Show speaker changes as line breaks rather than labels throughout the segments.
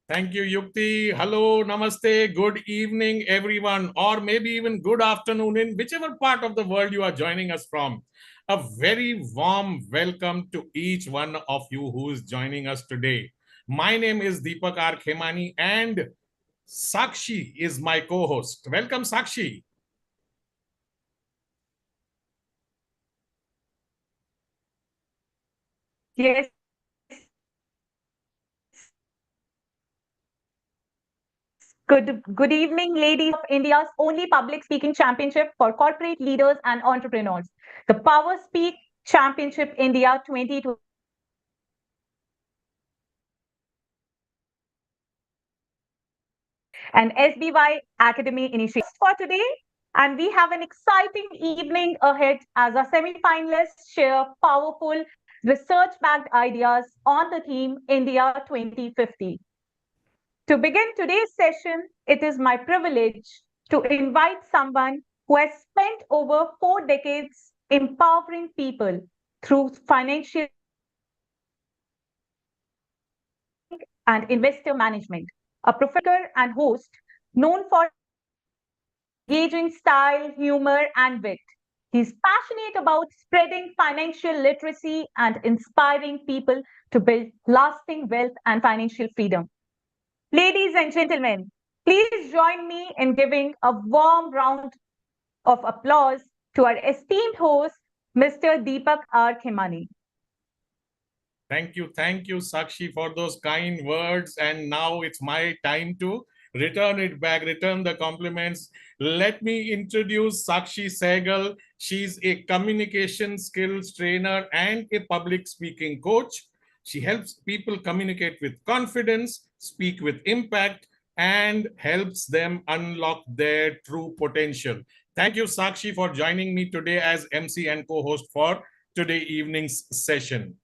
Thank you, Yukti. Hello, namaste, good evening, everyone, or maybe even good afternoon in whichever part of the world you are joining us from. A very warm welcome to each one of you who is joining us today. My name is Deepak R. Khemani, and Sakshi is my co host. Welcome, Sakshi.
Yes. Good evening, ladies of India's only public speaking championship for corporate leaders and entrepreneurs, the PowerSpeak Championship India 2020 and SBY Academy initiative for today. And we have an exciting evening ahead as our semi-finalists share powerful research-backed ideas on the theme India 2050. To begin today's session, it is my privilege to invite someone who has spent over 4 decades empowering people through financial and investor management, a professor and host known for engaging style, humor, and wit. He's passionate about spreading financial literacy and inspiring people to build lasting wealth and financial freedom. Ladies and gentlemen, please join me in giving a warm round of applause to our esteemed host, Mr. Deepak R. Khemani.
Thank you, Sakshi, for those kind words. And now it's my time to return it back, return the compliments. Let me introduce Sakshi Sehgal. She's a communication skills trainer and a public speaking coach. She helps people communicate with confidence, speak with impact, and helps them unlock their true potential. Thank you, Sakshi, for joining me today as MC and co host for today evening's session.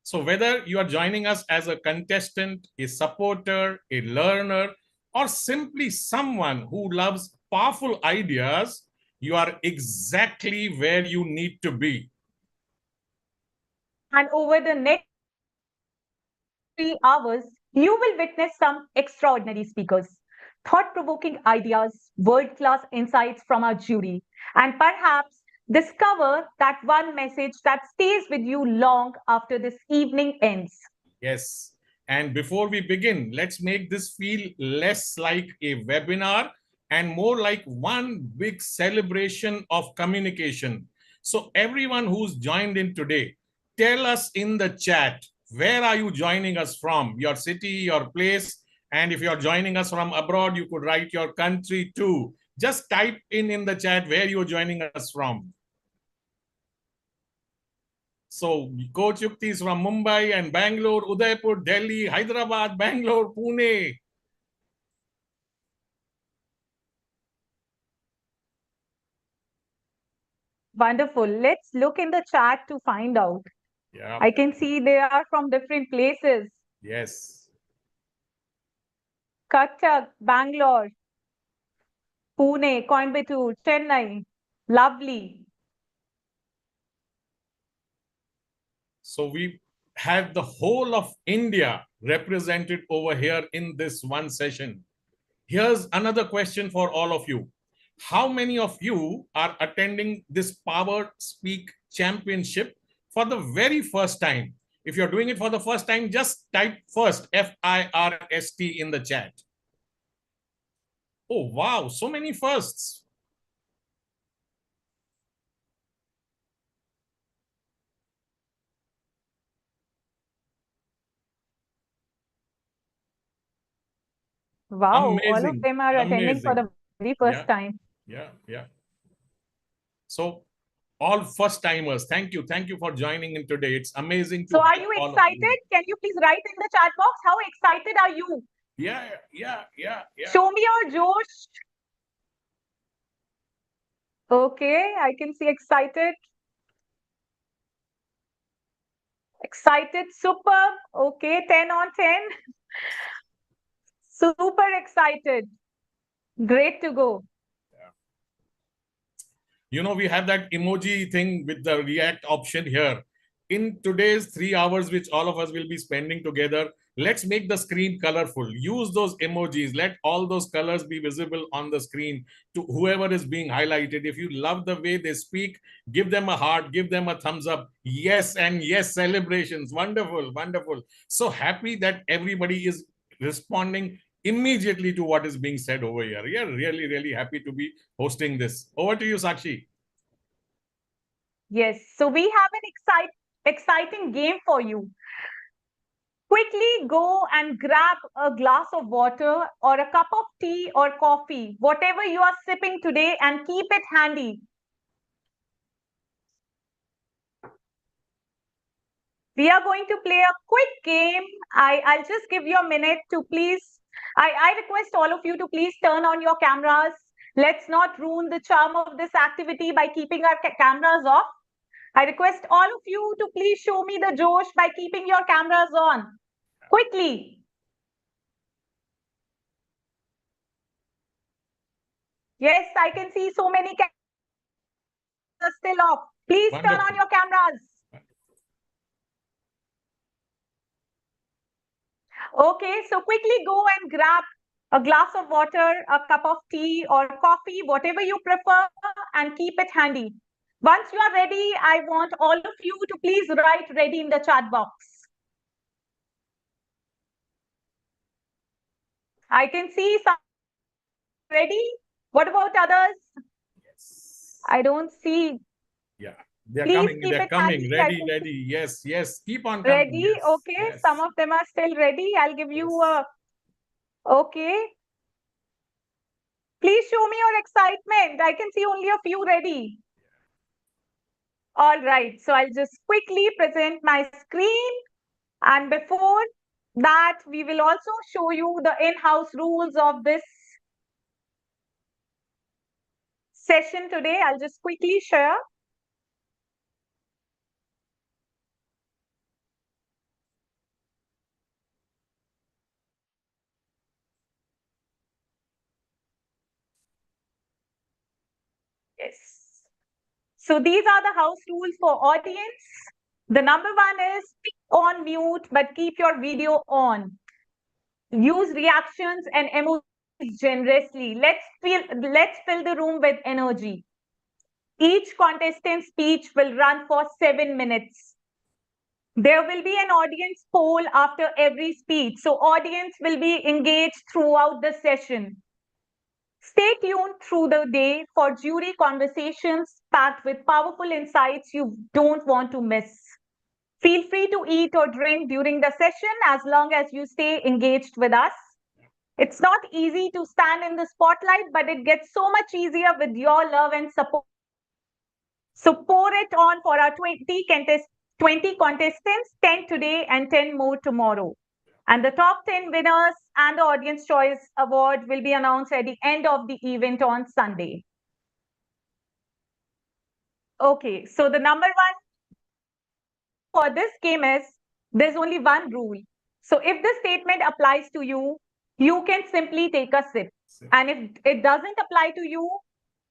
So, whether you are joining us as a contestant, a supporter, a learner, or simply someone who loves powerful ideas, you are exactly where you need to be.
And over the next 3 hours, you will witness some extraordinary speakers, thought provoking ideas, world class insights from our jury, and perhaps discover that one message that stays with you long after this evening ends.
Yes. And before we begin, let's make this feel less like a webinar and more like one big celebration of communication. So, everyone who's joined in today, tell us in the chat, where are you joining us from? Your city, your place. And if you're joining us from abroad, you could write your country too. Just type in the chat where you're joining us from. So Coach Yukti is from Mumbai and Bangalore, Udaipur, Delhi, Hyderabad, Bangalore, Pune.
Wonderful. Let's look in the chat to find out.
Yeah.
I can see they are from different places.
Yes.
Cuttack, Bangalore, Pune, Coimbatore, Chennai. Lovely.
So we have the whole of India represented over here in this one session. Here's another question for all of you. How many of you are attending this Power Speak Championship for the very first time? If you're doing it for the first time, just type first FIRST in the chat. Oh, wow, so many firsts.
Wow, all of
Amazing.
them are attending for
Amazing.
the very first
Yeah,
time.
yeah. So, all first timers, thank you. Thank you for joining in today. It's amazing to
So, are
have
you
all of you.
excited? Can you please write in the chat box how excited are you?
Yeah.
Show me your Josh. Okay, I can see excited. Excited, superb. Okay, 10 on 10. Super excited. Great to go.
You know, we have that emoji thing with the react option here. In today's 3 hours, which all of us will be spending together, let's make the screen colorful. Use those emojis. Let all those colors be visible on the screen to whoever is being highlighted. If you love the way they speak, give them a heart, give them a thumbs up. Yes, and yes, celebrations. Wonderful, wonderful. So happy that everybody is responding immediately to what is being said over here. Yeah, really, really happy to be hosting this. Over to you, Sakshi.
Yes. So we have an exciting game for you. Quickly go and grab a glass of water or a cup of tea or coffee, whatever you are sipping today, and keep it handy. We are going to play a quick game. I'll just give you a minute to please. I request all of you to please turn on your cameras. Let's not ruin the charm of this activity by keeping our cameras off. I request all of you to please show me the Josh by keeping your cameras on. Quickly. Yes, I can see so many cameras are still off. Please turn on
Wonderful.
your cameras. Okay, so quickly go and grab a glass of water, a cup of tea or coffee, whatever you prefer, and keep it handy. Once you are ready, I want all of you to please write ready in the chat box. I can see some ready. What about others?
Yes.
I don't see.
Yeah. They're
Please
coming.
keep
They're
it
coming.
handy. I
Ready,
can see
ready. Yes, yes. Keep on coming.
ready.
Yes,
Okay, some
yes,
of them are still ready. I'll give you
yes.
a okay. Please show me your excitement. I can see only a few ready. All right, so I'll just quickly present my screen. And before that, we will also show you the in-house rules of this session today. I'll just quickly share. Yes. So these are the house rules for audience. The number one is speak on mute, but keep your video on. Use reactions and emojis generously. Let's fill the room with energy. Each contestant speech will run for 7 minutes. There will be an audience poll after every speech, so audience will be engaged throughout the session. Stay tuned through the day for jury conversations packed with powerful insights you don't want to miss. Feel free to eat or drink during the session as long as you stay engaged with us. It's not easy to stand in the spotlight, but it gets so much easier with your love and support. So pour it on for our 20 contestants, 10 today and 10 more tomorrow. And the top 10 winners and the Audience Choice Award will be announced at the end of the event on Sunday. Okay, so the number one for this game is there's only one rule. So if the statement applies to you, you can simply take a sip. And if it doesn't apply to you,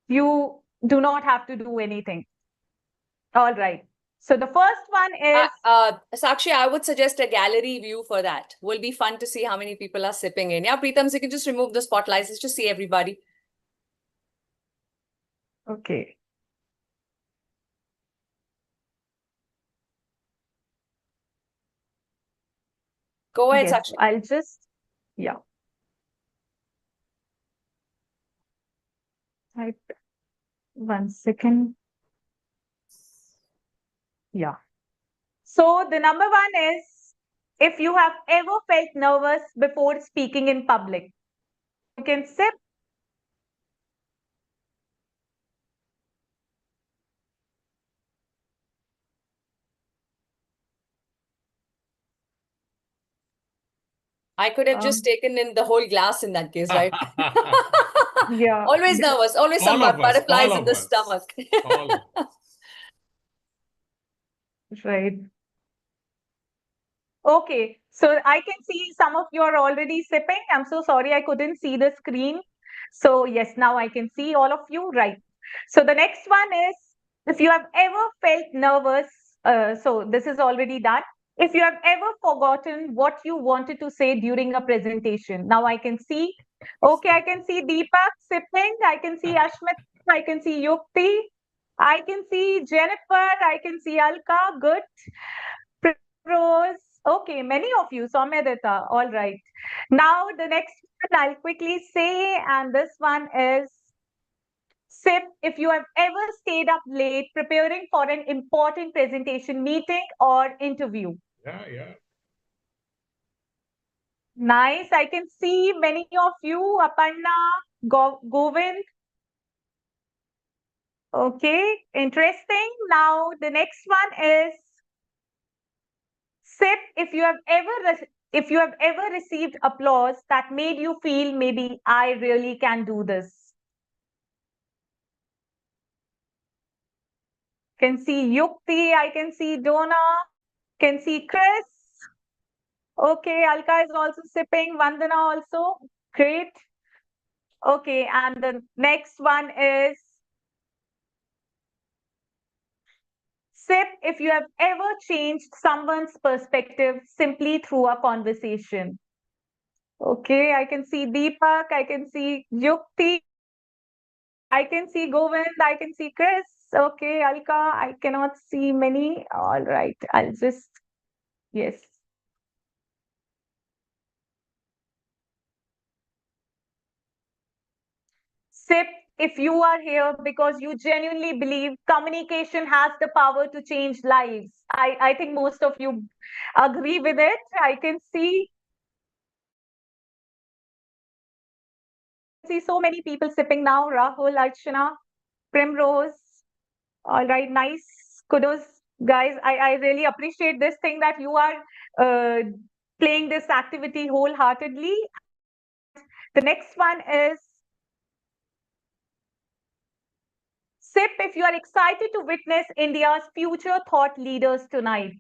you do not have to do anything. All right. So the first one is
Sakshi, I would suggest a gallery view for that. Will be fun to see how many people are sipping in. Yeah, Preetham, so you can just remove the spotlights. Let's just see everybody.
okay.
Go ahead,
Yes,
Sakshi.
I'll just type 1 second. Yeah. So the number one is if you have ever felt nervous before speaking in public, you can sip.
I could have just taken in the whole glass in that case, right?
Yeah.
Always nervous, always some
All of us,
butterflies
all
in
of
the
us.
stomach.
All of us.
Right. Okay. So I can see some of you are already sipping. I'm so sorry I couldn't see the screen. So yes, now I can see all of you, right? So the next one is, if you have ever felt nervous, so this is already done. If you have ever forgotten what you wanted to say during a presentation, now I can see, okay, I can see Deepak sipping, I can see Ashmit, I can see Yukti, I can see Jennifer, I can see Alka, good. Rose, okay, many of you, Soumyadita, all right. Now the next one I'll quickly say, and this one is Sip, if you have ever stayed up late preparing for an important presentation meeting or interview.
Yeah.
Nice. I can see many of you, Aparna, Govind. Okay, interesting. Now the next one is Sip, if you have ever received applause that made you feel maybe I really can do this. Can see Yukti, I can see Donna, can see Chris. Okay, Alka is also sipping, Vandana also. Great. Okay, and the next one is Sip, if you have ever changed someone's perspective simply through a conversation. Okay, I can see Deepak, I can see Yukti, I can see Govind, I can see Chris. Okay, Alka, I cannot see many. All right, I'll just, yes. Sip, if you are here because you genuinely believe communication has the power to change lives. I think most of you agree with it. I can see so many people sipping now. Rahul, Archana, Primrose. All right, nice. Kudos, guys. I really appreciate this thing that you are playing this activity wholeheartedly. The next one is Sip, if you are excited to witness India's future thought leaders tonight.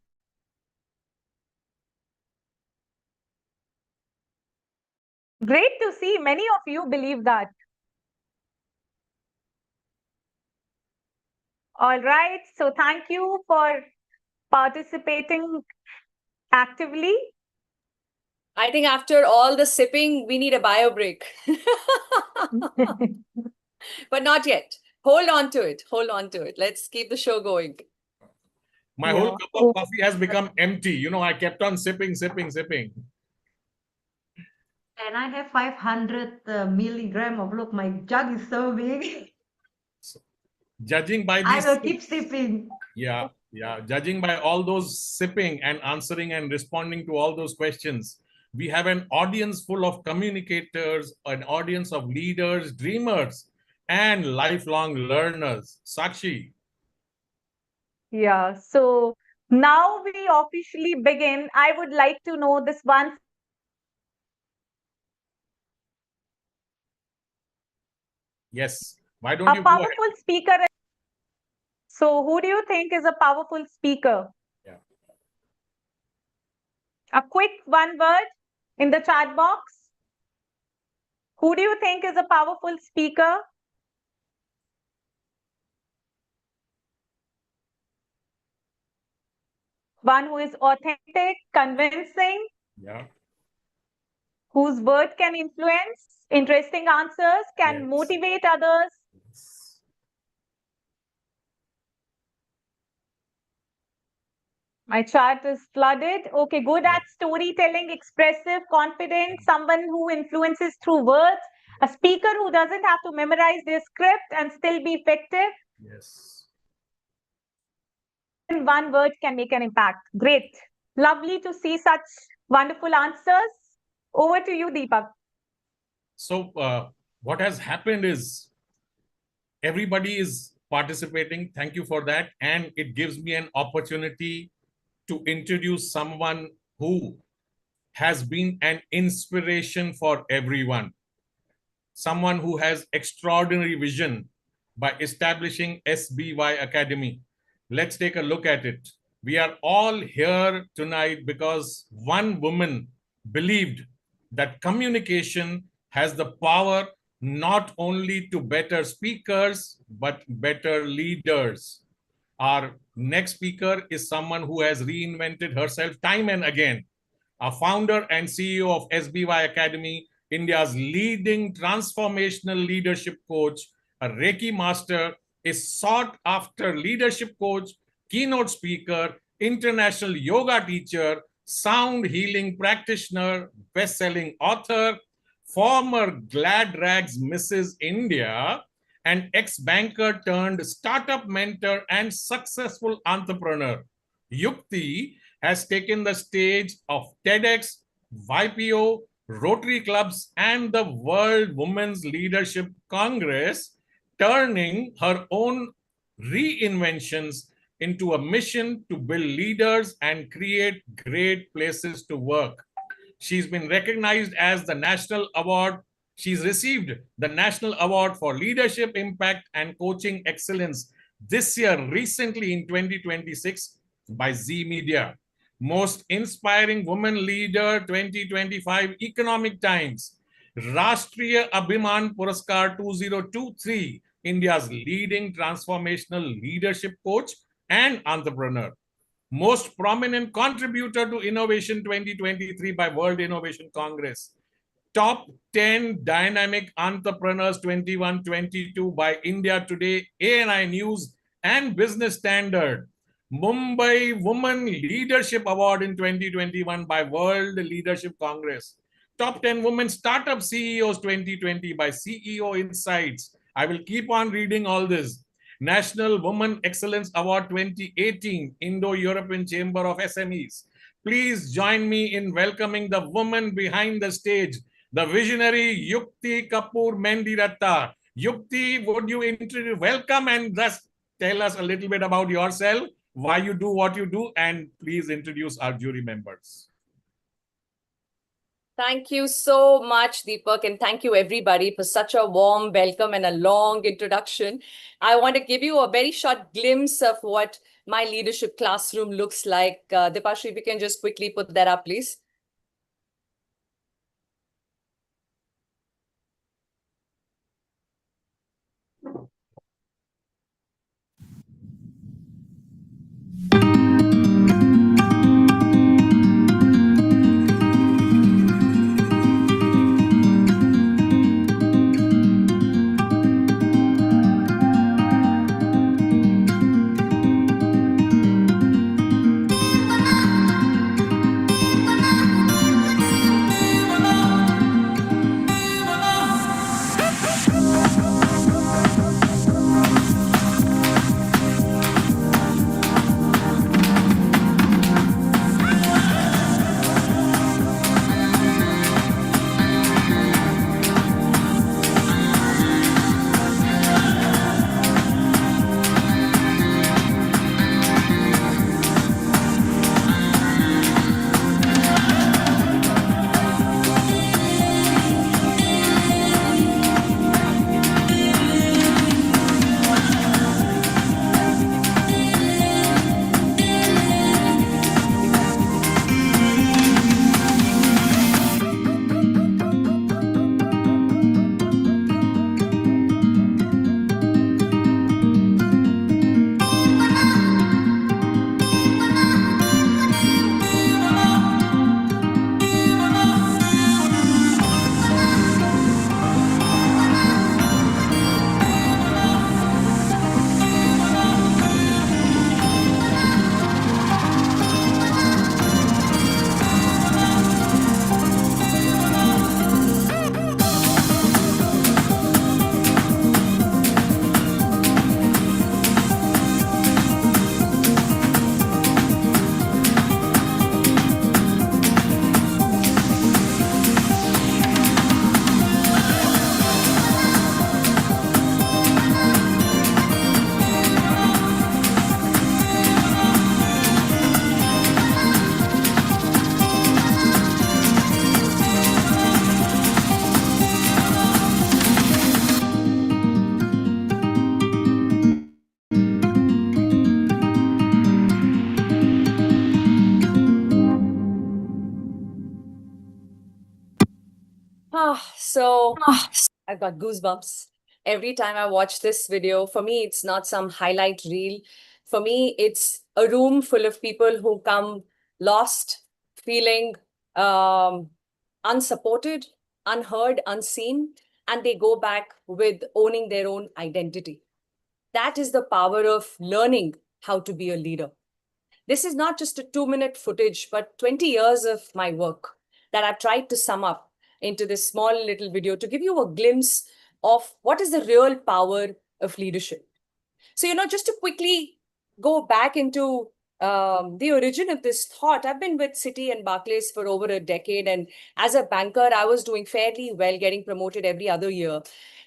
Great to see many of you believe that. All right, so thank you for participating actively.
I think after all the sipping, we need a bio break. But not yet. Hold on to it. Hold on to it. Let's keep the show going.
My whole cup of coffee has become empty. You know, I kept on sipping.
And I have 500 milligram of, look, my jug is so big.
Judging by
I
these,
will keep sipping.
yeah, judging by all those sipping and answering and responding to all those questions, we have an audience full of communicators, an audience of leaders, dreamers, and lifelong learners. Sakshi.
Yeah, so now we officially begin. I would like to know this one.
Yes. Why don't you
A
go ahead?
powerful speaker. So who do you think is a powerful speaker?
Yeah.
A quick one word in the chat box. Who do you think is a powerful speaker? One who is authentic, convincing,
Yeah.
whose word can influence, interesting answers, can
Yes.
motivate others.
Yes.
My chat is flooded. Okay, good
Yeah.
at storytelling, expressive, confident, someone who influences through words, a speaker who doesn't have to memorize their script and still be effective.
Yes.
And one word can make an impact. Great. Lovely to see such wonderful answers. Over to you, Deepak.
So what has happened is everybody is participating. Thank you for that. And it gives me an opportunity to introduce someone who has been an inspiration for everyone. Someone who has extraordinary vision by establishing SBY Academy. Let's take a look at it. We are all here tonight because one woman believed that communication has the power not only to better speakers, but better leaders. Our next speaker is someone who has reinvented herself time and again. A founder and CEO of SBY Academy, India's leading transformational leadership coach, a Reiki master, a sought after leadership coach, keynote speaker, international yoga teacher, sound healing practitioner, best selling author, former Glad Rags Mrs. India, and ex-banker turned startup mentor and successful entrepreneur. Yukti has taken the stage of TEDx, YPO, Rotary Clubs, and the World Women's Leadership Congress, turning her own reinventions into a mission to build leaders and create great places to work. She's been recognized as the National Award. She's received the National Award for Leadership Impact and Coaching Excellence this year, recently in 2026, by Z Media. Most Inspiring Woman Leader 2025 Economic Times. Rashtriya Abhiman Puraskar 2023, India's leading transformational leadership coach and entrepreneur. Most prominent contributor to Innovation 2023 by World Innovation Congress. Top 10 Dynamic Entrepreneurs 21-22 by India Today, ANI News, and Business Standard. Mumbai Woman Leadership Award in 2021 by World Leadership Congress. Top 10 Women Startup CEOs 2020 by CEO Insights. I will keep on reading all this. National Women Excellence Award 2018, Indo-European Chamber of SMEs. Please join me in welcoming the woman behind the stage, the visionary Yukti Kapoor Mendiratta. Yukti, would you welcome and just tell us a little bit about yourself, why you do what you do, and please introduce our jury members.
Thank you so much, Deepak, and thank you everybody for such a warm welcome and a long introduction. I want to give you a very short glimpse of what my leadership classroom looks like. Dipashri, if you can just quickly put that up, please. So I've got goosebumps every time I watch this video. For me, it's not some highlight reel. For me, it's a room full of people who come lost, feeling unsupported, unheard, unseen, and they go back with owning their own identity. That is the power of learning how to be a leader. This is not just a 2-minute footage, but 20 years of my work that I've tried to sum up into this small little video to give you a glimpse of what is the real power of leadership. So, just to quickly go back into the origin of this thought, I've been with Citi and Barclays for over a decade. And as a banker, I was doing fairly well, getting promoted every other year.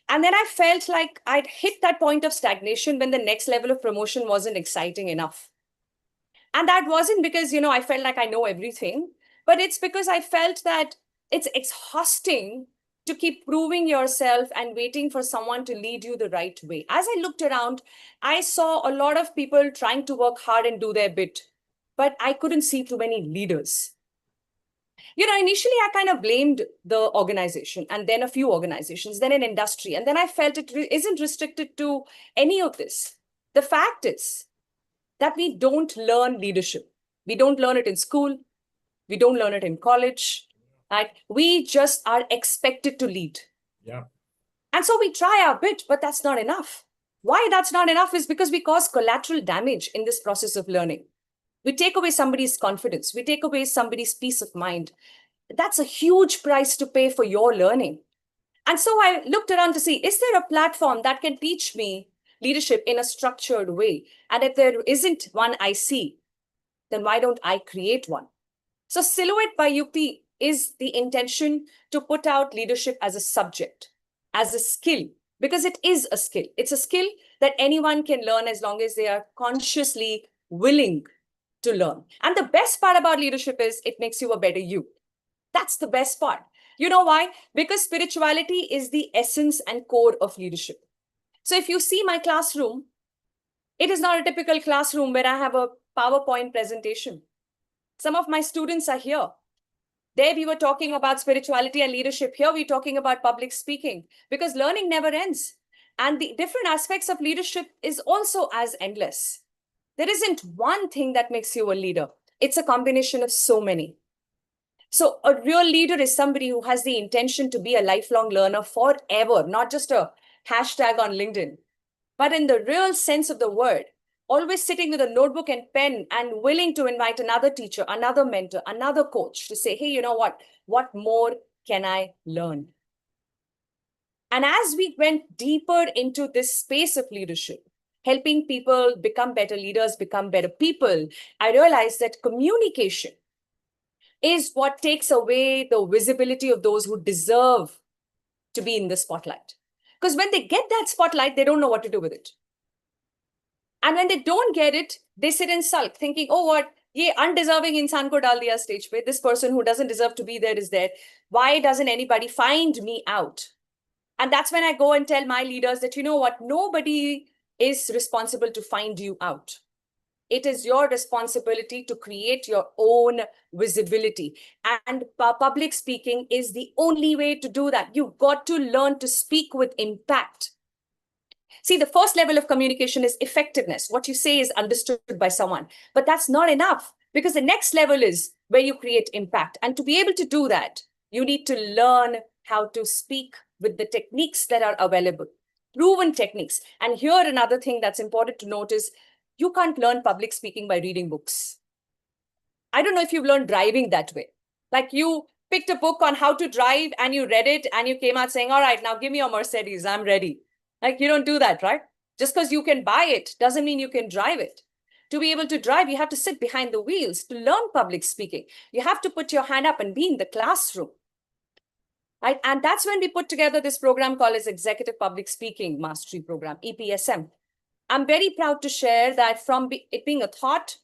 And then I felt like I'd hit that point of stagnation when the next level of promotion wasn't exciting enough. And that wasn't because, I felt like I know everything, but it's because I felt that it's exhausting to keep proving yourself and waiting for someone to lead you the right way. As I looked around, I saw a lot of people trying to work hard and do their bit, but I couldn't see too many leaders. Initially, I kind of blamed the organization and then a few organizations, then an industry. And then I felt it isn't restricted to any of this. The fact is that we don't learn leadership. We don't learn it in school. We don't learn it in college. Right? We just are expected to lead.
Yeah.
And so we try our bit, but that's not enough. Why that's not enough is because we cause collateral damage in this process of learning. We take away somebody's confidence. We take away somebody's peace of mind. That's a huge price to pay for your learning. And so I looked around to see, is there a platform that can teach me leadership in a structured way? And if there isn't one I see, then why don't I create one? So Silhouette by Yukti is the intention to put out leadership as a subject, as a skill, because it is a skill. It's a skill that anyone can learn as long as they are consciously willing to learn. And the best part about leadership is it makes you a better you. That's the best part. You know why? Because spirituality is the essence and core of leadership. So if you see my classroom, it is not a typical classroom where I have a PowerPoint presentation. Some of my students are here. There we were talking about spirituality and leadership. Here we're talking about public speaking because learning never ends. And the different aspects of leadership is also as endless. There isn't one thing that makes you a leader. It's a combination of so many. So a real leader is somebody who has the intention to be a lifelong learner forever, not just a hashtag on LinkedIn, but in the real sense of the word, always sitting with a notebook and pen and willing to invite another teacher, another mentor, another coach to say, hey, you know what more can I learn? And as we went deeper into this space of leadership, helping people become better leaders, become better people, I realized that communication is what takes away the visibility of those who deserve to be in the spotlight. Because when they get that spotlight, they don't know what to do with it. And when they don't get it, they sit and sulk, thinking, oh, what? Ye undeserving insan ko dal diya stage pe. This person who doesn't deserve to be there is there. Why doesn't anybody find me out? And that's when I go and tell my leaders that, you know what? Nobody is responsible to find you out. It is your responsibility to create your own visibility. And public speaking is the only way to do that. You've got to learn to speak with impact. See, the first level of communication is effectiveness. What you say is understood by someone. But that's not enough because the next level is where you create impact. And to be able to do that, you need to learn how to speak with the techniques that are available, proven techniques. And here, another thing that's important to note is you can't learn public speaking by reading books. I don't know if you've learned driving that way. Like you picked a book on how to drive and you read it and you came out saying, all right, now give me your Mercedes, I'm ready. Like you don't do that, right? Just because you can buy it doesn't mean you can drive it. To be able to drive, you have to sit behind the wheels. To learn public speaking, you have to put your hand up and be in the classroom. Right? And that's when we put together this program called as Executive Public Speaking Mastery Program, EPSM. I'm very proud to share that from it being a thought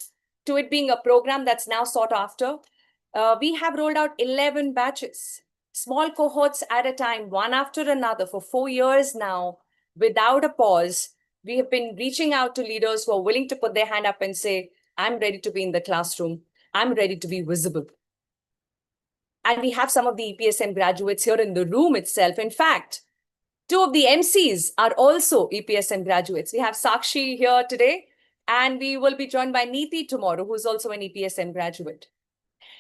to it being a program that's now sought after, we have rolled out 11 batches, small cohorts at a time, one after another for 4 years now, without a pause. We have been reaching out to leaders who are willing to put their hand up and say, I'm ready to be in the classroom. I'm ready to be visible. And we have some of the EPSM graduates here in the room itself. In fact, Two of the MCs are also EPSM graduates. We have Sakshi here today, and we will be joined by Neeti tomorrow, who is also an EPSM graduate.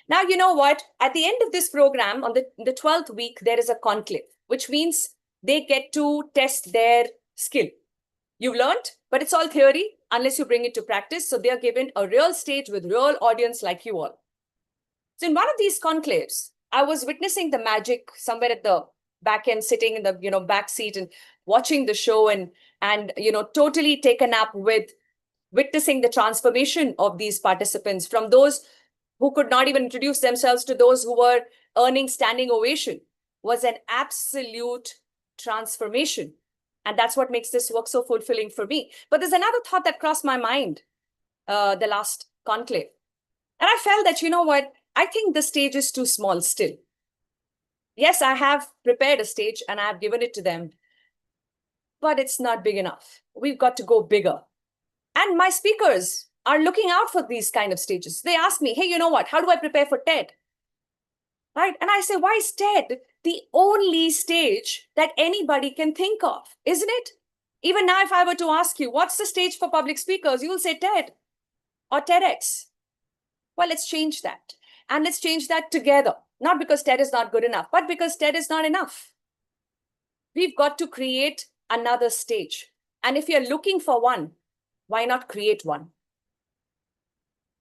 Now, you know what? At the end of this program, on the 12th week, there is a conclave, which means they get to test their skill. You've learned, but it's all theory unless you bring it to practice. So they are given a real stage with real audience like you all. So in one of these conclaves, I was witnessing the magic somewhere at the back end, sitting in the back seat and watching the show and totally taken up with witnessing the transformation of these participants from those who could not even introduce themselves to those who were earning standing ovation. Was an absolute transformation. And that's what makes this work so fulfilling for me. But there's another thought that crossed my mind the last conclave. And I felt that, you know what, I think the stage is too small still. Yes, I have prepared a stage and I have given it to them, but it's not big enough. We've got to go bigger. And my speakers are looking out for these kind of stages. They ask me, hey, you know what, how do I prepare for TED? Right? And I say, why is TED the only stage that anybody can think of, isn't it? Even now, if I were to ask you, what's the stage for public speakers? You will say TED or TEDx. Well, let's change that. And let's change that together. Not because TED is not good enough, but because TED is not enough. We've got to create another stage. And if you're looking for one, why not create one?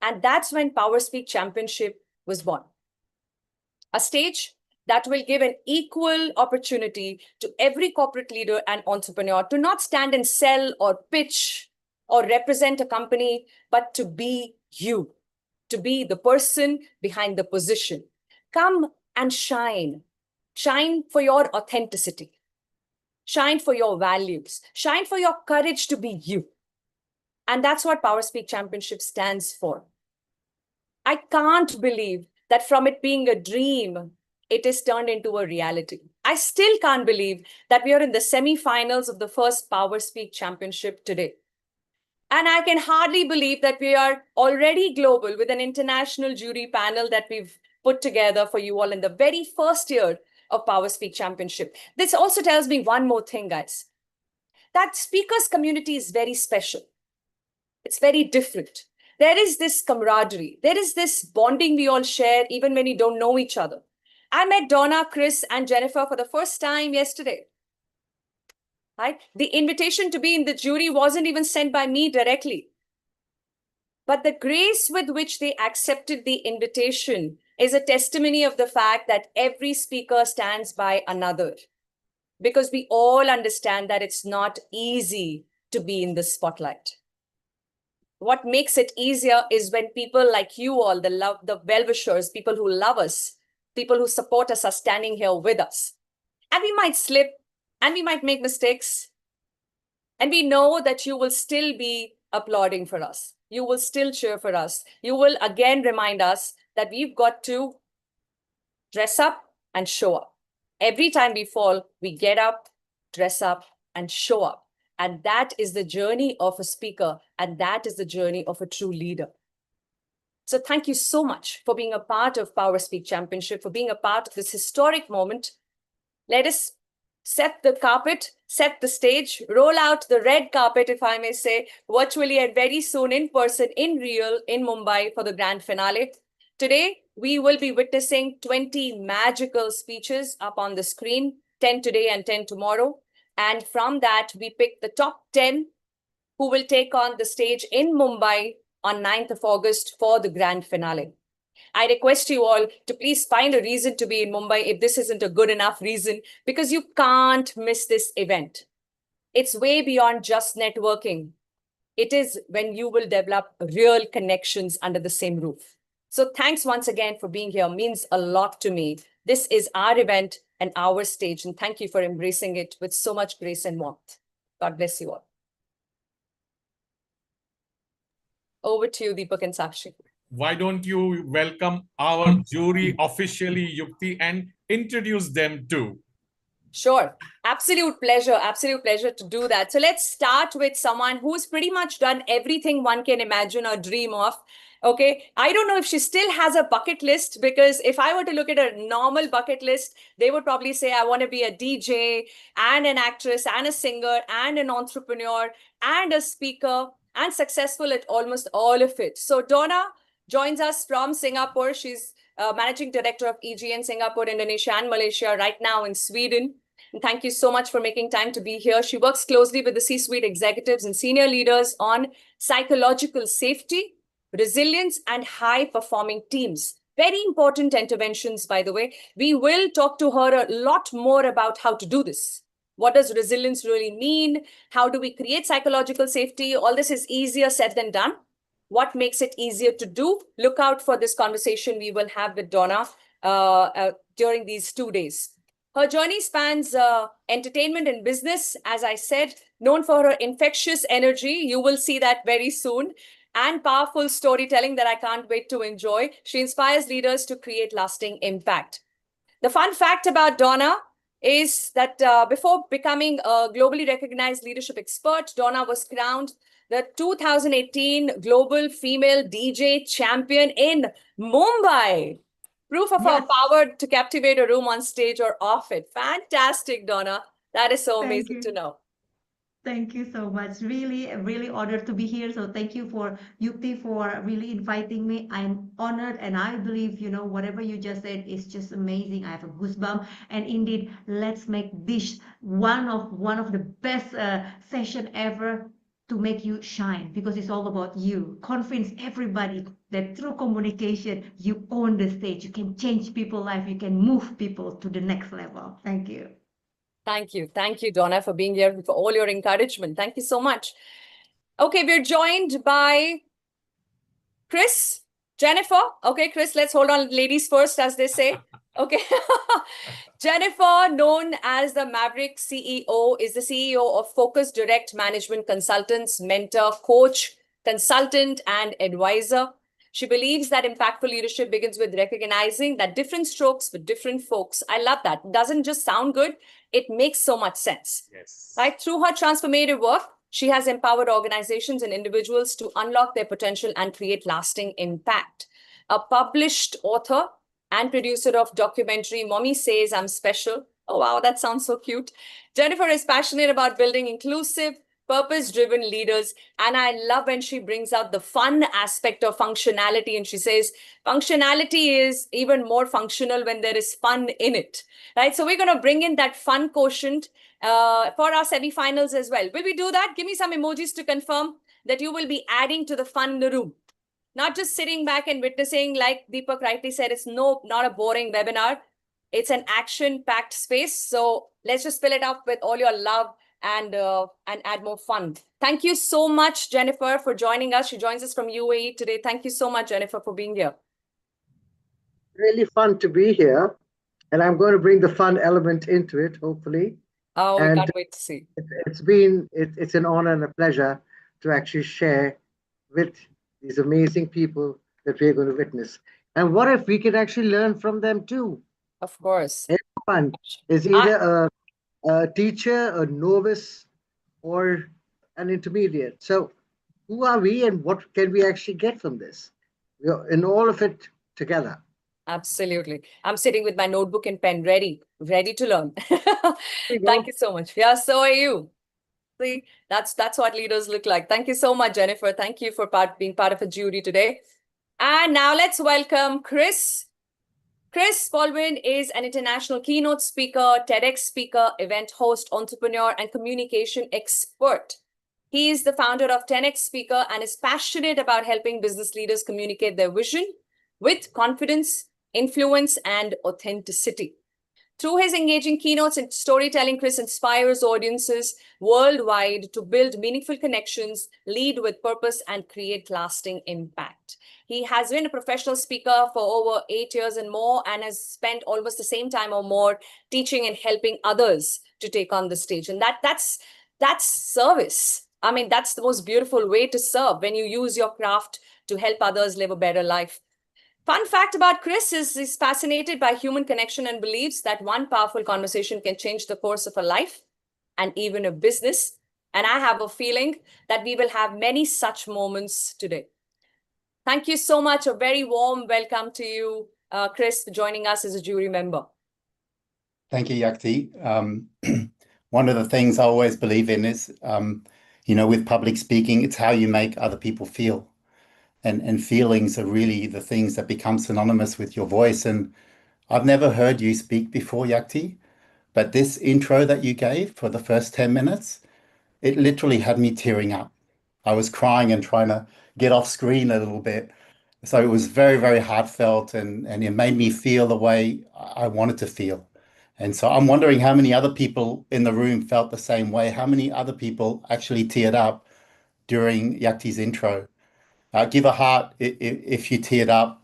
And that's when PowerSpeak Championship was born. A stage that will give an equal opportunity to every corporate leader and entrepreneur to not stand and sell or pitch or represent a company, but to be you, to be the person behind the position. Come and shine. Shine for your authenticity. Shine for your values. Shine for your courage to be you. And that's what PowerSpeak Championship stands for. I can't believe that from it being a dream, it is turned into a reality. I still can't believe that we are in the semi-finals of the first PowerSpeak Championship today. And I can hardly believe that we are already global with an international jury panel that we've put together for you all in the very first year of PowerSpeak Championship. This also tells me one more thing, guys. That speakers community is very special. It's very different. There is this camaraderie. There is this bonding we all share even when we don't know each other. I met Donna, Chris, and Jennifer for the first time yesterday. Right? The invitation to be in the jury wasn't even sent by me directly. But the grace with which they accepted the invitation is a testimony of the fact that every speaker stands by another. Because we all understand that it's not easy to be in the spotlight. What makes it easier is when people like you all, the well-wishers, people who love us, people who support us are standing here with us. And we might slip and we might make mistakes. And we know that you will still be applauding for us. You will still cheer for us. You will again remind us that we've got to dress up and show up. Every time we fall, we get up, dress up, and show up. And that is the journey of a speaker. And that is the journey of a true leader. So thank you so much for being a part of PowerSpeak Championship, for being a part of this historic moment. Let us set the carpet, set the stage, roll out the red carpet, if I may say, virtually and very soon in person, in real, in Mumbai for the grand finale. Today, we will be witnessing 20 magical speeches up on the screen, 10 today and 10 tomorrow. And from that, we pick the top 10 who will take on the stage in Mumbai on 9th of August for the grand finale. I request you all to please find a reason to be in Mumbai if this isn't a good enough reason, because you can't miss this event. It's way beyond just networking. It is when you will develop real connections under the same roof. So thanks once again for being here. It means a lot to me. This is our event and our stage, and thank you for embracing it with so much grace and warmth. God bless you all. Over to you, Deepak and Sakshi.
Why don't you welcome our jury officially, Yukti, and introduce them too?
Sure. Absolute pleasure to do that. So let's start with someone who's pretty much done everything one can imagine or dream of. Okay, I don't know if she still has a bucket list, because if I were to look at a normal bucket list, they would probably say, I want to be a DJ and an actress and a singer and an entrepreneur and a speaker and successful at almost all of it. So Donna joins us from Singapore. She's Managing Director of EGN Singapore, Indonesia, and Malaysia, right now in Sweden. And thank you so much for making time to be here. She works closely with the C-suite executives and senior leaders on psychological safety, resilience, and high-performing teams. Very important interventions, by the way. We will talk to her a lot more about how to do this. What does resilience really mean? How do we create psychological safety? All this is easier said than done. What makes it easier to do? Look out for this conversation we will have with Donna during these 2 days. Her journey spans entertainment and business, as I said, known for her infectious energy. You will see that very soon. And powerful storytelling that I can't wait to enjoy. She inspires leaders to create lasting impact. The fun fact about Donna is that before becoming a globally recognized leadership expert, Donna was crowned the 2018 Global Female DJ Champion in Mumbai. Proof of her power to captivate a room on stage or off it. Fantastic, Donna. That is so amazing to know.
Thank you so much. Really, really honored to be here. So thank you for Yukti for really inviting me. I'm honored, and I believe, whatever you just said is just amazing. I have a goosebump. And indeed, let's make this one of the best session ever to make you shine, because it's all about you. Convince everybody that through communication, you own the stage. You can change people's life. You can move people to the next level. Thank you.
Thank you. Thank you, Donna, for being here, for all your encouragement. Thank you so much. Okay, we're joined by Chris, Jennifer. Okay, Chris, let's hold on. Ladies first, as they say. Okay. Jennifer, known as the Maverick CEO, is the CEO of Focus Direct Management Consultants, mentor, coach, consultant, and advisor. She believes that impactful leadership begins with recognizing that different strokes for different folks. I love that. It doesn't just sound good. It makes so much sense.
Yes.
Right? Through her transformative work, she has empowered organizations and individuals to unlock their potential and create lasting impact. A published author and producer of documentary Mommy Says I'm Special. Oh, wow, that sounds so cute. Jennifer is passionate about building inclusive, purpose-driven leaders. And I love when she brings out the fun aspect of functionality. And she says, functionality is even more functional when there is fun in it, right? So we're going to bring in that fun quotient for our semi-finals as well. Will we do that? Give me some emojis to confirm that you will be adding to the fun in the room. Not just sitting back and witnessing, like Deepak rightly said, it's not a boring webinar. It's an action-packed space. So let's just fill it up with all your love and add more fun. Thank you so much, Jennifer, for joining us. She joins us from UAE today. Thank you so much, Jennifer, for being here.
Really fun to be here. And I'm going to bring the fun element into it, hopefully.
Oh, we can't wait to see.
It's an honor and a pleasure to actually share with these amazing people that we're going to witness. And what if we can actually learn from them too?
Of course.
Everyone is either a teacher, a novice, or an intermediate. So who are we and what can we actually get from this? We're in all of it together.
Absolutely. I'm sitting with my notebook and pen ready to learn. Thank you so much. Yeah, so are you. See, that's what leaders look like. Thank you so much, Jennifer. Thank you for being part of a jury today. And now let's welcome Chris. Chris Baldwin is an international keynote speaker, TEDx speaker, event host, entrepreneur, and communication expert. He is the founder of 10X Speaker and is passionate about helping business leaders communicate their vision with confidence, influence, and authenticity. Through his engaging keynotes and storytelling, Chris inspires audiences worldwide to build meaningful connections, lead with purpose, and create lasting impact. He has been a professional speaker for over 8 years and more, and has spent almost the same time or more teaching and helping others to take on the stage. And that's service. I mean, that's the most beautiful way to serve, when you use your craft to help others live a better life. Fun fact about Chris is he's fascinated by human connection and believes that one powerful conversation can change the course of a life and even a business. And I have a feeling that we will have many such moments today. Thank you so much. A very warm welcome to you, Chris, for joining us as a jury member.
Thank you, Yakti. One of the things I always believe in is, with public speaking, it's how you make other people feel. And feelings are really the things that become synonymous with your voice. And I've never heard you speak before, Yakti, but this intro that you gave for the first 10 minutes, it literally had me tearing up. I was crying and trying to get off screen a little bit. So it was very, very heartfelt, and it made me feel the way I wanted to feel. And so I'm wondering how many other people in the room felt the same way. How many other people actually teared up during Yakti's intro? Give a heart if you teared up.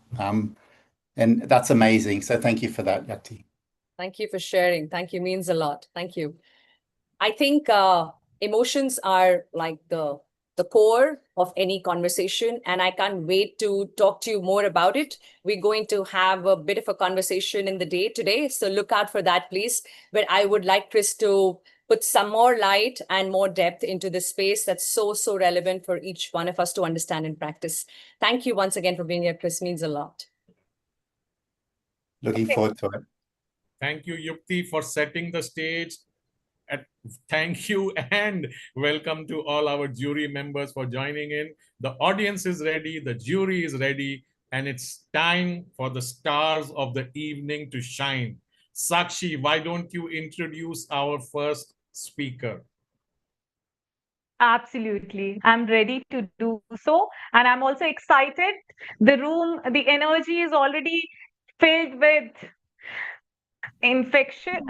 And that's amazing. So thank you for that, Yakti.
Thank you for sharing. Thank you. Means a lot. Thank you. I think emotions are like the core of any conversation, and I can't wait to talk to you more about it. We're going to have a bit of a conversation in the day today, so look out for that, please. But I would like Chris to put some more light and more depth into this space that's so relevant for each one of us to understand and practice. Thank you once again for being here, Chris. Means a lot.
Looking forward to it.
Thank you, Yukti, for setting the stage. Thank you and welcome to all our jury members for joining in. The audience is ready, the jury is ready, and it's time for the stars of the evening to shine. Sakshi, why don't you introduce our first speaker?
Absolutely. I'm ready to do so. And I'm also excited. The room, the energy is already filled with infection.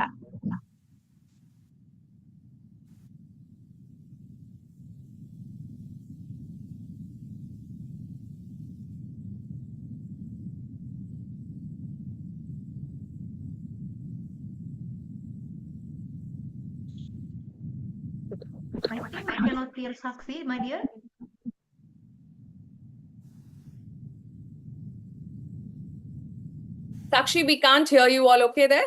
I cannot hear Sakshi, my dear.
Sakshi, we can't hear you all okay there?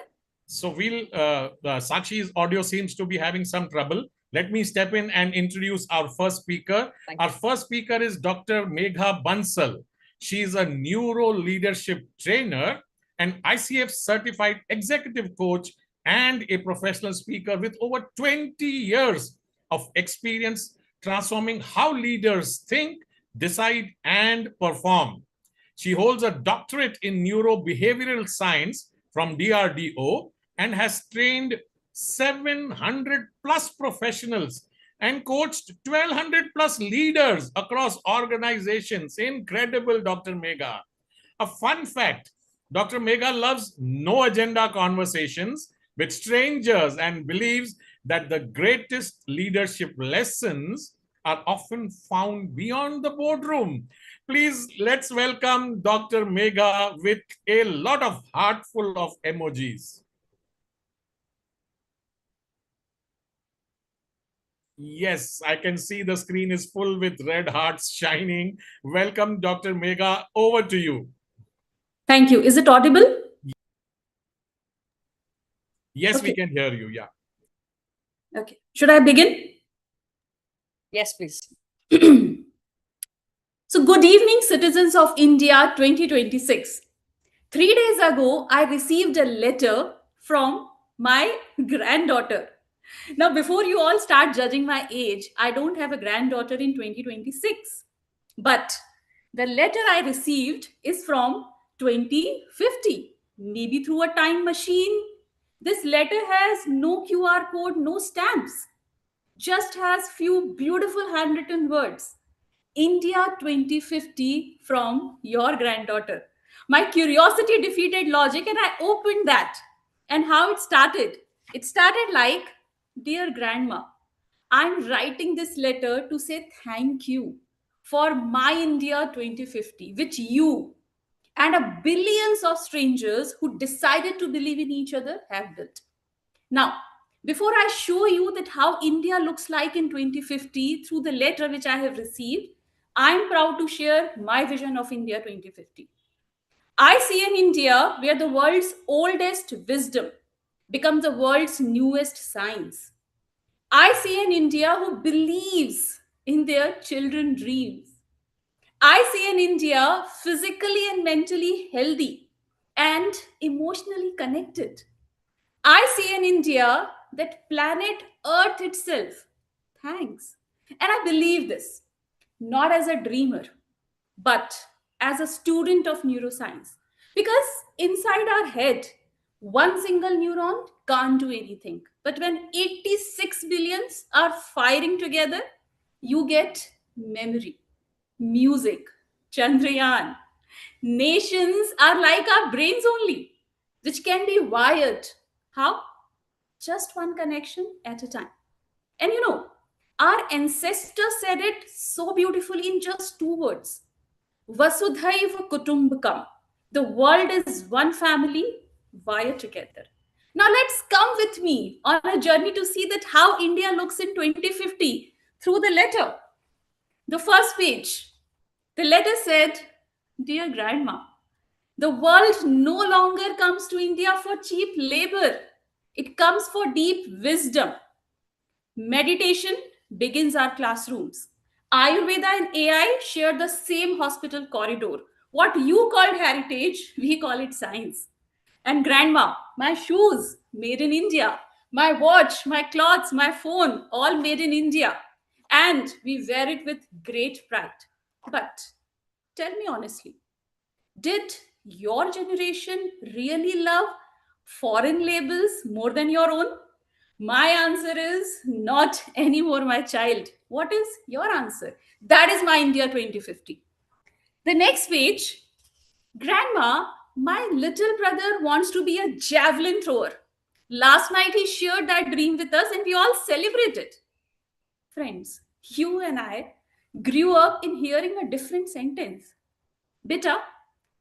So Sakshi's audio seems to be having some trouble. Let me step in and introduce our first speaker. Our first speaker is Dr. Megha Bansal. She is a neuro leadership trainer, an ICF certified executive coach, and a professional speaker with over 20 years of experience transforming how leaders think, decide, and perform. She holds a doctorate in neurobehavioral science from DRDO and has trained 700 plus professionals and coached 1,200 plus leaders across organizations. Incredible, Dr. Megha. A fun fact, Dr. Megha loves no agenda conversations with strangers and believes that the greatest leadership lessons are often found beyond the boardroom. Please, let's welcome Dr. Megha with a lot of heart full of emojis. Yes, I can see the screen is full with red hearts shining. Welcome, Dr. Megha. Over to you.
Thank you. Is it audible?
Yes,
Okay.
we can hear you. Yeah.
Okay. Should I begin?
Yes, please.
So, good evening, citizens of India 2026. 3 days ago, I received a letter from my granddaughter. Now, before you all start judging my age, I don't have a granddaughter in 2026. But the letter I received is from 2050, maybe through a time machine. This letter has no QR code, no stamps, just has few beautiful handwritten words. India 2050 from your granddaughter. My curiosity defeated logic and I opened that. And how it started? It started like, Dear Grandma, I'm writing this letter to say thank you for my India 2050, which you and a billions of strangers who decided to believe in each other have built. Now, before I show you that how India looks like in 2050 through the letter which I have received, I'm proud to share my vision of India 2050. I see an India where the world's oldest wisdom becomes the world's newest science. I see an India who believes in their children's dreams. I see an India physically and mentally healthy and emotionally connected. I see an India that planet Earth itself thanks. And I believe this, not as a dreamer, but as a student of neuroscience. Because inside our head, one single neuron can't do anything. But when 86 billions are firing together, you get memory, music, Chandrayaan. Nations are like our brains only, which can be wired. How? Just one connection at a time. And our ancestors said it so beautifully in just two words: Vasudhaiva Kutumbakam. The world is one family wired together. Now let's come with me on a journey to see that how India looks in 2050 through the letter. The first page. The letter said, "Dear Grandma, the world no longer comes to India for cheap labor. It comes for deep wisdom. Meditation begins our classrooms. Ayurveda and AI share the same hospital corridor. What you called heritage, we call it science. And Grandma, my shoes, made in India. My watch, my clothes, my phone, all made in India. And we wear it with great pride. But tell me honestly, did your generation really love foreign labels more than your own? My answer is not anymore, my child. What is your answer? That is my India 2050. The next page, Grandma, my little brother wants to be a javelin thrower. Last night he shared that dream with us and we all celebrated. Friends, you and I grew up in hearing a different sentence. Beta,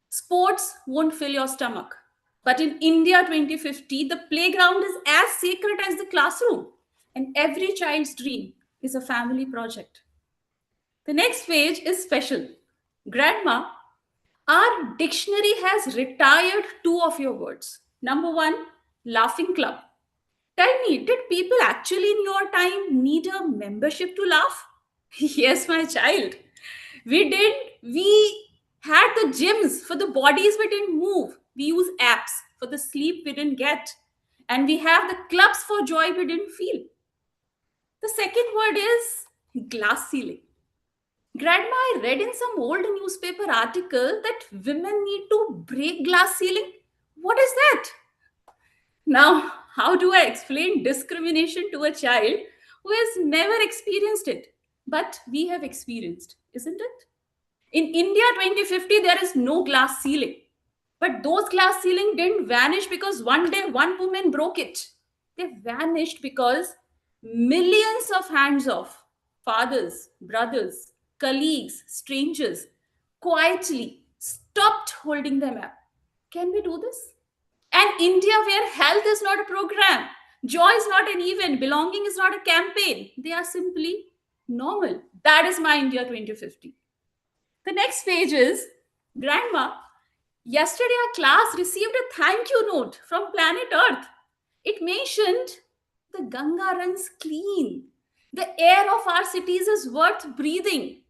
sports won't fill your stomach. But in India 2050, the playground is as sacred as the classroom, and every child's dream is a family project. The next page is special. Grandma, our dictionary has retired two of your words. Number one, laughing club. Tell me, did people actually in your time need a membership to laugh? Yes, my child. We did. We had the gyms for the bodies we didn't move. We use apps for the sleep we didn't get. And we have the clubs for joy we didn't feel. The second word is glass ceiling. Grandma, I read in some old newspaper article that women need to break glass ceiling. What is that? Now, how do I explain discrimination to a child who has never experienced it? But we have experienced, isn't it? In India 2050, there is no glass ceiling. But those glass ceiling didn't vanish because one day one woman broke it. They vanished because millions of hands of fathers, brothers, colleagues, strangers quietly stopped holding them up. Can we do this? And India, where health is not a program, joy is not an event, belonging is not a campaign, they are simply normal. That is my India 2050. The next page is, Grandma, yesterday our class received a thank you note from planet Earth. It mentioned the Ganga runs clean. The air of our cities is worth breathing.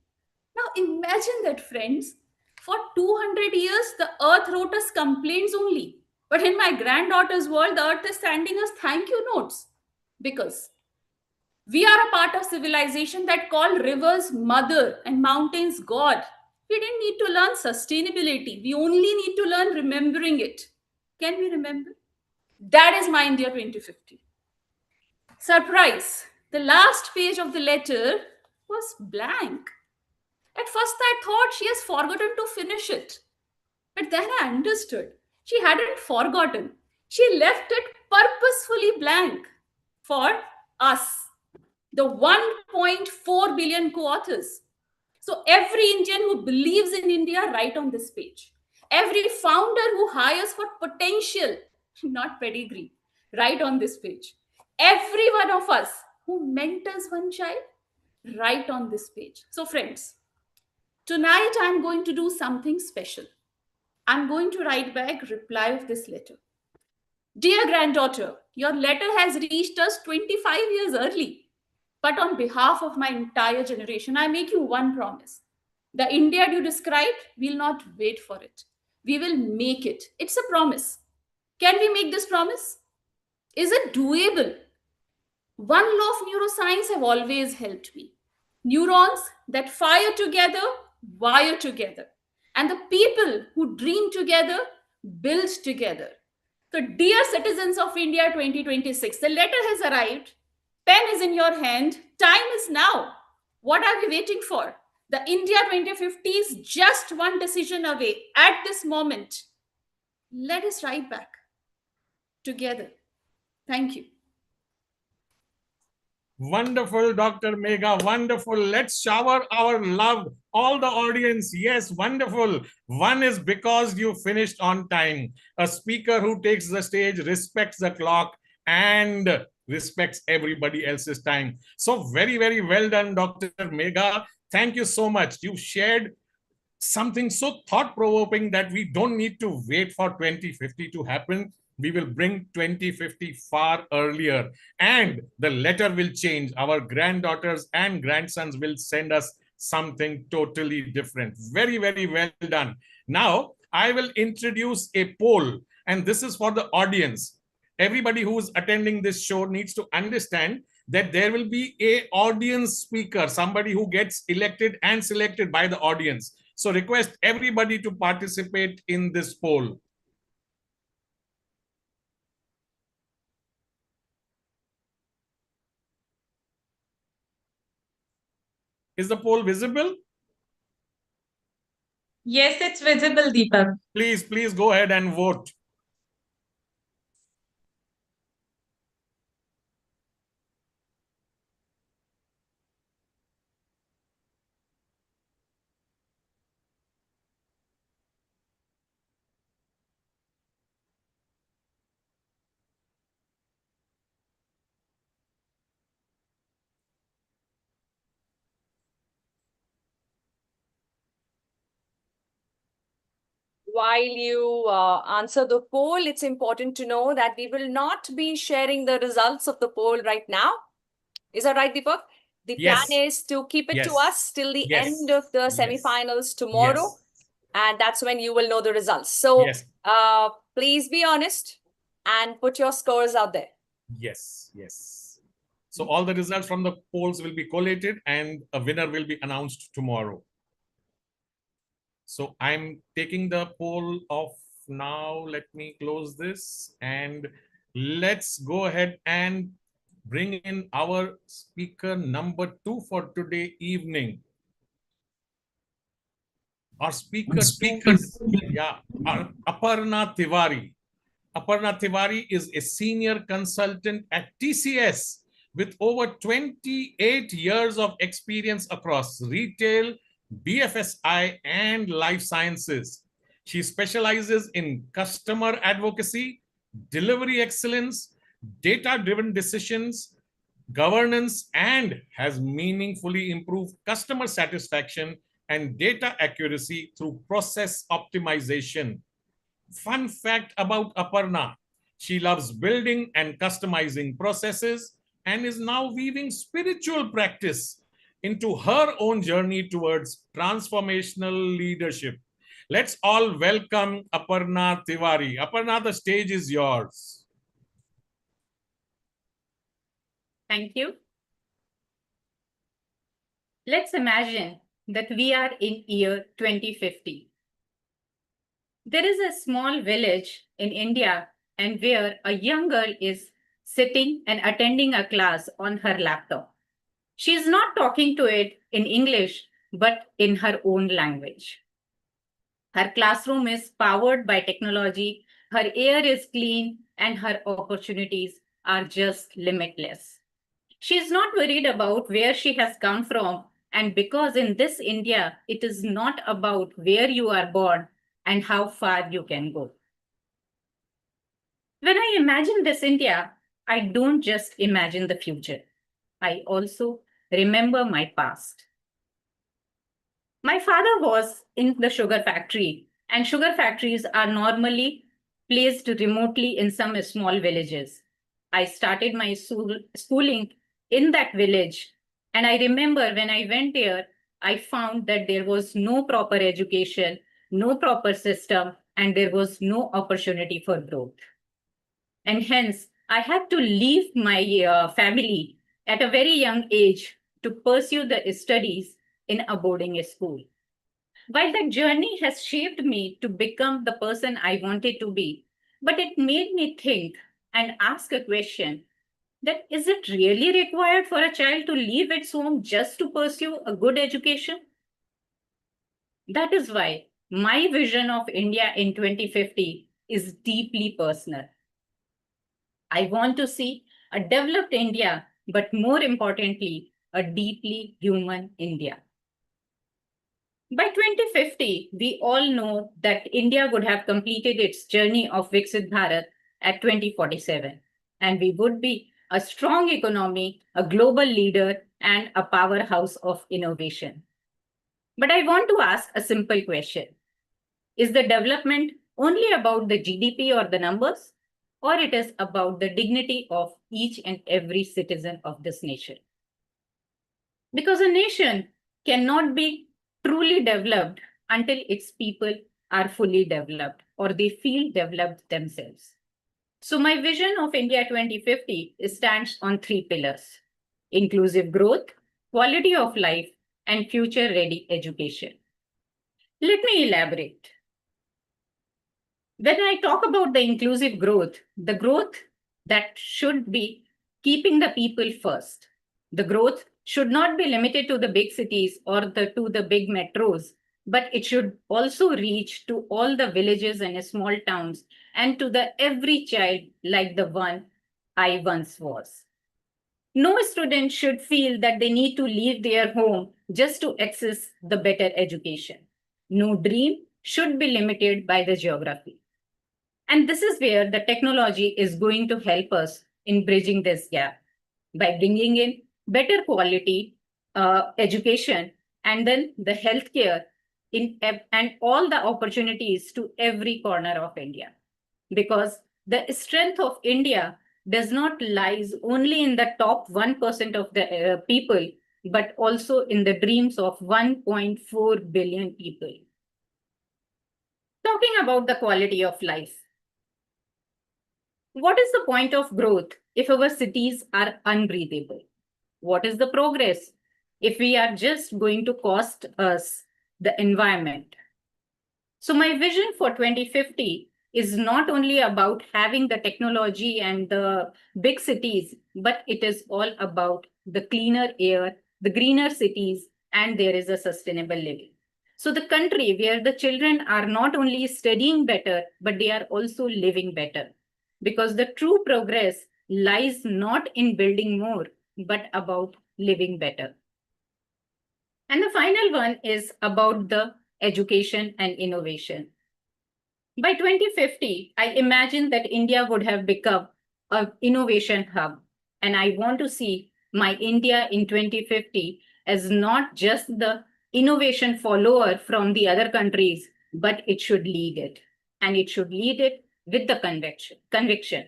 Now imagine that, friends. For 200 years, the earth wrote us complaints only. But in my granddaughter's world, the earth is sending us thank you notes. Because we are a part of civilization that called rivers mother and mountains God. We didn't need to learn sustainability. We only need to learn remembering it. Can we remember? That is my India 2050. Surprise! The last page of the letter was blank. At first, I thought she has forgotten to finish it. But then I understood. She hadn't forgotten. She left it purposefully blank for us, the 1.4 billion co-authors. So every Indian who believes in India, write on this page. Every founder who hires for potential, not pedigree, write on this page. Every one of us who mentors one child, write on this page. So friends, tonight I'm going to do something special. I'm going to write back reply of this letter. Dear granddaughter, your letter has reached us 25 years early. But on behalf of my entire generation, I make you one promise. The India you described, we'll not wait for it. We will make it. It's a promise. Can we make this promise? Is it doable? One law of neuroscience have always helped me. Neurons that fire together, wire together. And the people who dream together, build together. So, dear citizens of India 2026, the letter has arrived. Pen is in your hand. Time is now. What are we waiting for? The India 2050 is just one decision away at this moment. Let us ride back together. Thank you.
Wonderful, Dr. Megha. Wonderful. Let's shower our love, all the audience. Yes, wonderful. One is because you finished on time. A speaker who takes the stage respects the clock and respects everybody else's time. So very, very well done, Dr. Megha. Thank you so much. You shared something so thought-provoking that we don't need to wait for 2050 to happen. We will bring 2050 far earlier, and the letter will change. Our granddaughters and grandsons will send us something totally different. Very, very well done. Now, I will introduce a poll, and this is for the audience. Everybody who's attending this show needs to understand that there will be an audience speaker, somebody who gets elected and selected by the audience. So request everybody to participate in this poll. Is the poll visible?
Yes, it's visible, Deepak.
Please go ahead and vote.
While you answer the poll, it's important to know that we will not be sharing the results of the poll right now. Is that right, Deepak? The
Yes.
plan is to keep it to
Yes.
us till the
Yes.
end of the
Yes.
semifinals tomorrow.
Yes.
And that's when you will know the results. So
Yes.
Please be honest and put your scores out there.
Yes. So all the results from the polls will be collated and a winner will be announced tomorrow. So I'm taking the poll off now. Let me close this and let's go ahead and bring in our speaker number 2 for today evening. Our speaker 2 is Aparna Tiwari. Aparna Tiwari is a senior consultant at TCS with over 28 years of experience across retail, BFSI, and life sciences. She specializes in customer advocacy, delivery excellence, data-driven decisions, governance, and has meaningfully improved customer satisfaction and data accuracy through process optimization. Fun fact about Aparna: she loves building and customizing processes and is now weaving spiritual practice into her own journey towards transformational leadership. Let's all welcome Aparna Tiwari. Aparna, the stage is yours.
Thank you. Let's imagine that we are in year 2050. There is a small village in India and where a young girl is sitting and attending a class on her laptop. She is not talking to it in English, but in her own language. Her classroom is powered by technology, her air is clean, and her opportunities are just limitless. She is not worried about where she has come from, and because in this India, it is not about where you are born and how far you can go. When I imagine this India, I don't just imagine the future. I also remember my past. My father was in the sugar factory, and sugar factories are normally placed remotely in some small villages. I started my schooling in that village, and I remember when I went there, I found that there was no proper education, no proper system, and there was no opportunity for growth. And hence, I had to leave my family at a very young age to pursue the studies in a boarding school. While that journey has shaped me to become the person I wanted to be, but it made me think and ask a question that is it really required for a child to leave its home just to pursue a good education? That is why my vision of India in 2050 is deeply personal. I want to see a developed India, but more importantly, a deeply human India. By 2050, we all know that India would have completed its journey of Viksit Bharat at 2047, and we would be a strong economy, a global leader, and a powerhouse of innovation. But I want to ask a simple question. Is the development only about the GDP or the numbers, or it is about the dignity of each and every citizen of this nation? Because a nation cannot be truly developed until its people are fully developed or they feel developed themselves. So my vision of India 2050 stands on three pillars: inclusive growth, quality of life, and future-ready education. Let me elaborate. When I talk about the inclusive growth, the growth that should be keeping the people first. The growth should not be limited to the big cities or to the big metros, but it should also reach to all the villages and small towns and to the every child like the one I once was. No student should feel that they need to leave their home just to access the better education. No dream should be limited by the geography. And this is where the technology is going to help us in bridging this gap by bringing in better quality education and then the healthcare and all the opportunities to every corner of India. Because the strength of India does not lies only in the top 1% of the people, but also in the dreams of 1.4 billion people. Talking about the quality of life. What is the point of growth if our cities are unbreathable? What is the progress if we are just going to cost us the environment? So my vision for 2050 is not only about having the technology and the big cities, but it is all about the cleaner air, the greener cities, and there is a sustainable living. So the country where the children are not only studying better, but they are also living better. Because the true progress lies not in building more, but about living better. And the final one is about the education and innovation. By 2050, I imagine that India would have become an innovation hub. And I want to see my India in 2050 as not just the innovation follower from the other countries, but it should lead it. And it should lead it with the conviction.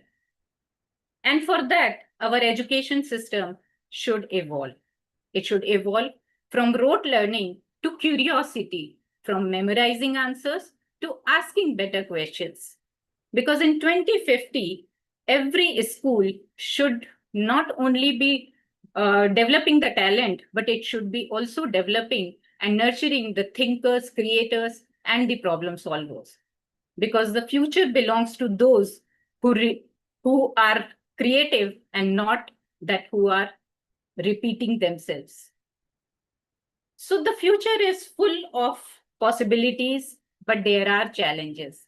And for that, our education system should evolve. It should evolve from rote learning to curiosity, from memorizing answers to asking better questions. Because in 2050, every school should not only be developing the talent, but it should be also developing and nurturing the thinkers, creators, and the problem solvers. Because the future belongs to those who are creative and not that who are repeating themselves. So the future is full of possibilities, but there are challenges.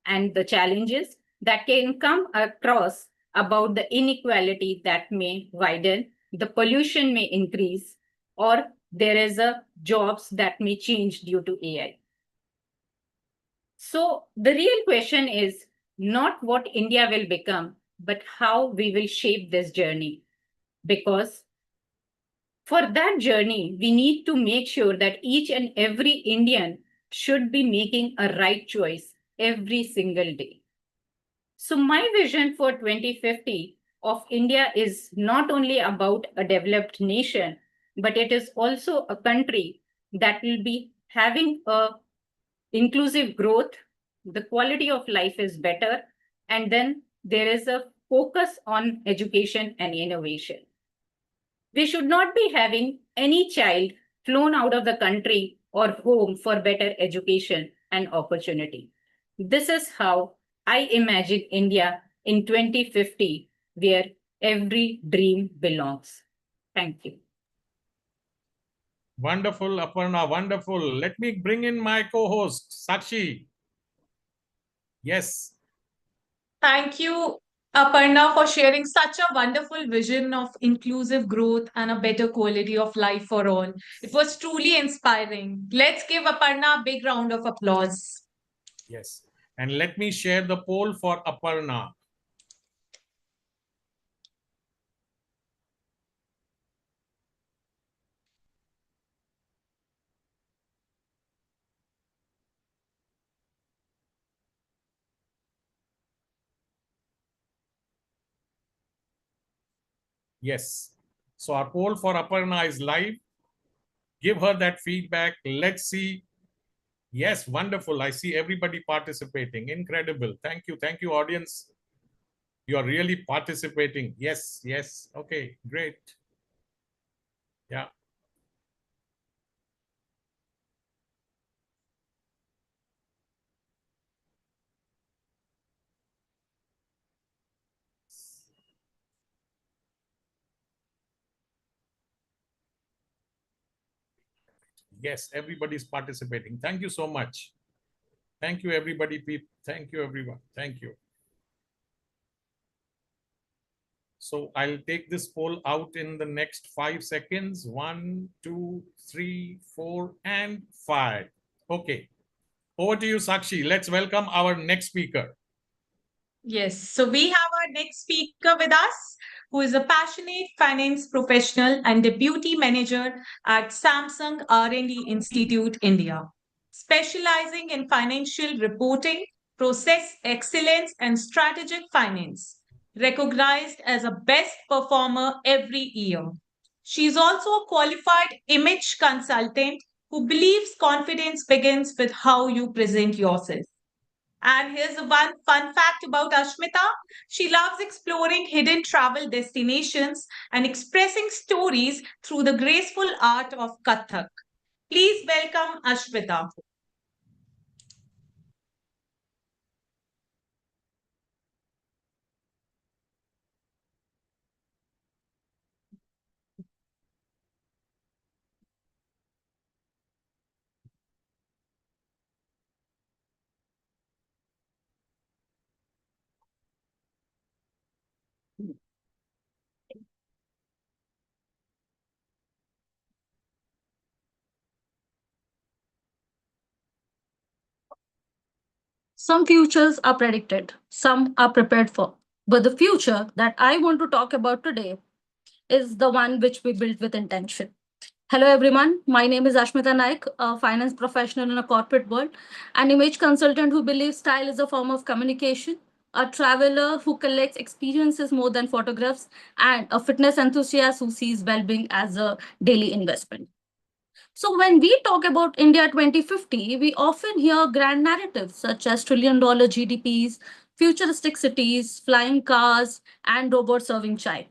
And the challenges that can come across about the inequality that may widen, the pollution may increase, or there is a jobs that may change due to AI. So the real question is not what India will become, but how we will shape this journey. Because for that journey, we need to make sure that each and every Indian should be making a right choice every single day. So my vision for 2050 of India is not only about a developed nation, but it is also a country that will be having a inclusive growth, the quality of life is better, and then there is a focus on education and innovation. We should not be having any child flown out of the country or home for better education and opportunity. This is how I imagine India in 2050, where every dream belongs. Thank you.
Wonderful, Aparna, wonderful. Let me bring in my co-host, Sakshi. Yes.
Thank you, Aparna, for sharing such a wonderful vision of inclusive growth and a better quality of life for all. It was truly inspiring. Let's give Aparna a big round of applause.
Yes. And let me share the poll for Aparna. Yes. So our poll for Aparna is live. Give her that feedback. Let's see. Yes, wonderful. I see everybody participating. Incredible. Thank you. Thank you, audience. You are really participating. Yes, yes. Okay, great. Yeah. Yes, everybody's participating. Thank you so much. Thank you, everybody. Thank you, everyone. Thank you. So I'll take this poll out in the next 5 seconds. 1, 2, 3, 4, and 5. Okay. Over to you, Sakshi. Let's welcome our next speaker.
Yes, so we have our next speaker with us, who is a passionate finance professional and deputy manager at Samsung R&D Institute, India, specializing in financial reporting, process excellence, and strategic finance, recognized as a best performer every year. She is also a qualified image consultant who believes confidence begins with how you present yourself. And here's one fun fact about Ashmita. She loves exploring hidden travel destinations and expressing stories through the graceful art of Kathak. Please welcome Ashmita.
Some futures are predicted, some are prepared for. But the future that I want to talk about today is the one which we built with intention. Hello, everyone. My name is Ashmita Naik, a finance professional in a corporate world, an image consultant who believes style is a form of communication, a traveler who collects experiences more than photographs, and a fitness enthusiast who sees well being as a daily investment. So when we talk about India 2050, we often hear grand narratives such as trillion-dollar GDPs, futuristic cities, flying cars, and robots serving chai.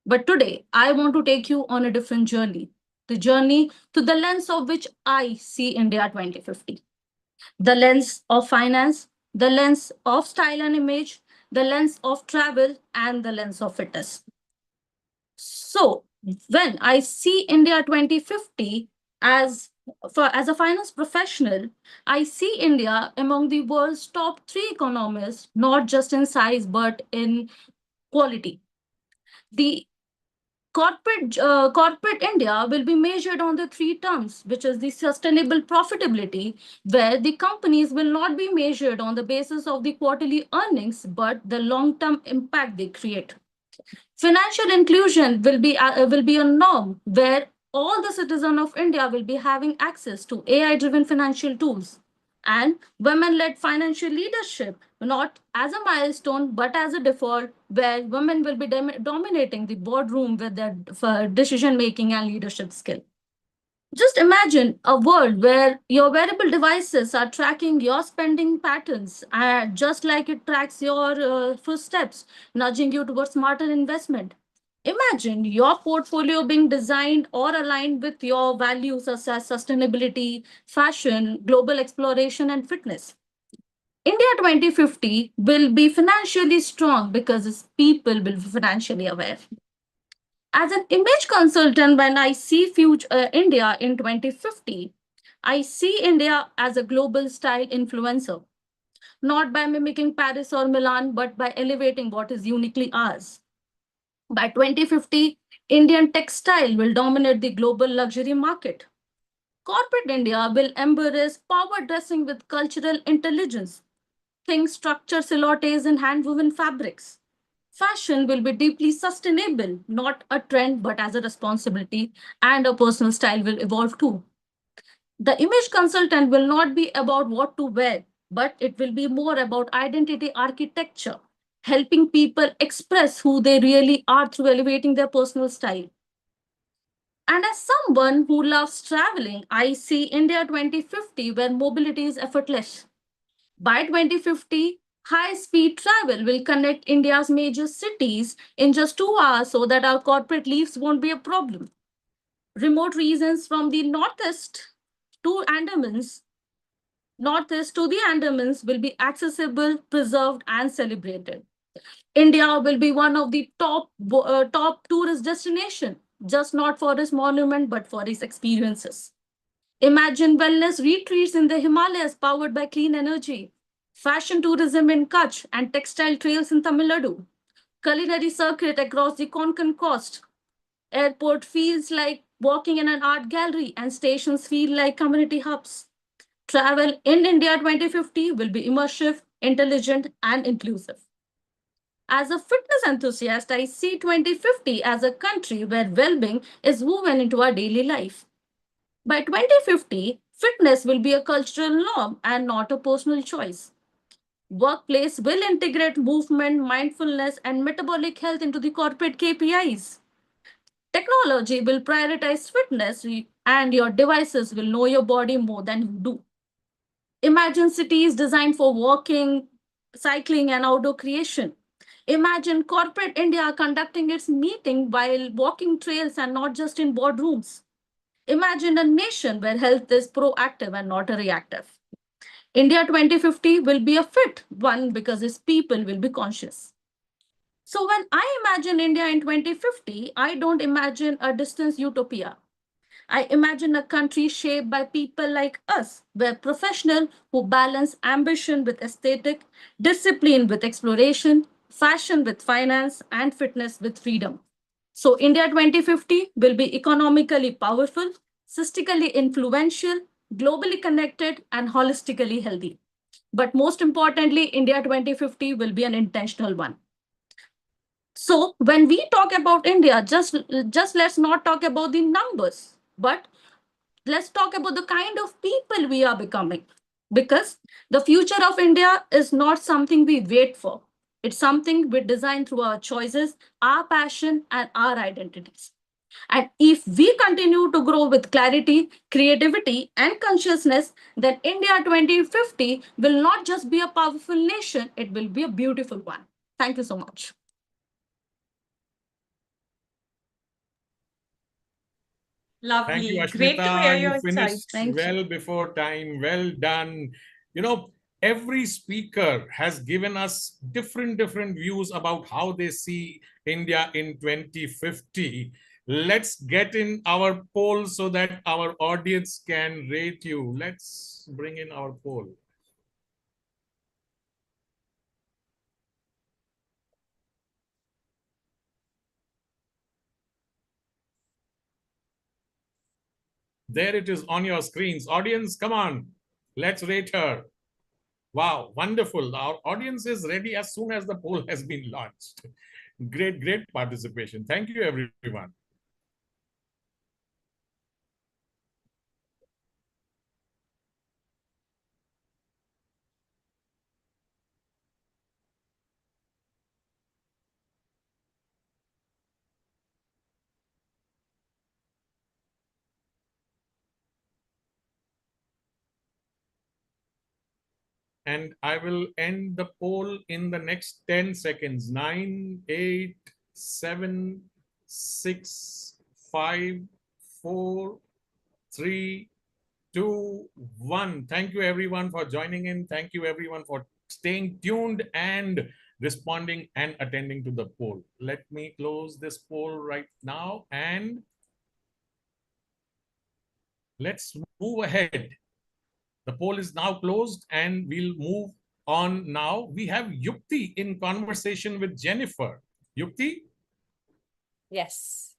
But today, I want to take you on a different journey, the journey to the lens of which I see India 2050. The lens of finance, the lens of style and image, the lens of travel, and the lens of fitness. So when I see India 2050 as as a finance professional, I see India among the world's top 3 economies, not just in size but in quality. The corporate India will be measured on the 3 terms, which is the sustainable profitability, where the companies will not be measured on the basis of the quarterly earnings, but the long-term impact they create. Financial inclusion will be a norm where all the citizens of India will be having access to AI-driven financial tools. And women-led financial leadership, not as a milestone, but as a default, where women will be dominating the boardroom with their decision-making and leadership skill. Just imagine a world where your wearable devices are tracking your spending patterns, just like it tracks your footsteps, nudging you towards smarter investment. Imagine your portfolio being designed or aligned with your values such as sustainability, fashion, global exploration, and fitness. India 2050 will be financially strong because its people will be financially aware. As an image consultant, when I see future India in 2050, I see India as a global style influencer, not by mimicking Paris or Milan, but by elevating what is uniquely ours. By 2050, Indian textile will dominate the global luxury market. Corporate India will embrace power dressing with cultural intelligence. Think structured silhouettes and hand-woven fabrics. Fashion will be deeply sustainable, not a trend, but as a responsibility, and a personal style will evolve too. The image consultant will not be about what to wear, but it will be more about identity architecture, helping people express who they really are through elevating their personal style. And as someone who loves traveling, I see India 2050 where mobility is effortless. By 2050, high speed travel will connect India's major cities in just 2 hours so that our corporate leaves won't be a problem. Remote regions from the to Andamans, northeast to the Andamans will be accessible, preserved, and celebrated. India will be one of the top tourist destination, just not for its monument, but for its experiences. Imagine wellness retreats in the Himalayas powered by clean energy, fashion tourism in Kutch and textile trails in Tamil Nadu, culinary circuit across the Konkan coast. Airport feels like walking in an art gallery and stations feel like community hubs. Travel in India 2050 will be immersive, intelligent, and inclusive. As a fitness enthusiast, I see 2050 as a country where well being is woven into our daily life. By 2050, fitness will be a cultural norm and not a personal choice. Workplace will integrate movement, mindfulness, and metabolic health into the corporate KPIs. Technology will prioritize fitness, and your devices will know your body more than you do. Imagine cities designed for walking, cycling, and outdoor creation. Imagine corporate India conducting its meeting while walking trails and not just in boardrooms. Imagine a nation where health is proactive and not a reactive. India 2050 will be a fit one because its people will be conscious. So when I imagine India in 2050, I don't imagine a distant utopia. I imagine a country shaped by people like us, where professionals who balance ambition with aesthetic, discipline with exploration, fashion with finance, and fitness with freedom. So India 2050 will be economically powerful, systemically influential, globally connected, and holistically healthy. But most importantly, India 2050 will be an intentional one. So when we talk about India, just let's not talk about the numbers, but let's talk about the kind of people we are becoming. Because the future of India is not something we wait for. It's something we design through our choices, our passion, and our identities. And if we continue to grow with clarity, creativity, and consciousness, then India 2050 will not just be a powerful nation, it will be a beautiful one. Thank you so much.
Thank you,
Lovely. Great to hear
Ashmita. You
your insights.
finished
Thank you.
well before time. Well done. You know, every speaker has given us different views about how they see India in 2050. Let's get in our poll so that our audience can rate you. Let's bring in our poll. There it is on your screens. Audience, come on. Let's rate her. Wow, wonderful. Our audience is ready as soon as the poll has been launched. Great participation. Thank you, everyone. and I will end the poll in the next 10 seconds. 9, 8, 7, 6, 5, 4, 3, 2, 1. Thank you everyone for joining in. Thank you everyone for staying tuned and responding and attending to the poll. Let me close this poll right now and let's move ahead. The poll is now closed and we'll move on now. We have Yukti in conversation with Jennifer. Yukti?
Yes.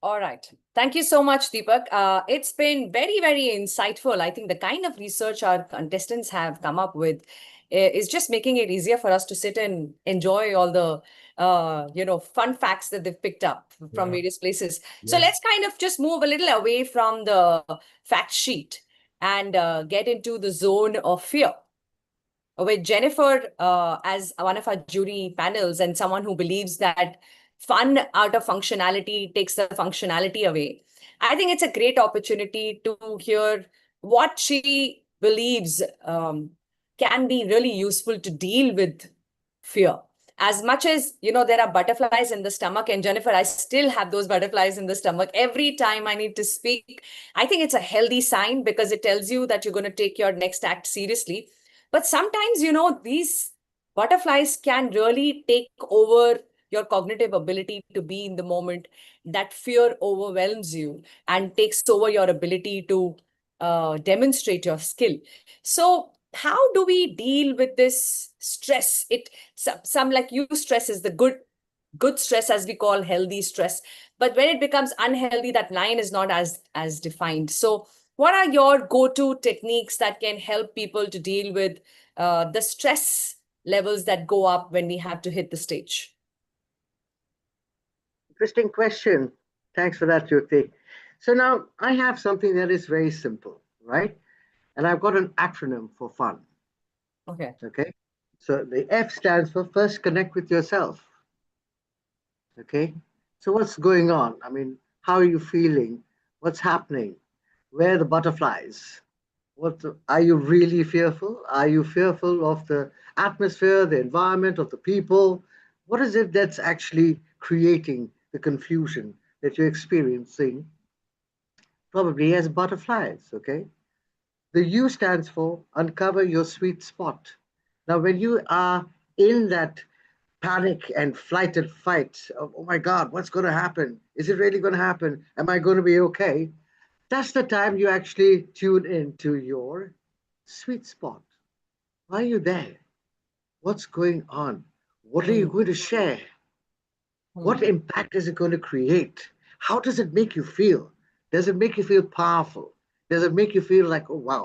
All right. Thank you so much, Deepak. It's been very, very insightful. I think the kind of research our contestants have come up with is just making it easier for us to sit and enjoy all the fun facts that they've picked up from various places. So let's kind of just move a little away from the fact sheet and get into the zone of fear. With Jennifer as one of our jury panels and someone who believes that fun out of functionality takes the functionality away, I think it's a great opportunity to hear what she believes can be really useful to deal with fear. As much as, there are butterflies in the stomach, and Jennifer, I still have those butterflies in the stomach every time I need to speak. I think it's a healthy sign because it tells you that you're going to take your next act seriously. But sometimes, these butterflies can really take over your cognitive ability to be in the moment. That fear overwhelms you and takes over your ability to demonstrate your skill. So how do we deal with this stress? Some like you stress is the good stress, as we call healthy stress. But when it becomes unhealthy, that line is not as defined. So what are your go-to techniques that can help people to deal with the stress levels that go up when we have to hit the stage?
Interesting question. Thanks for that, Jyoti. So now I have something that is very simple, right? And I've got an acronym for fun.
Okay.
Okay. So the F stands for first connect with yourself. Okay. So what's going on? I mean, how are you feeling? What's happening? Where are the butterflies? Are you really fearful? Are you fearful of the atmosphere, the environment, of the people? What is it that's actually creating the confusion that you're experiencing? Probably as butterflies, okay? The U stands for uncover your sweet spot. Now, when you are in that panic and flight and fight of, oh my God, what's going to happen? Is it really going to happen? Am I going to be okay? That's the time you actually tune into your sweet spot. Why are you there? What's going on? What are you going to share? What impact is it going to create? How does it make you feel? Does it make you feel powerful? Does it make you feel like, oh, wow,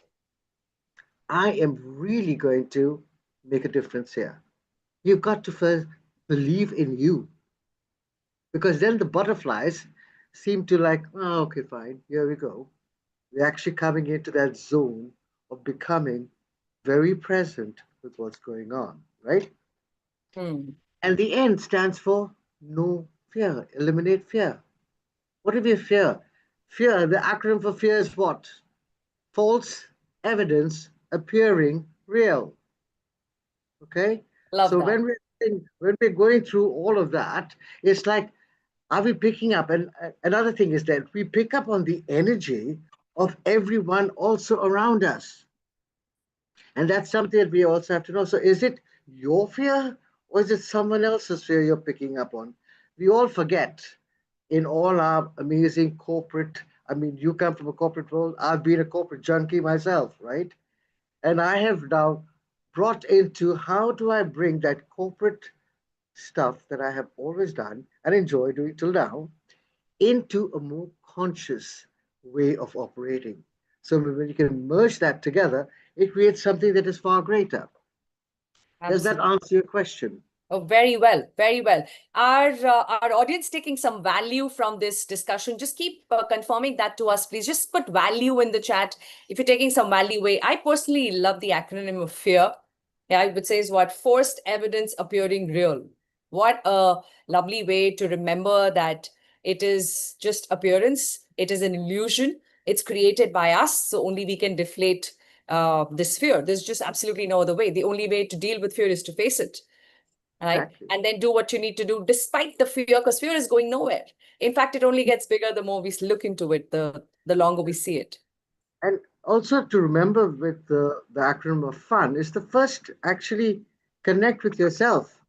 I am really going to make a difference here? You've got to first believe in you. Because then the butterflies seem to like, oh, okay, fine, here we go. We're actually coming into that zone of becoming very present with what's going on, right? And the N stands for no fear, eliminate fear. What do we fear? Fear, the acronym for fear is what? False evidence appearing real. Okay?
Love that.
When we're going through all of that, it's like, are we picking up? And another thing is that we pick up on the energy of everyone also around us. And that's something that we also have to know. So is it your fear or is it someone else's fear you're picking up on? We all forget in all our amazing corporate, I mean, you come from a corporate world, I've been a corporate junkie myself, right? And I have now brought into how do I bring that corporate stuff that I have always done and enjoy doing till now into a more conscious way of operating. So when you can merge that together, it creates something that is far greater. Does that answer your question?
Oh, very well, very well. Our audience taking some value from this discussion. Just keep confirming that to us, please. Just put value in the chat if you're taking some value away. I personally love the acronym of FEAR. Yeah, I would say is what? Forced evidence appearing real. What a lovely way to remember that it is just appearance. It is an illusion. It's created by us, so only we can deflate this fear. There's just absolutely no other way. The only way to deal with fear is to face it, right?
Exactly.
And then do what you need to do despite the fear, because fear is going nowhere. In fact, it only gets bigger the more we look into it, the longer we see it.
And also to remember with the acronym of FUN is the first actually connect with yourself,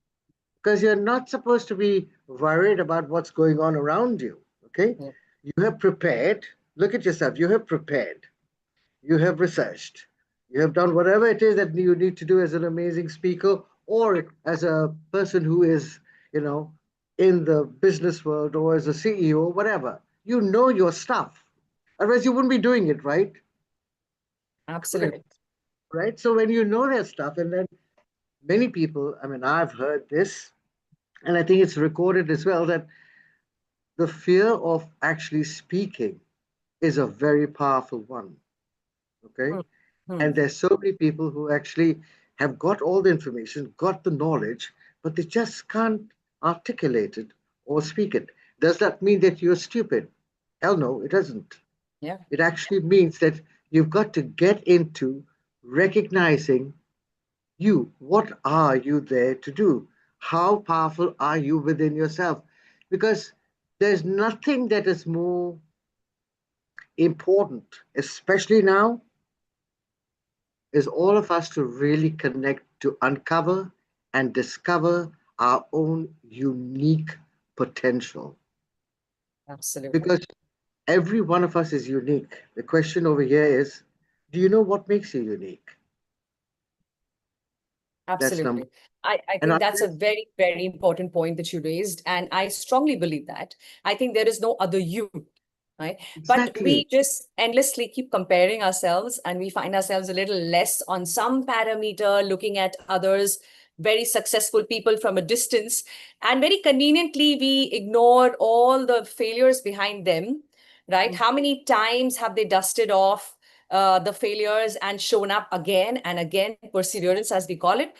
because you're not supposed to be worried about what's going on around you. Okay.
Yeah.
You have prepared. Look at yourself. You have prepared. You have researched. You have done whatever it is that you need to do as an amazing speaker or as a person who is, in the business world or as a CEO, whatever. You know your stuff. Otherwise, you wouldn't be doing it, right?
Absolutely.
Right. So when you know that stuff, and then many people, I mean, I've heard this, and I think it's recorded as well, that the fear of actually speaking is a very powerful one. Okay. And there's so many people who actually have got all the information, got the knowledge, but they just can't articulate it or speak it. Does that mean that you're stupid? Hell no, it doesn't.
Yeah.
It actually means that you've got to get into recognizing you. What are you there to do? How powerful are you within yourself? Because there's nothing that is more important, especially now, is all of us to really connect to uncover and discover our own unique potential.
Absolutely.
Because every one of us is unique. The question over here is, do you know what makes you unique? That's number.
Absolutely. I
And
think that's a very, very important point that you raised. And I strongly believe that. I think there is no other you, right? But we
exactly.
just endlessly keep comparing ourselves and we find ourselves a little less on some parameter, looking at others, very successful people from a distance. And very conveniently, we ignore all the failures behind them, right? How many times have they dusted off the failures and shown up again and again, perseverance, as we call it?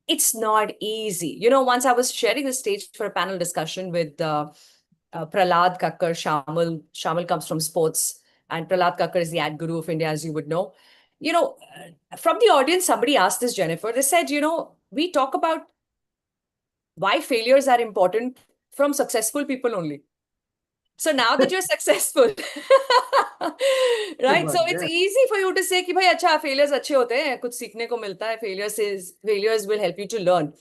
It's not easy. Once I was sharing the stage for a panel discussion with Prahlad Kakkar. Shamal comes from sports, and Prahlad Kakkar is the ad guru of India, as you would know. From the audience, somebody asked this, Jennifer. They said, we talk about why failures are important from successful people only. So now that you're successful, right? So it's easy for you to say कि भाई अच्छा failures अच्छे होते हैं, कुछ सीखने को मिलता है. Failures will help you to learn.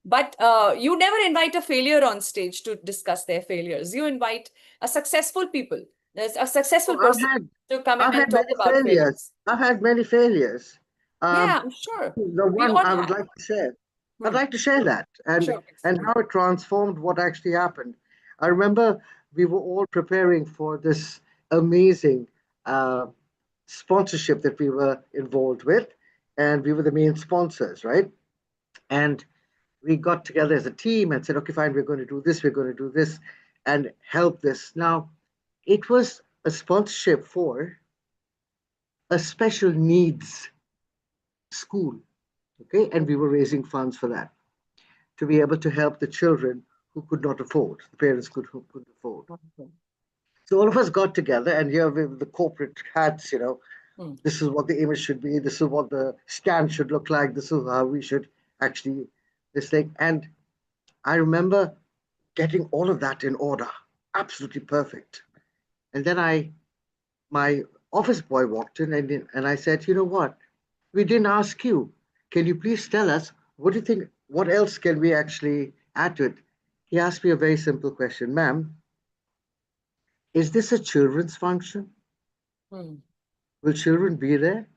But you never invite a failure on stage to discuss their failures. You invite a successful people. There's a successful person to come
I've
and
had
talk
many
about
failures.
failures.
I've had many failures.
Yeah, I'm sure.
The
We
one
all
I would
have.
like to share. I'd like to share that
Sure.
and how it transformed what actually happened. I remember we were all preparing for this amazing sponsorship that we were involved with, and we were the main sponsors, right? And we got together as a team and said, okay, fine, we're going to do this, and help this. Now, it was a sponsorship for a special needs school, okay? And we were raising funds for that to be able to help the children who could not afford, the parents who couldn't afford. So all of us got together, and here with the corporate hats, this is what the image should be, this is what the stand should look like, this is how we should actually, this thing. And I remember getting all of that in order, absolutely perfect. And then my office boy walked in, and I said, you know what? We didn't ask you. Can you please tell us, what do you think, what else can we actually add to it? He asked me a very simple question, ma'am, is this a children's function? Will children be there?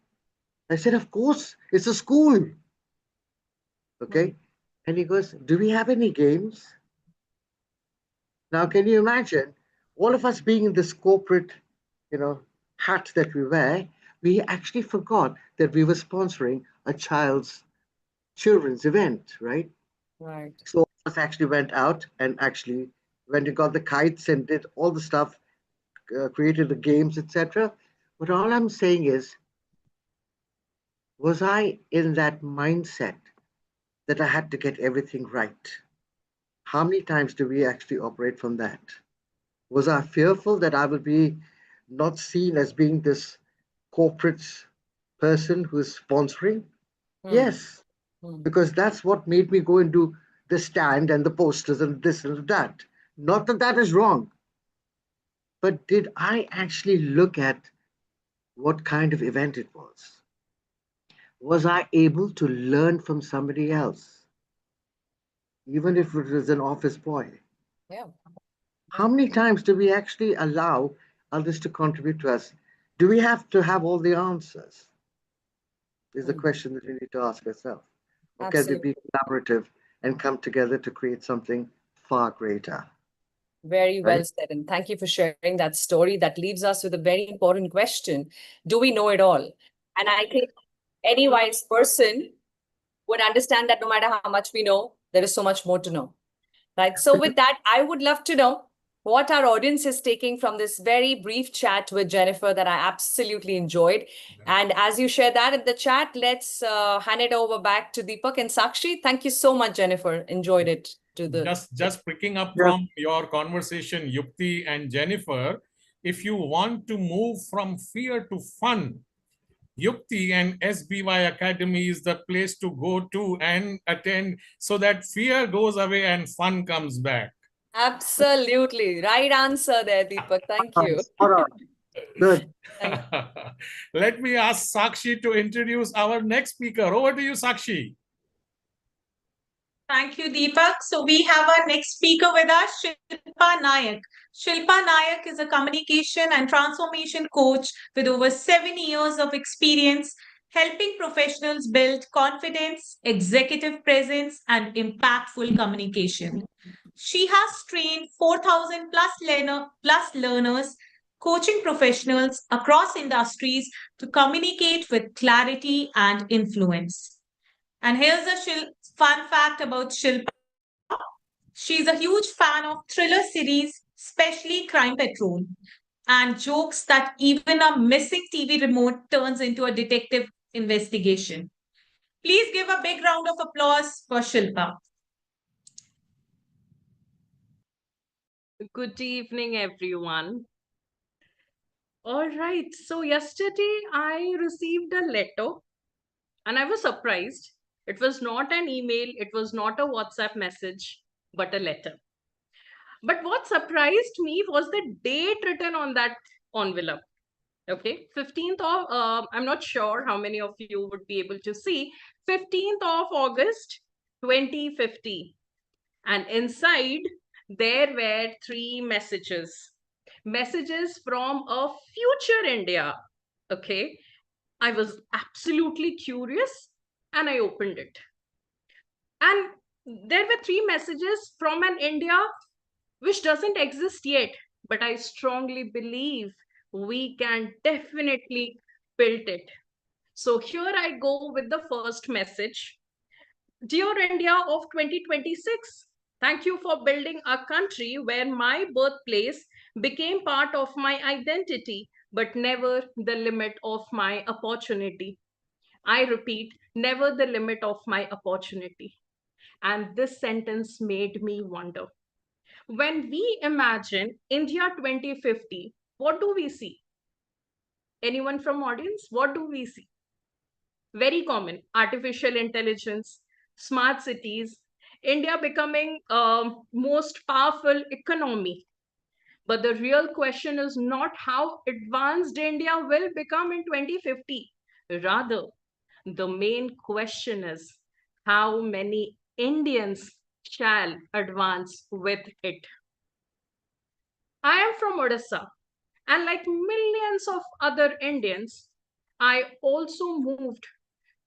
I said, of course, it's a school. Okay. And he goes, do we have any games? Now, can you imagine all of us being in this corporate, hat that we wear? We actually forgot that we were sponsoring a children's event, right?
Right.
So all of us actually went out and actually went and got the kites and did all the stuff, created the games, etc. But all I'm saying is, was I in that mindset that I had to get everything right? How many times do we actually operate from that? Was I fearful that I would be not seen as being this corporate person who's sponsoring?
Hmm.
Yes,
Hmm.
because that's what made me go and do the stand and the posters and this and that. Not that that is wrong, but did I actually look at what kind of event it was? Was I able to learn from somebody else, even if it was an office boy?
Yeah.
How many times do we actually allow others to contribute to us? Do we have to have all the answers? Is the
Hmm.
question that we need to ask ourselves. Or can we
Absolutely.
be collaborative and come together to create something far greater?
Very
Right?
well said. And thank you for sharing that story. That leaves us with a very important question. Do we know it all? And I think any wise person would understand that no matter how much we know, there is so much more to know. Right. So, with that, I would love to know what our audience is taking from this very brief chat with Jennifer that I absolutely enjoyed. And as you share that in the chat, let's hand it over back to Deepak and Sakshi. Thank you so much, Jennifer. Enjoyed it to the.
Just picking up
Yeah.
from your conversation, Yukti and Jennifer, if you want to move from fear to fun, Yukti and SBY Academy is the place to go to and attend so that fear goes away and fun comes back.
Absolutely. Right answer there, Deepak. Thank you.
Spot on. Good.
Thank
Let me ask Sakshi to introduce our next speaker. Over to you, Sakshi.
Thank you, Deepak. So we have our next speaker with us, Shilpa Nayak. Shilpa Nayak is a communication and transformation coach with over 7 years of experience helping professionals build confidence, executive presence, and impactful communication. She has trained 4,000 plus learners, coaching professionals across industries to communicate with clarity and influence. And here's a fun fact about Shilpa. She's a huge fan of thriller series, especially Crime Patrol, and jokes that even a missing TV remote turns into a detective investigation. Please give a big round of applause for Shilpa.
Good evening, everyone. All right, so yesterday I received a letter and I was surprised. It was not an email, it was not a WhatsApp message, but a letter. But what surprised me was the date written on that envelope. Okay, 15th of, I'm not sure how many of you would be able to see, 15th of August 2050. And inside, there were three messages. Messages from a future India. Okay, I was absolutely curious and I opened it. And there were three messages from an India which doesn't exist yet, but I strongly believe we can definitely build it. So here I go with the first message. Dear India of 2026, thank you for building a country where my birthplace became part of my identity, but never the limit of my opportunity. I repeat, never the limit of my opportunity. And this sentence made me wonder. When we imagine India 2050, what do we see? Anyone from audience? What do we see? Very common: artificial intelligence, smart cities, India becoming most powerful economy. But the real question is not how advanced India will become in 2050. Rather, the main question is how many Indians shall advance with it. I am from Odisha, and like millions of other Indians, I also moved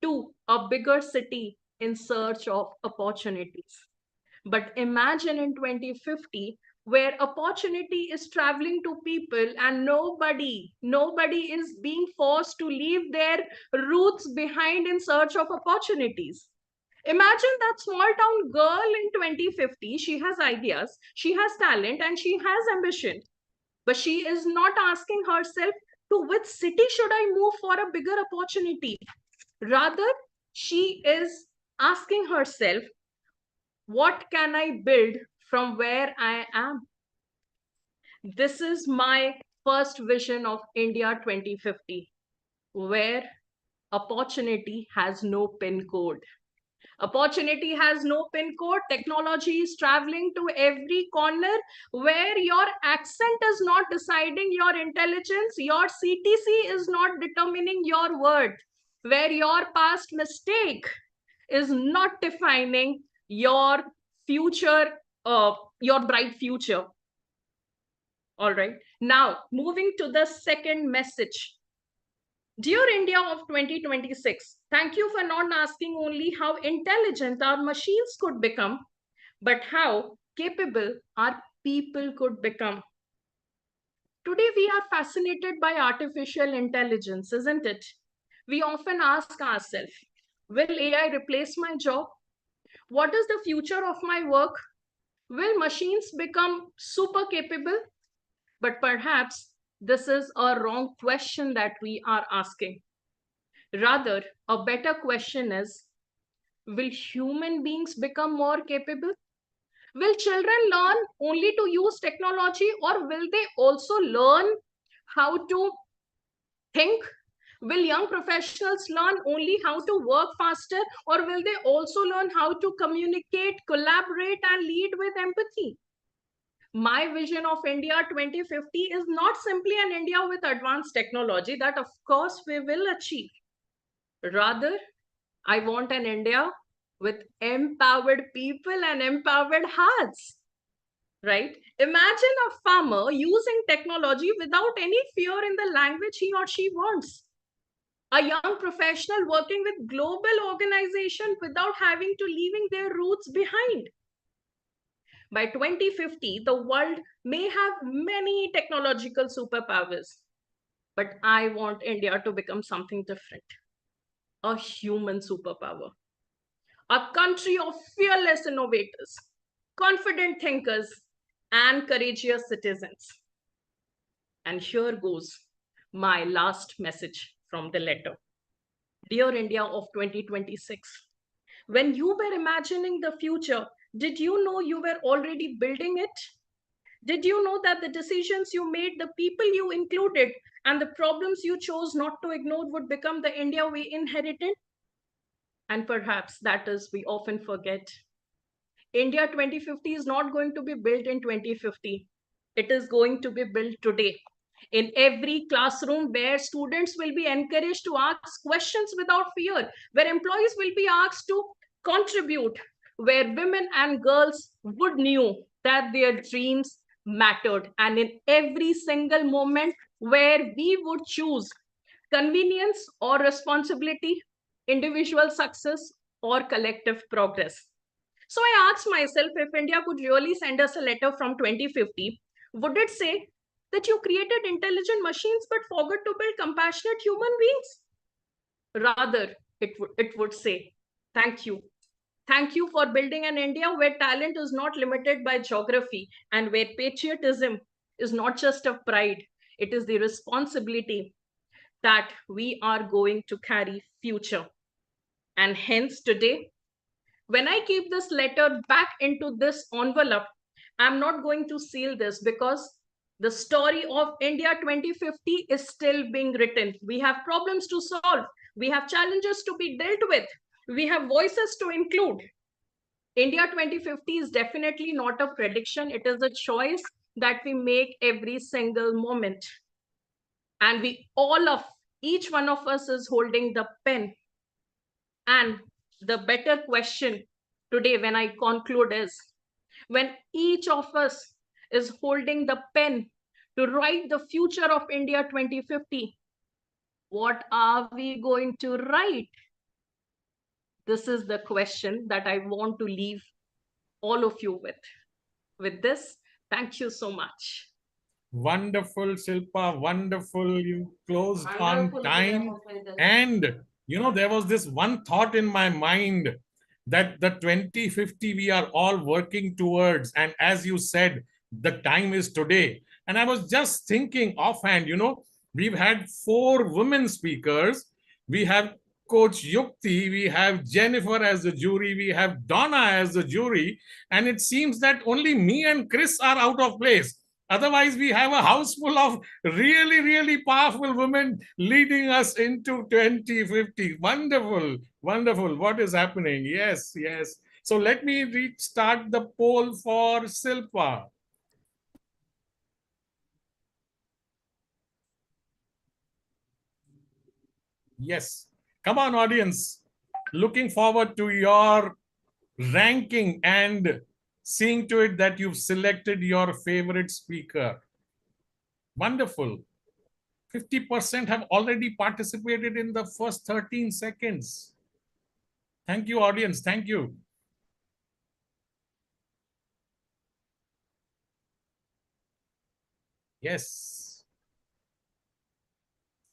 to a bigger city in search of opportunities. But imagine in 2050, where opportunity is traveling to people and nobody is being forced to leave their roots behind in search of opportunities. Imagine that small town girl in 2050. She has ideas, she has talent, and she has ambition. But she is not asking herself to which city should I move for a bigger opportunity. Rather, she is asking herself, what can I build from where I am? This is my first vision of India 2050, where Opportunity has no PIN code. Opportunity has no PIN code. Technology is traveling to every corner where your accent is not deciding your intelligence, your CTC is not determining your worth, where your past mistake is not defining your future, your bright future. All right. Now, moving to the second message. Dear India of 2026, thank you for not asking only how intelligent our machines could become, but how capable our people could become. Today, we are fascinated by artificial intelligence, isn't it? We often ask ourselves, will AI replace my job? What is the future of my work? Will machines become super capable? But perhaps this is a wrong question that we are asking. Rather, a better question is, will human beings become more capable? Will children learn only to use technology, or will they also learn how to think? Will young professionals learn only how to work faster, or will they also learn how to communicate, collaborate, and lead with empathy? My vision of India 2050 is not simply an India with advanced technology that, of course, we will achieve. Rather, I want an India with empowered people and empowered hearts, right? Imagine a farmer using technology without any fear in the language he or she wants. A young professional working with global organization without having to leaving their roots behind. By 2050, the world may have many technological superpowers, but I want India to become something different. A human superpower. A country of fearless innovators, confident thinkers, and courageous citizens. And here goes my last message from the letter. Dear India of 2026, when you were imagining the future, did you know you were already building it? Did you know that the decisions you made, the people you included, and the problems you chose not to ignore would become the India we inherited? And perhaps that is, we often forget. India 2050 is not going to be built in 2050. It is going to be built today. In every classroom where students will be encouraged to ask questions without fear, where employees will be asked to contribute, where women and girls would know that their dreams mattered, and in every single moment where we would choose convenience or responsibility, individual success or collective progress. So I asked myself, if India could really send us a letter from 2050, would it say that you created intelligent machines but forgot to build compassionate human beings? Rather, it would say, thank you. Thank you for building an India where talent is not limited by geography and where patriotism is not just a pride, it is the responsibility that we are going to carry future. And hence today, when I keep this letter back into this envelope, I'm not going to seal this because the story of India 2050 is still being written. We have problems to solve. We have challenges to be dealt with. We have voices to include. India 2050 is definitely not a prediction. It is a choice that we make every single moment. And each one of us is holding the pen. And the better question today when I conclude is, when each of us is holding the pen to write the future of India 2050, what are we going to write? This is the question that I want to leave all of you with. With this, thank you so much.
Wonderful, Shilpa, wonderful. You closed on time. And, there was this one thought in my mind that the 2050 we are all working towards. And as you said, the time is today. And I was just thinking offhand, we've had 4 women speakers. We have Coach Yukti, we have Jennifer as the jury, we have Donna as the jury. And it seems that only me and Chris are out of place. Otherwise, we have a house full of really, really powerful women leading us into 2050. Wonderful, wonderful. What is happening? Yes, yes. So let me restart the poll for Silpa. Yes. Come on, audience. Looking forward to your ranking and seeing to it that you've selected your favorite speaker. Wonderful. 50% have already participated in the first 13 seconds. Thank you, audience. Thank you. Yes.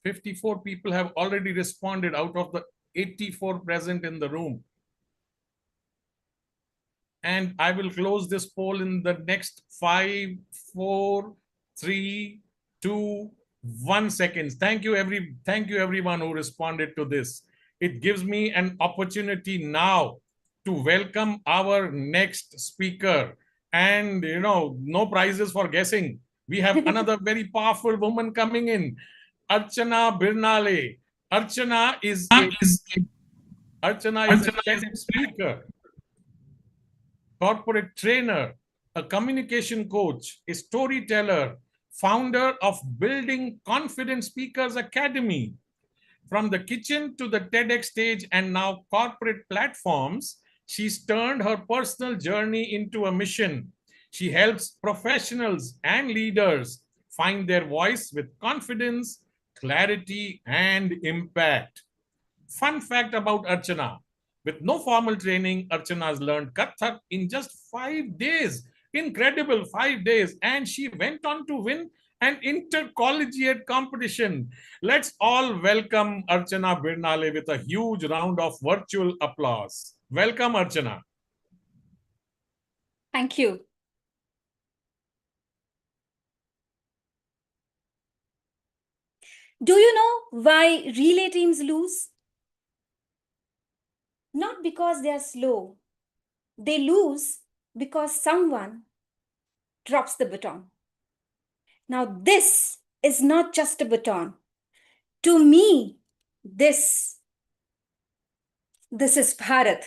54 people have already responded out of the 84 present in the room. And I will close this poll in the next 5, 4, 3, 2, 1 seconds. Thank you everyone who responded to this. It gives me an opportunity now to welcome our next speaker. And no prizes for guessing. We have another very powerful woman coming in, Archana Birnale. Archana is a TEDx speaker, corporate trainer, a communication coach, a storyteller, founder of Building Confident Speakers Academy. From the kitchen to the TEDx stage and now corporate platforms, she's turned her personal journey into a mission. She helps professionals and leaders find their voice with confidence, clarity, and impact. Fun fact about Archana: with no formal training, Archana has learned Kathak in just 5 days. Incredible, 5 days. And she went on to win an intercollegiate competition. Let's all welcome Archana Birnale with a huge round of virtual applause. Welcome, Archana.
Thank you. Do you know why relay teams lose? Not because they are slow. They lose because someone drops the baton. Now, this is not just a baton. To me, this is Bharat.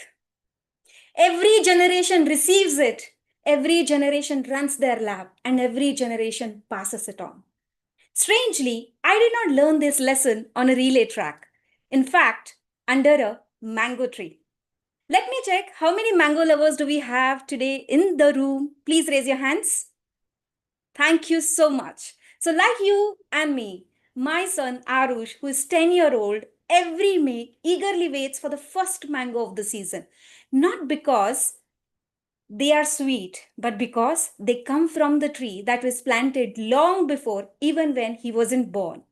Every generation receives it. Every generation runs their lab, and every generation passes it on. Strangely, I did not learn this lesson on a relay track. In fact, under a mango tree. Let me check how many mango lovers do we have today in the room. Please raise your hands. Thank you so much. So like you and me, my son Arush, who is 10-year-old, every May eagerly waits for the first mango of the season. Not because they are sweet, but because they come from the tree that was planted long before, even when he wasn't born.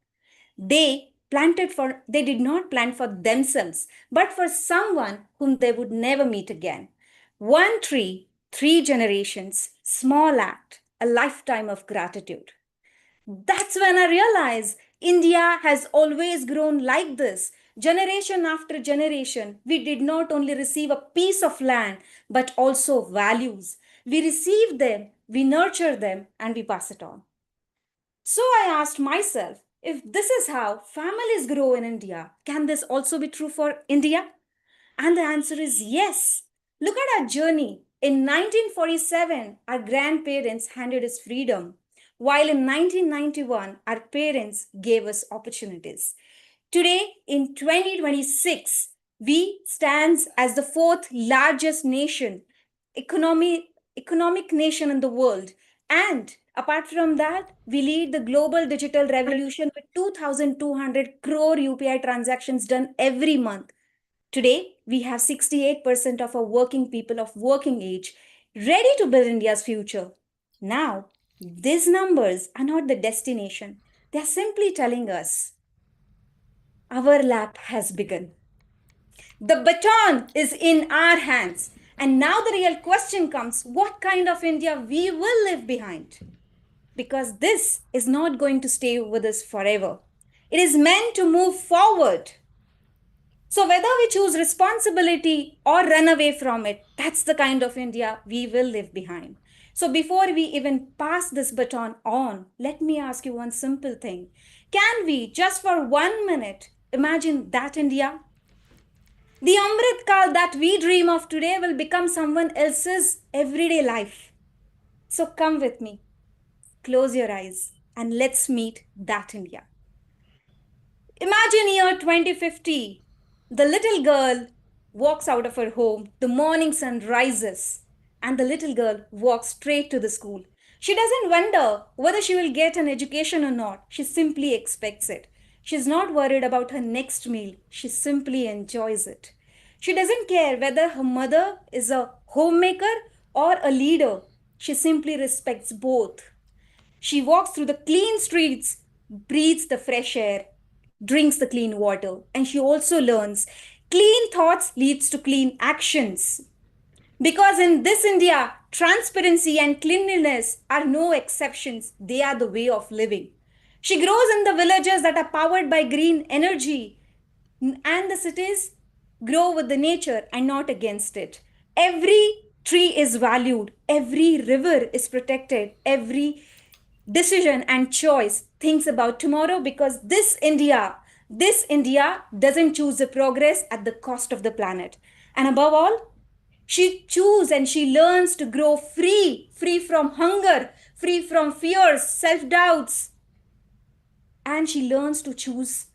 They did not plant for themselves, but for someone whom they would never meet again. One tree, 3 generations, small act, a lifetime of gratitude. That's when I realized India has always grown like this. Generation after generation, we did not only receive a piece of land, but also values. We receive them, we nurture them, and we pass it on. So I asked myself, if this is how families grow in India, can this also be true for India? And the answer is yes. Look at our journey. In 1947, our grandparents handed us freedom, while in 1991, our parents gave us opportunities. Today, in 2026, we stand as the 4th largest nation, economic nation in the world. And apart from that, we lead the global digital revolution with 2,200 crore UPI transactions done every month. Today, we have 68% of our working people of working age ready to build India's future. Now, these numbers are not the destination. They are simply telling us our lap has begun. The baton is in our hands. And now the real question comes, what kind of India we will leave behind? Because this is not going to stay with us forever. It is meant to move forward. So whether we choose responsibility or run away from it, that's the kind of India we will leave behind.
So before we even pass this baton on, let me ask you one simple thing. Can we, just for 1 minute, imagine that India? The Amrit Kal that we dream of today will become someone else's everyday life. So come with me, close your eyes, and let's meet that India. Imagine year 2050. The little girl walks out of her home, the morning sun rises, and the little girl walks straight to the school. She doesn't wonder whether she will get an education or not. She simply expects it. She's not worried about her next meal. She simply enjoys it. She doesn't care whether her mother is a homemaker or a leader. She simply respects both. She walks through the clean streets, breathes the fresh air, drinks the clean water, and she also learns clean thoughts leads to clean actions. Because in this India, transparency and cleanliness are no exceptions, they are the way of living. She grows in the villages that are powered by green energy, and the cities grow with the nature and not against it. Every tree is valued, every river is protected, every decision and choice thinks about tomorrow, because this India doesn't choose the progress at the cost of the planet. And above all, she chooses and she learns to grow free from hunger, free from fears, self-doubts. And she learns to choose,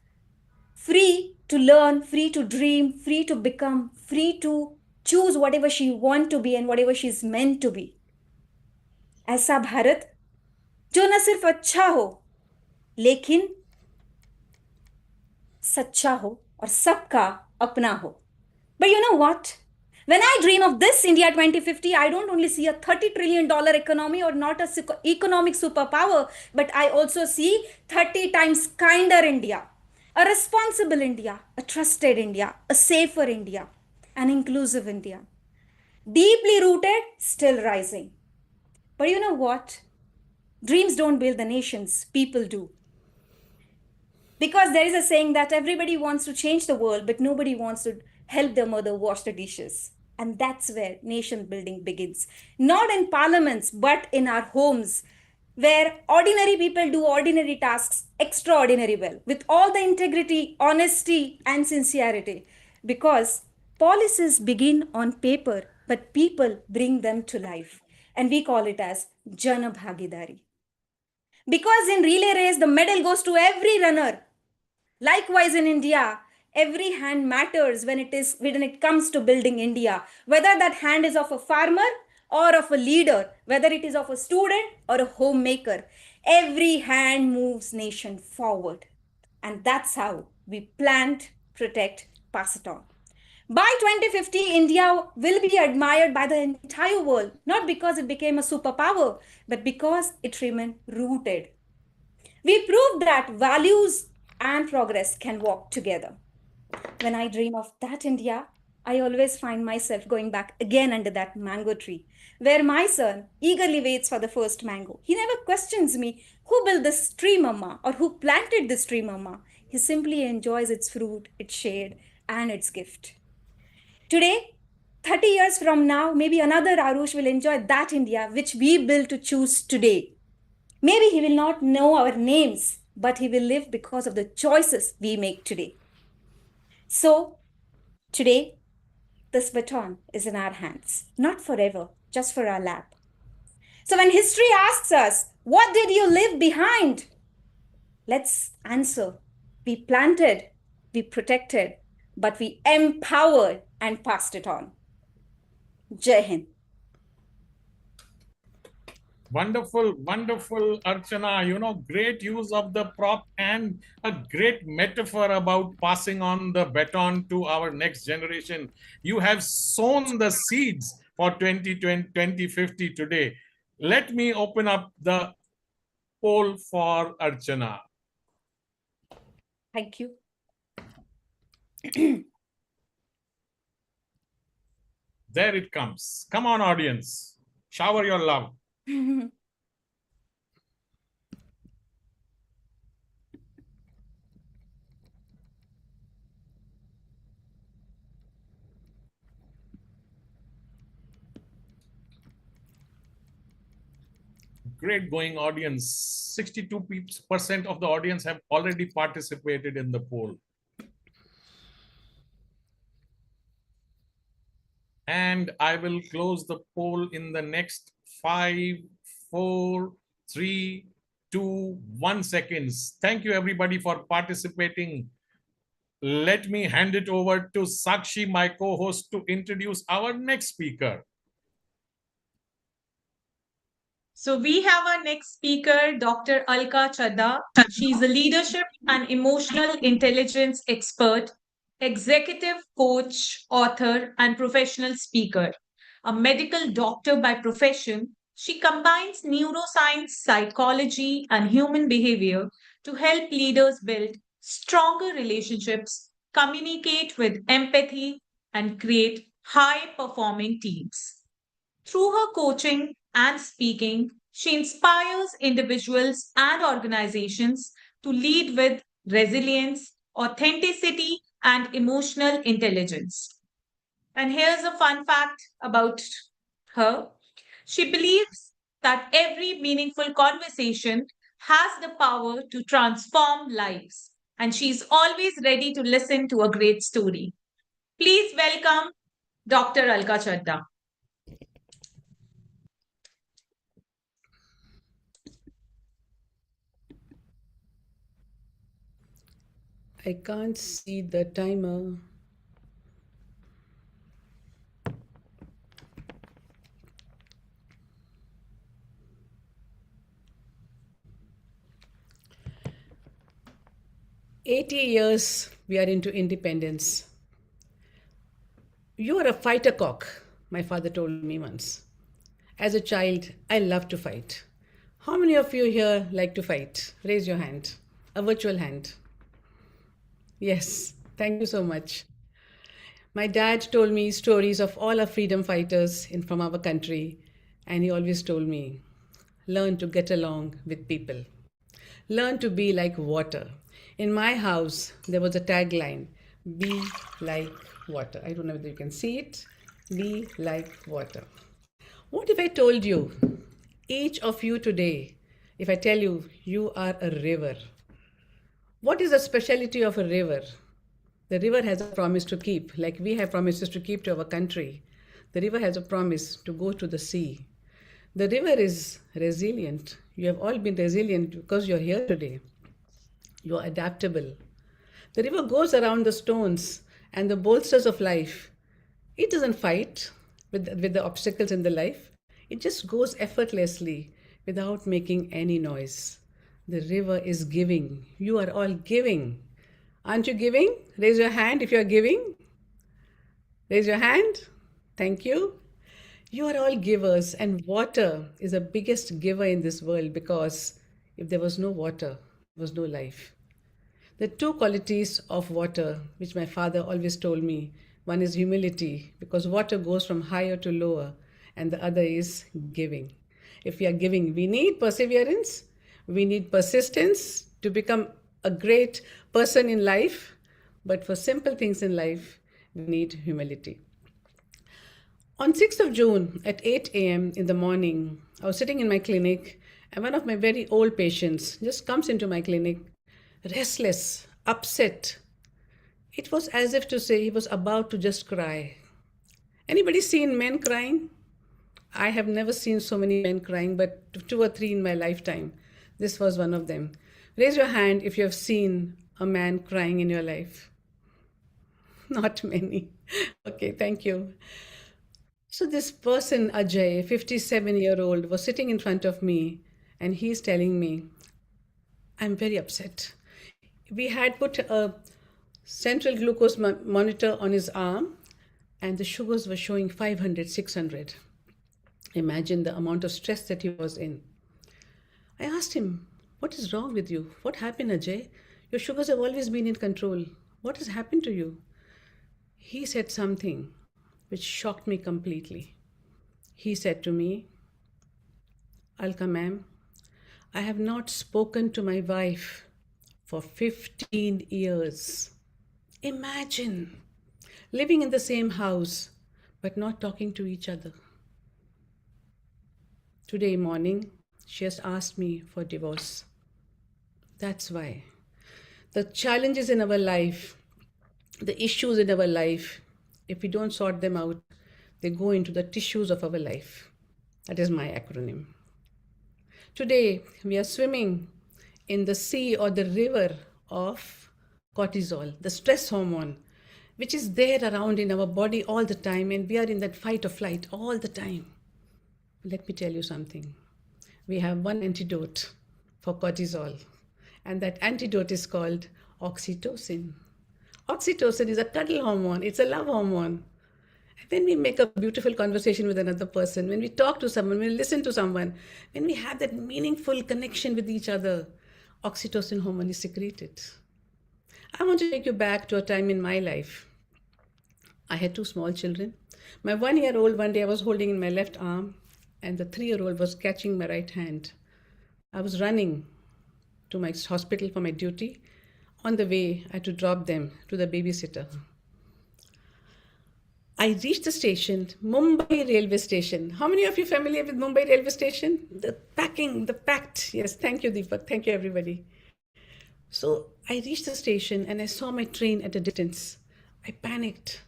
free to learn, free to dream, free to become, free to choose whatever she wants to be and whatever she's meant to be. ऐसा भारत जो न सिर्फ अच्छा हो लेकिन सच्चा हो और सबका अपना हो. But you know what? When I dream of this India 2050, I don't only see a $30 trillion economy or not a economic superpower, but I also see 30 times kinder India, a responsible India, a trusted India, a safer India, an inclusive India. Deeply rooted, still rising. But you know what? Dreams don't build the nations, people do. Because there is a saying that everybody wants to change the world, but nobody wants to help their mother wash the dishes. And that's where nation building begins. Not in parliaments, but in our homes, where ordinary people do ordinary tasks extraordinary well, with all the integrity, honesty, and sincerity. Because policies begin on paper, but people bring them to life. And we call it as Jana Bhagidari. Because in relay race, the medal goes to every runner. Likewise, in India, every hand matters when it comes to building India. Whether that hand is of a farmer or of a leader, whether it is of a student or a homemaker, every hand moves nation forward. And that's how we plant, protect, pass it on. By 2050, India will be admired by the entire world, not because it became a superpower, but because it remained rooted. We proved that values and progress can walk together. When I dream of that India, I always find myself going back again under that mango tree, where my son eagerly waits for the first mango. He never questions me, who built this tree, mama, or who planted this tree, mama. He simply enjoys its fruit, its shade, and its gift. Today, 30 years from now, maybe another Arush will enjoy that India which we built to choose today. Maybe he will not know our names, but he will live because of the choices we make today. So, today, this baton is in our hands, not forever, just for our lap. So, when history asks us, what did you leave behind? Let's answer. We planted, we protected, but we empowered and passed it on. Jai Hind.
Wonderful, wonderful, Archana. Great use of the prop and a great metaphor about passing on the baton to our next generation. You have sown the seeds for 2050 today. Let me open up the poll for Archana.
Thank you.
There it comes. Come on, audience. Shower your love. great going audience. 62% of the audience have already participated in the poll. And I will close the poll in the next 5, 4, 3, 2, 1 seconds. Thank you everybody for participating. Let me hand it over to Sakshi, my co-host, to introduce our next speaker.
So we have our next speaker, Dr. Alka Chadda. She's a leadership and emotional intelligence expert, executive coach, author, and professional speaker. A medical doctor by profession, she combines neuroscience, psychology, and human behavior to help leaders build stronger relationships, communicate with empathy, and create high performing teams. Through her coaching and speaking, she inspires individuals and organizations to lead with resilience, authenticity, and emotional intelligence. And here's a fun fact about her. She believes that every meaningful conversation has the power to transform lives, and she's always ready to listen to a great story. Please welcome Dr. Alka Chadda.
I can't see the timer. "80 years we are into independence. You are a fighter cock," my father told me once. As a child, I loved to fight. How many of you here like to fight? Raise your hand. A virtual hand. Yes, thank you so much. My dad told me stories of all our freedom fighters from our country, and he always told me, learn to get along with people. Learn to be like water. In my house, there was a tagline, be like water. I don't know whether you can see it. Be like water. What if I told you, each of you today, if I tell you, you are a river? What is the speciality of a river? The river has a promise to keep, like we have promises to keep to our country. The river has a promise to go to the sea. The river is resilient. You have all been resilient because you're here today. You're adaptable. The river goes around the stones and the boulders of life. It doesn't fight with the obstacles in the life. It just goes effortlessly without making any noise. The river is giving. You are all giving. Aren't you giving? Raise your hand if you're giving. Raise your hand. Thank you. You are all givers, and water is the biggest giver in this world, because if there was no water, there was no life. The two qualities of water, which my father always told me, one is humility, because water goes from higher to lower, and the other is giving. If we are giving, we need perseverance, we need persistence to become a great person in life, but for simple things in life, we need humility. On 6th of June at 8 a.m. in the morning, I was sitting in my clinic, and one of my very old patients just comes into my clinic, restless, upset. It was as if to say he was about to just cry. Anybody seen men crying? I have never seen so many men crying, but 2 or 3 in my lifetime. This was one of them. Raise your hand if you have seen a man crying in your life. Not many. Okay, thank you. So this person, Ajay, 57-year-old, was sitting in front of me, and he's telling me, I'm very upset. We had put a central glucose monitor on his arm, and the sugars were showing 500, 600. Imagine the amount of stress that he was in. I asked him, what is wrong with you? What happened, Ajay? Your sugars have always been in control. What has happened to you? He said something which shocked me completely. He said to me, Alka ma'am, I have not spoken to my wife for 15 years. Imagine living in the same house but not talking to each other. Today morning, She has asked me for divorce. That's why. The challenges in our life, the issues in our life, if we don't sort them out, they go into the tissues of our life. That is my acronym. Today, we are swimming in the sea or the river of cortisol, the stress hormone, which is there around in our body all the time, and we are in that fight or flight all the time. Let me tell you something. We have one antidote for cortisol, and that antidote is called oxytocin. Oxytocin is a cuddle hormone, it's a love hormone. When we make a beautiful conversation with another person, when we talk to someone, when we listen to someone, when we have that meaningful connection with each other, oxytocin hormone is secreted. I want to take you back to a time in my life. I had two small children. My 1-year-old, one day I was holding in my left arm, and the 3-year-old was catching my right hand. I was running to my hospital for my duty. On the way, I had to drop them to the babysitter. I reached the station, Mumbai railway station. How many of you familiar with Mumbai railway station? The packed. Yes, thank you, Deepak. Thank you, everybody. So I reached the station and I saw my train at a distance. I panicked.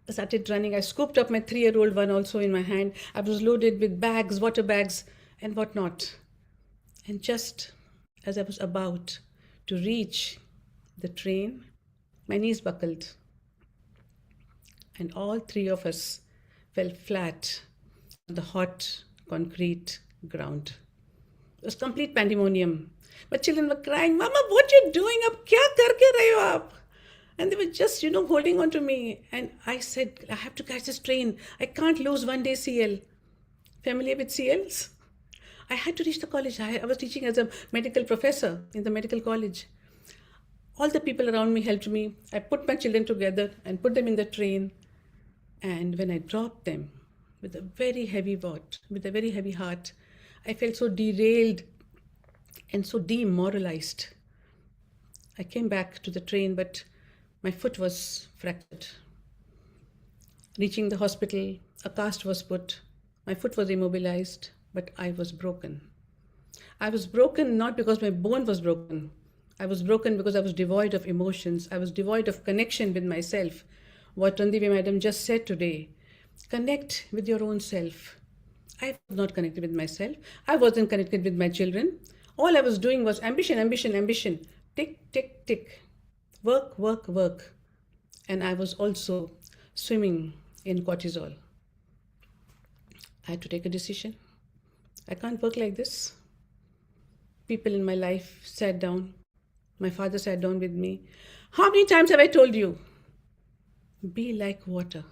I started running. I scooped up my 3-year-old one also in my hand. I was loaded with bags, water bags, and whatnot. And just as I was about to reach the train, my knees buckled. And all three of us fell flat on the hot concrete ground. It was complete pandemonium. My children were crying, Mama, what you doing up? Kya karke rahe ho aap? And they were just, holding on to me. And I said, I have to catch this train. I can't lose one day CL. Familiar with CLs? I had to reach the college. I was teaching as a medical professor in the medical college. All the people around me helped me. I put my children together and put them in the train. And when I dropped them with a very heavy heart, I felt so derailed and so demoralized. I came back to the train, but my foot was fractured. Reaching the hospital, a cast was put. My foot was immobilized, but I was broken. I was broken not because my bone was broken. I was broken because I was devoid of emotions. I was devoid of connection with myself. What Randivi Madam just said today, connect with your own self. I was not connected with myself. I wasn't connected with my children. All I was doing was ambition, ambition, ambition. Tick, tick, tick. Work, work, work. And I was also swimming in cortisol. I had to take a decision. I can't work like this. People in my life sat down. My father sat down with me. How many times have I told you? Be like water.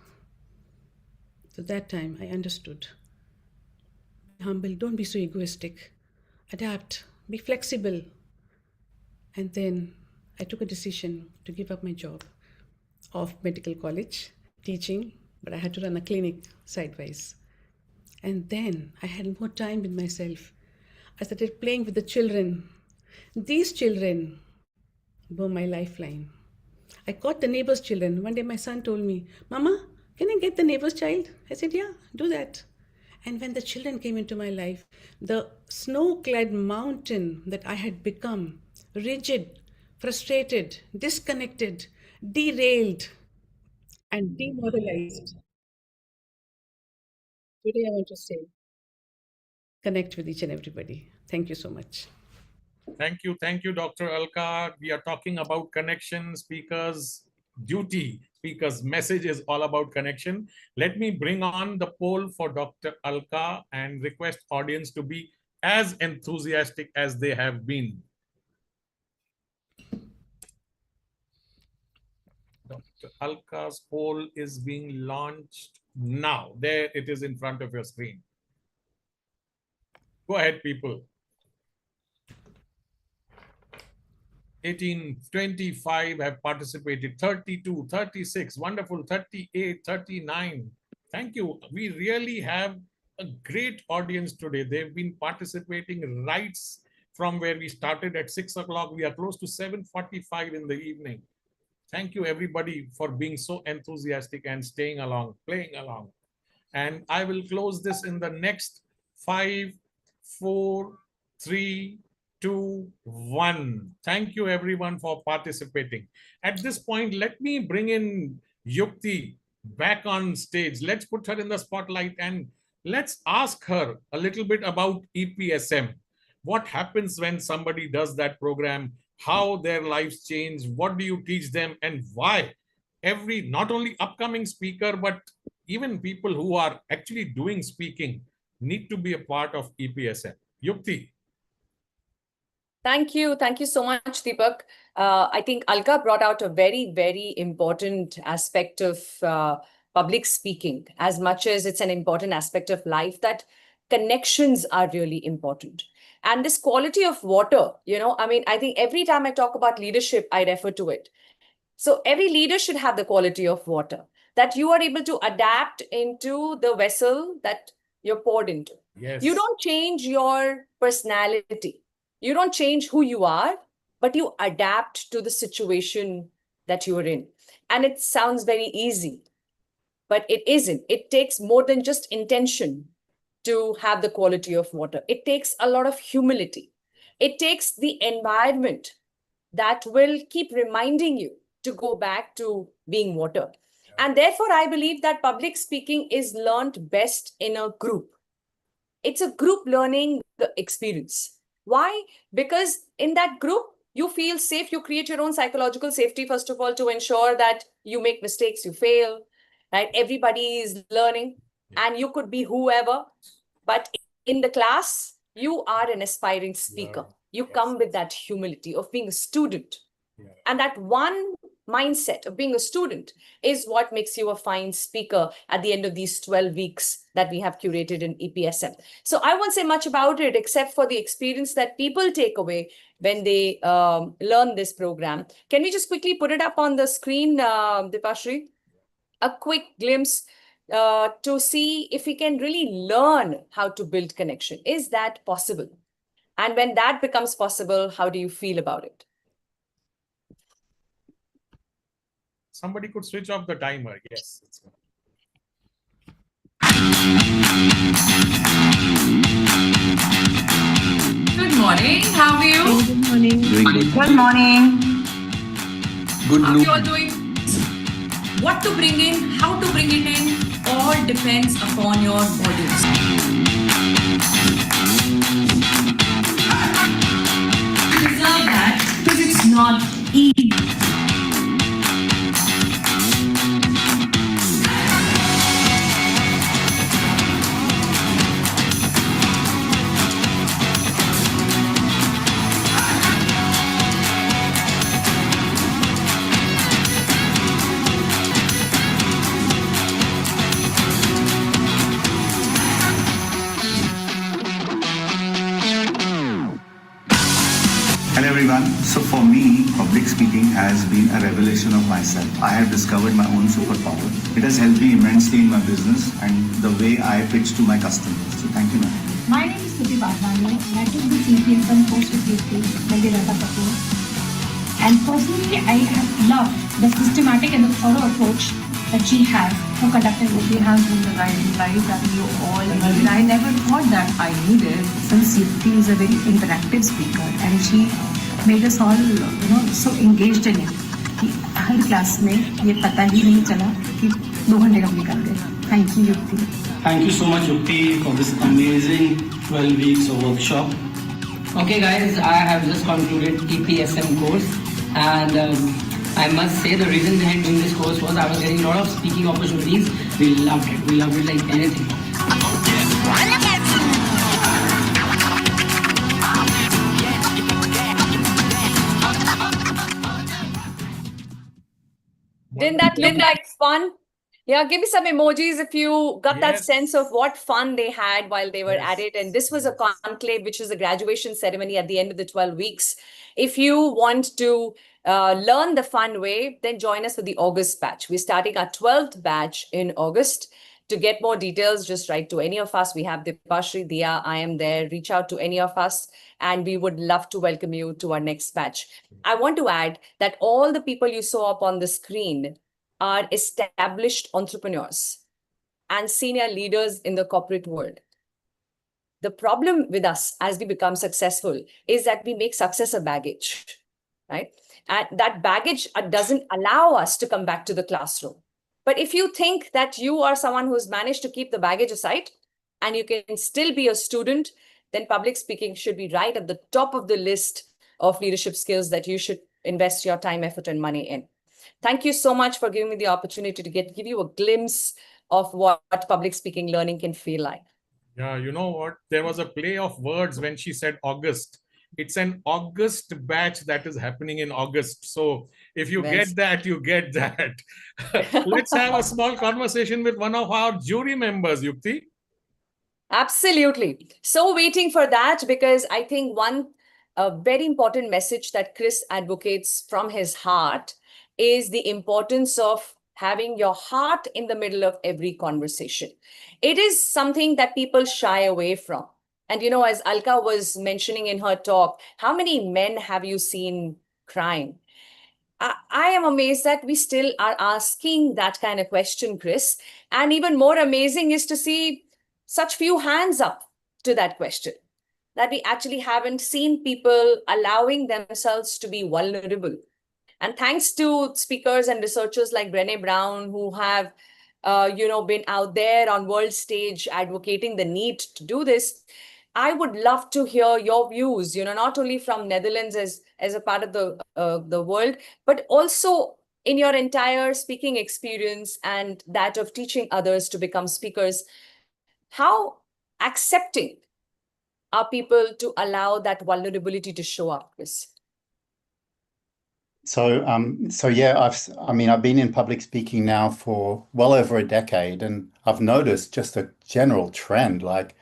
So that time I understood. Be humble, don't be so egoistic. Adapt, be flexible. And then I took a decision to give up my job of medical college, teaching, but I had to run a clinic sidewise. And then I had more time with myself. I started playing with the children. These children were my lifeline. I caught the neighbor's children. One day my son told me, Mama, can I get the neighbor's child? I said, yeah, do that. And when the children came into my life, the snow-clad mountain that I had become, rigid, frustrated, disconnected, derailed, and demoralized. Today I want to say, connect with each and everybody. Thank you so much.
Thank you, Dr. Alka. We are talking about connection. Speaker's duty, speaker's message is all about connection. Let me bring on the poll for Dr. Alka and request audience to be as enthusiastic as they have been. Dr. Alka's poll is being launched now. There it is in front of your screen. Go ahead, people. 18, 25 have participated, 32, 36, wonderful, 38, 39. Thank you. We really have a great audience today. They've been participating right from where we started at 6 o'clock. We are close to 7:45 in the evening. Thank you, everybody, for being so enthusiastic and staying along, playing along. And I will close this in the next 5, 4, 3, 2, 1. Thank you everyone for participating. At this point, let me bring in Yukti back on stage. Let's put her in the spotlight and let's ask her a little bit about EPSM. What happens when somebody does that program? How their lives change? What do you teach them and why? Every, not only upcoming speaker, but even people who are actually doing speaking need to be a part of EPSM. Yukti.
Thank you. Thank you so much, Deepak. I think Alka brought out a very, very important aspect of public speaking, as much as it's an important aspect of life, that connections are really important. And this quality of water, I mean, I think every time I talk about leadership, I refer to it. So every leader should have the quality of water that you are able to adapt into the vessel that you're poured into.
Yes.
You don't change your personality. You don't change who you are, but you adapt to the situation that you're in. And it sounds very easy, but it isn't. It takes more than just intention to have the quality of water. It takes a lot of humility. It takes the environment that will keep reminding you to go back to being water. And therefore, I believe that public speaking is learned best in a group. It's a group learning experience. Why? Because in that group, you feel safe. You create your own psychological safety, first of all, to ensure that you make mistakes, you fail, right? Everybody is learning and you could be whoever. But in the class, you are an aspiring speaker. You come with that humility of being a student. And that one mindset of being a student is what makes you a fine speaker at the end of these 12 weeks that we have curated in EPSM. So I won't say much about it except for the experience that people take away when they learn this program. Can we just quickly put it up on the screen, Dipashri? A quick glimpse to see if we can really learn how to build connection. Is that possible? And when that becomes possible, how do you feel about it?
Somebody could switch off the timer. Yes.
Good morning. How are you?
Good morning.
Doing good.
Good morning.
Good How are you all doing? What to bring in, how to bring it in, all depends upon your audience. You deserve that because it's not easy.
Hello everyone. So for me, public speaking has been a revelation of myself. I have discovered my own superpower. It has helped me immensely in my business and the way I pitch to my customers. So thank you, ma'am.
My name is Suti Badwani and I took the CPSM course with Yuki, Nandilata Kapoor. And personally, I have loved the systematic and the thorough approach that she has for conducting
Yuki has been the guiding light that you all need. I never thought that I needed, since Yuki is a very interactive speaker and she made us all so engaged in it कि हर class में ये पता ही नहीं चला कि 2 घंटे कब निकल गए. Thank you, Yukti.
Thank you so much, Yukti, for this amazing 12 weeks of workshop.
Okay, guys, I have just concluded EPSM course, and I must say the reason behind doing this course was I was getting a lot of speaking opportunities. We loved it. We loved it like anything.
Didn't that look like fun? Yeah, give me some emojis if you got that sense of what fun they had while they were at it. And this was a conclave, which was a graduation ceremony at the end of the 12 weeks. If you want to learn the fun way, then join us for the August batch. We're starting our 12th batch in August. To get more details, just write to any of us. We have Dipashri, Dia, I am there. Reach out to any of us, and we would love to welcome you to our next batch. I want to add that all the people you saw up on the screen are established entrepreneurs and senior leaders in the corporate world. The problem with us as we become successful is that we make success a baggage, right? And that baggage doesn't allow us to come back to the classroom. But if you think that you are someone who's managed to keep the baggage aside and you can still be a student, then public speaking should be right at the top of the list of leadership skills that you should invest your time, effort, and money in. Thank you so much for giving me the opportunity to give you a glimpse of what public speaking learning can feel like.
Yeah, you know what? There was a play of words when she said August. It's an August batch that is happening in August. So if you get that, you get that. Let's have a small conversation with one of our jury members, Yukti.
Absolutely. So waiting for that, because I think one very important message that Chris advocates from his heart is the importance of having your heart in the middle of every conversation. It is something that people shy away from. And, you know, as Alka was mentioning in her talk, how many men have you seen crying? I am amazed that we still are asking that kind of question, Chris. And even more amazing is to see such few hands up to that question, that we actually haven't seen people allowing themselves to be vulnerable. And thanks to speakers and researchers like Brené Brown, who have been out there on world stage advocating the need to do this, I would love to hear your views, not only from Netherlands as a part of the world, but also in your entire speaking experience and that of teaching others to become speakers. How accepting are people to allow that vulnerability to show up, Chris?
So yeah, I've been in public speaking now for well over a decade, and I've noticed just a general trend, like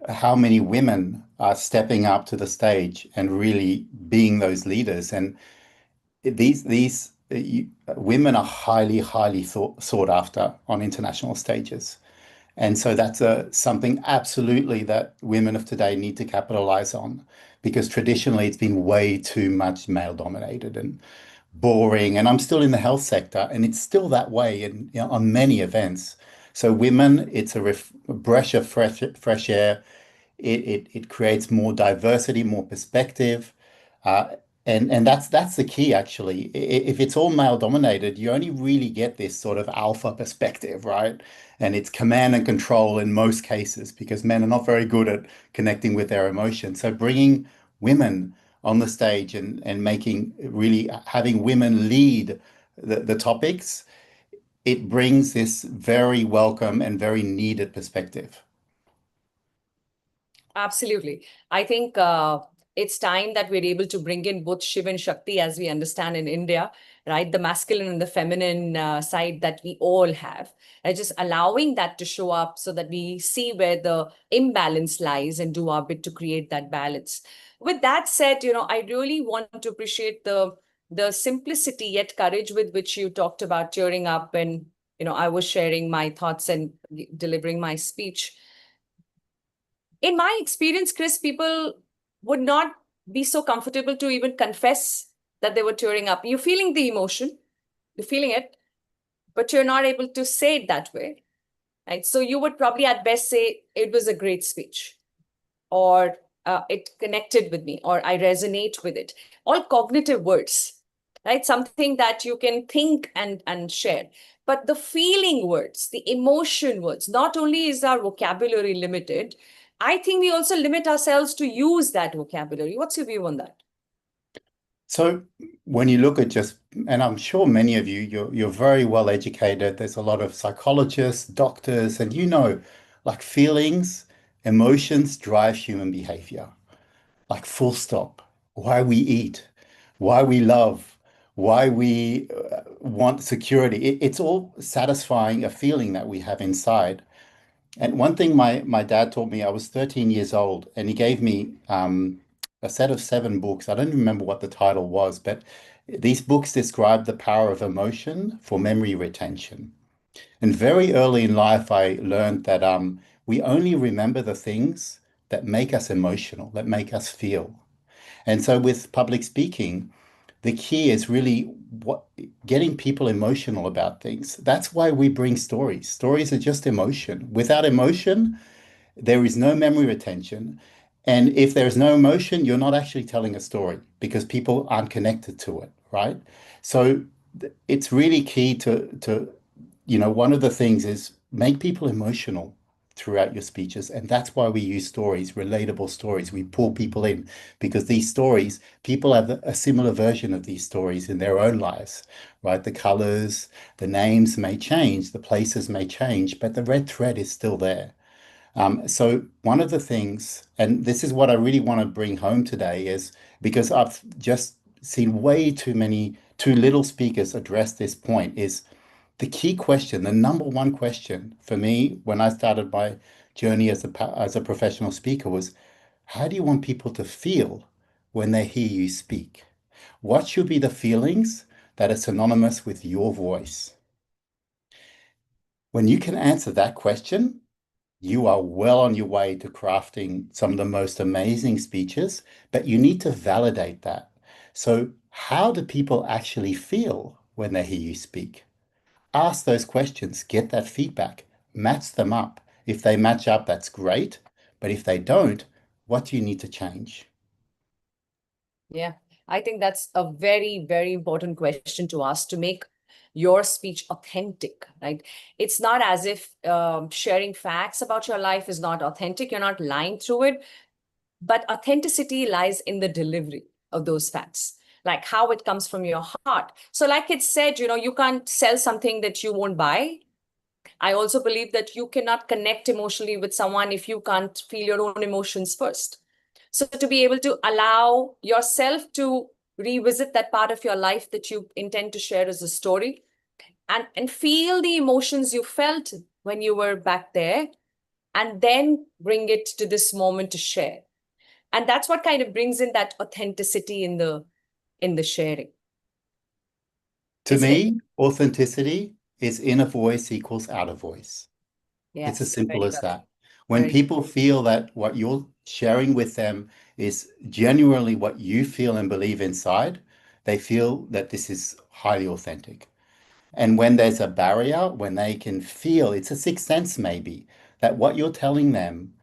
how many women are stepping up to the stage and really being those leaders. And these women are highly sought after on international stages. And so that's something absolutely that women of today need to capitalize on, because traditionally it's been way too much male dominated and boring. And I'm still in the health sector, and it's still that way on many events. So women, it's a breath of fresh air. It creates more diversity, more perspective. And that's the key, actually. If it's all male dominated, you only really get this sort of alpha perspective, right? And it's command and control in most cases, because men are not very good at connecting with their emotions. So bringing women on the stage and having women lead the topics, it brings this very welcome and very needed perspective.
Absolutely. I think it's time that we're able to bring in both Shiv and Shakti as we understand in India, right? The masculine and the feminine side that we all have. And just allowing that to show up so that we see where the imbalance lies and do our bit to create that balance. With that said, I really want to appreciate the simplicity yet courage with which you talked about tearing up and, I was sharing my thoughts and delivering my speech. In my experience, Chris, people would not be so comfortable to even confess that they were tearing up. You're feeling the emotion, you're feeling it, but you're not able to say it that way, right? So you would probably at best say, it was a great speech, or it connected with me, or I resonate with it. All cognitive words, right? Something that you can think and share. But the feeling words, the emotion words, not only is our vocabulary limited, I think we also limit ourselves to use that vocabulary. What's your view on that?
So when you look at and I'm sure many of you're very well educated. There's a lot of psychologists, doctors, and like feelings, emotions drive human behavior, like full stop. Why we eat, why we love, why we want security. It's all satisfying a feeling that we have inside. And one thing my dad taught me, I was 13 years old, and he gave me a set of 7 books. I don't remember what the title was, but these books describe the power of emotion for memory retention. And very early in life, I learned that we only remember the things that make us emotional, that make us feel. And so with public speaking, the key is really getting people emotional about things. That's why we bring stories. Stories are just emotion. Without emotion, There is no memory retention. And if there's no emotion, you're not actually telling a story because people aren't connected to it, right? So it's really key to one of the things is make people emotional throughout your speeches. And that's why we use stories, relatable stories. We pull people in because these stories, people have a similar version of these stories in their own lives, right? The colors, the names may change, the places may change, but the red thread is still there. So one of the things, and this is what I really want to bring home today, is because I've just seen way too little speakers address this point, is the key question, the number one question for me when I started my journey as a professional speaker was, how do you want people to feel when they hear you speak? What should be the feelings that are synonymous with your voice? When you can answer that question, you are well on your way to crafting some of the most amazing speeches, but you need to validate that. So, how do people actually feel when they hear you speak? Ask those questions, get that feedback, match them up. If they match up, that's great. But if they don't, what do you need to change?
Yeah, I think that's a very, very important question to ask to make your speech authentic, right? It's not as if sharing facts about your life is not authentic. You're not lying through it, but authenticity lies in the delivery of those facts, like how it comes from your heart. So like it said, you can't sell something that you won't buy. I also believe that you cannot connect emotionally with someone if you can't feel your own emotions first. So to be able to allow yourself to revisit that part of your life that you intend to share as a story and feel the emotions you felt when you were back there, and then bring it to this moment to share. And that's what kind of brings in that authenticity in the sharing.
To me, authenticity is inner voice equals outer voice.
Yes,
it's as simple as that. When
Very
people feel that what you're sharing with them is genuinely what you feel and believe inside, they feel that this is highly authentic. And when there's a barrier, when they can feel, it's a sixth sense maybe, that what you're telling them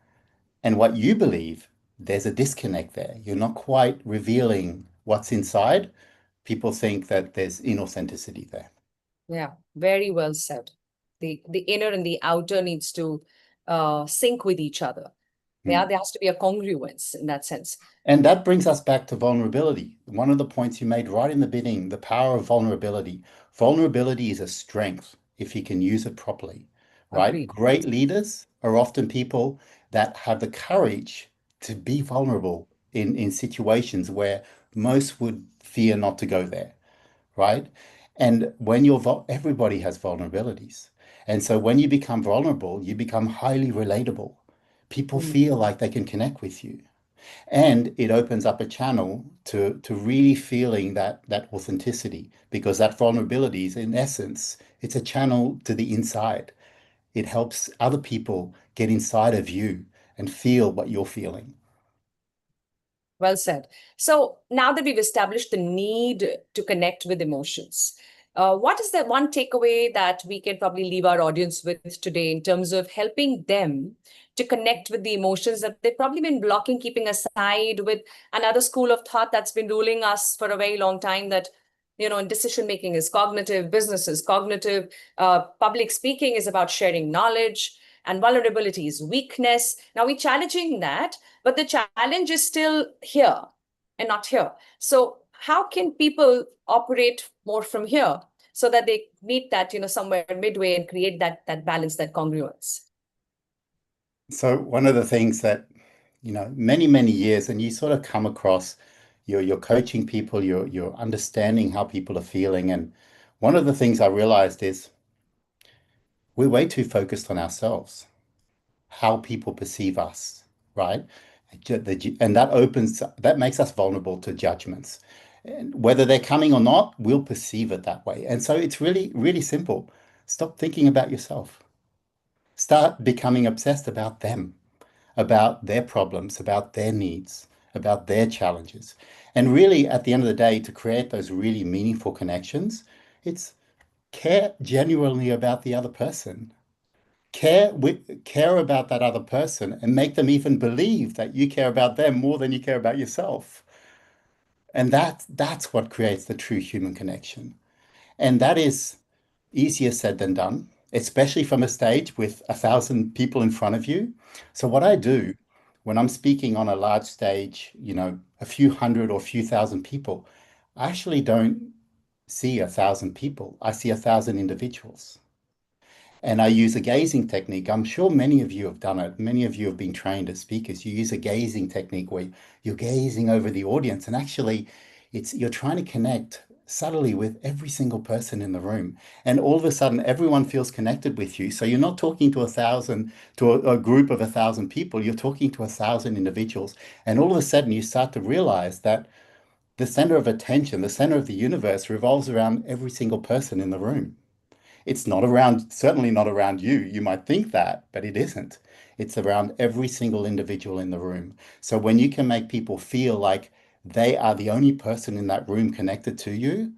and what you believe, there's a disconnect there. You're not quite revealing what's inside. People think that there's inauthenticity there.
Yeah, very well said. The inner and the outer needs to sync with each other. Yeah, there has to be a congruence in that sense.
And that brings us back to vulnerability. One of the points you made right in the beginning, the power of vulnerability. Vulnerability is a strength if you can use it properly, right?
Agreed.
Great leaders are often people that have the courage to be vulnerable in situations where most would fear not to go there, right? And when everybody has vulnerabilities. And so when you become vulnerable, you become highly relatable. People feel like they can connect with you. And it opens up a channel to really feeling that authenticity, because that vulnerability is, in essence, it's a channel to the inside. It helps other people get inside of you and feel what you're feeling.
Well said. So now that we've established the need to connect with emotions, what is the one takeaway that we can probably leave our audience with today in terms of helping them to connect with the emotions that they've probably been blocking, keeping aside, with another school of thought that's been ruling us for a very long time, that decision making is cognitive, business is cognitive, public speaking is about sharing knowledge, and vulnerability is weakness. Now we're challenging that, but the challenge is still here and not here. So how can people operate more from here so that they meet that, somewhere midway and create that balance, that congruence?
So one of the things that, many years, and you sort of come across, you're coaching people, you're understanding how people are feeling. And one of the things I realized is we're way too focused on ourselves, how people perceive us, right? And that makes us vulnerable to judgments. And whether they're coming or not, we'll perceive it that way. And so it's really, really simple. Stop thinking about yourself. Start becoming obsessed about them, about their problems, about their needs, about their challenges. And really, at the end of the day, to create those really meaningful connections, it's care genuinely about the other person. care about that other person and make them even believe that you care about them more than you care about yourself. And that's what creates the true human connection. And that is easier said than done, especially from a stage with 1,000 people in front of you. So what I do when I'm speaking on a large stage, a few hundred or few thousand people, I actually don't see 1,000 people. I see 1,000 individuals. And I use a gazing technique. I'm sure many of you have done it. Many of you have been trained as speakers. You use a gazing technique where you're gazing over the audience, and actually you're trying to connect subtly with every single person in the room. And all of a sudden, everyone feels connected with you. So you're not talking to a group of 1,000 people, you're talking to 1,000 individuals. And all of a sudden you start to realize that the center of attention, the center of the universe revolves around every single person in the room. It's certainly not around you. You might think that, but it isn't. It's around every single individual in the room. So when you can make people feel like they are the only person in that room connected to you,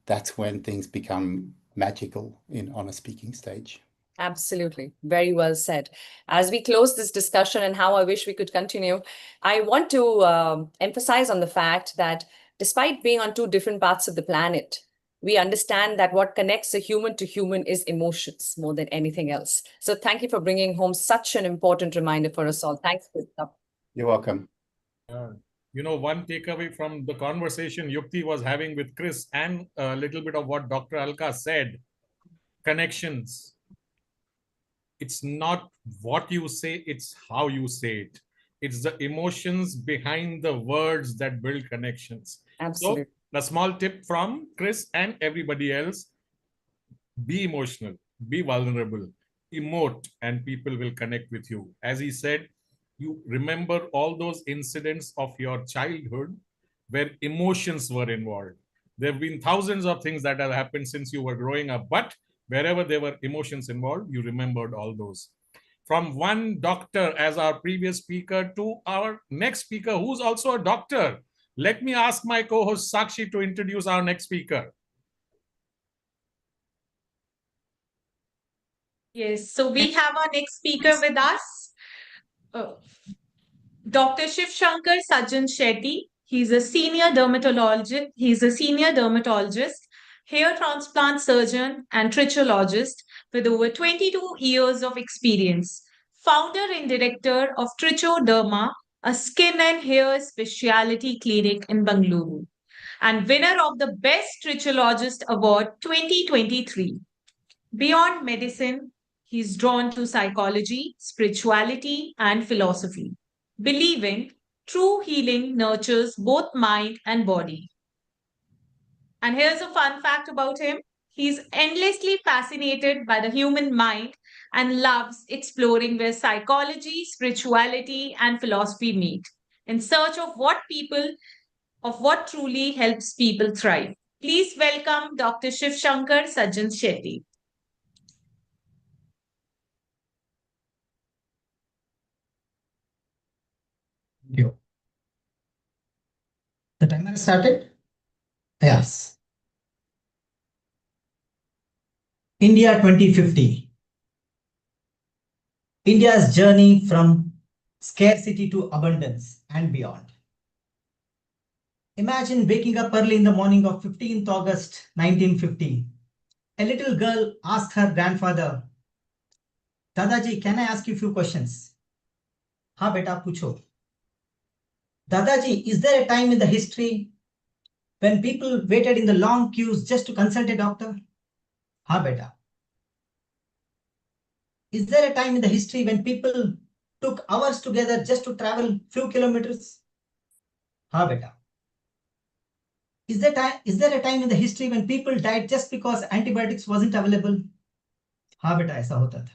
that's when things become magical on a speaking stage.
Absolutely. Very well said. As we close this discussion and how I wish we could continue, I want to emphasize on the fact that despite being on two different parts of the planet, we understand that what connects a human to human is emotions more than anything else. So thank you for bringing home such an important reminder for us all. Thanks, Krishna.
You're welcome.
One takeaway from the conversation Yukti was having with Chris and a little bit of what Dr. Alka said, connections. It's not what you say, it's how you say it. It's the emotions behind the words that build connections.
Absolutely.
So, a small tip from Chris and everybody else, be emotional, be vulnerable, emote, and people will connect with you. As he said, you remember all those incidents of your childhood where emotions were involved. There have been thousands of things that have happened since you were growing up, but wherever there were emotions involved, you remembered all those. From one doctor as our previous speaker to our next speaker, who's also a doctor. Let me ask my co-host Sakshi to introduce our next speaker.
Yes, so we have our next speaker with us, Dr. Shiv Shankar Sajjan Shetty. He's a senior dermatologist. Hair transplant surgeon and trichologist with over 22 years of experience. Founder and director of Trichoderma, a skin and hair specialty clinic in Bengaluru, and winner of the Best Trichologist Award 2023. Beyond medicine, he's drawn to psychology, spirituality, and philosophy, believing true healing nurtures both mind and body. And here's a fun fact about him. He's endlessly fascinated by the human mind and loves exploring where psychology, spirituality, and philosophy meet in search of what truly helps people thrive. Please welcome Dr. Shiv Shankar Sajjan Shetty.
Thank you. The timer started? Yes. India 2050. India's journey from scarcity to abundance and beyond. Imagine waking up early in the morning of 15th August 1950. A little girl asked her grandfather, Dadaji, can I ask you a few questions? Ha beta, pucho. Dadaji, is there a time in the history when people waited in the long queues just to consult a doctor? Ha beta. Is there a time in the history when people took hours together just to travel few kilometers? Ha beta. Is there a time in the history when people died just because antibiotics wasn't available? Ha beta, aisa hota tha.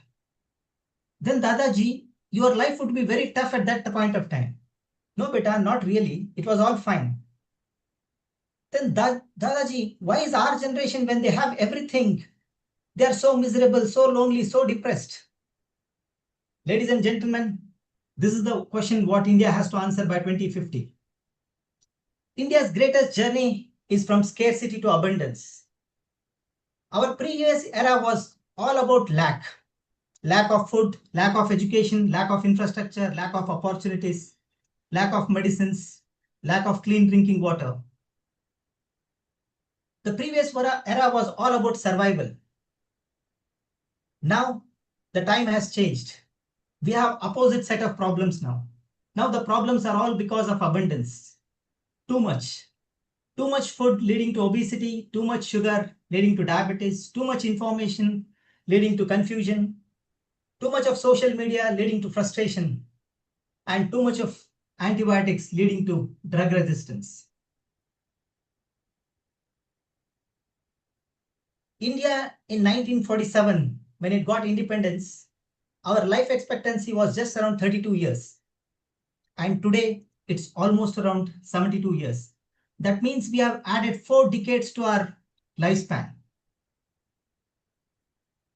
Then Dadaji, your life would be very tough at that point of time. No beta, not really. It was all fine. Then Dadaji, why is our generation, when they have everything, they are so miserable, so lonely, so depressed? Ladies and gentlemen, this is the question what India has to answer by 2050. India's greatest journey is from scarcity to abundance. Our previous era was all about lack. lack of food, lack of education, lack of infrastructure, lack of opportunities, lack of medicines, lack of clean drinking water. The previous era was all about survival. Now, the time has changed. We have opposite set of problems now. Now the problems are all because of abundance. Too much. Too much food leading to obesity, too much sugar leading to diabetes, too much information leading to confusion, too much of social media leading to frustration, and too much of antibiotics leading to drug resistance. India in 1947, when it got independence, our life expectancy was just around 32 years. And today, it's almost around 72 years. That means we have added 4 decades to our lifespan.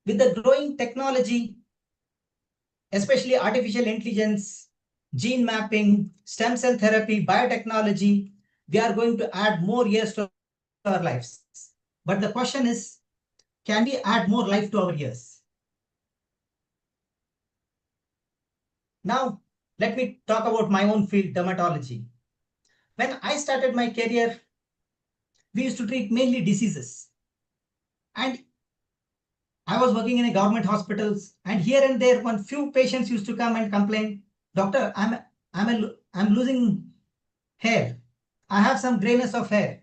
With the growing technology, especially artificial intelligence, gene mapping, stem cell therapy, biotechnology, we are going to add more years to our lives. But the question is, can we add more life to our years? Now, let me talk about my own field, dermatology. When I started my career, we used to treat mainly diseases. And I was working in a government hospitals, and here and there, one few patients used to come and complain, "Doctor, I'm losing hair. I have some grayness of hair,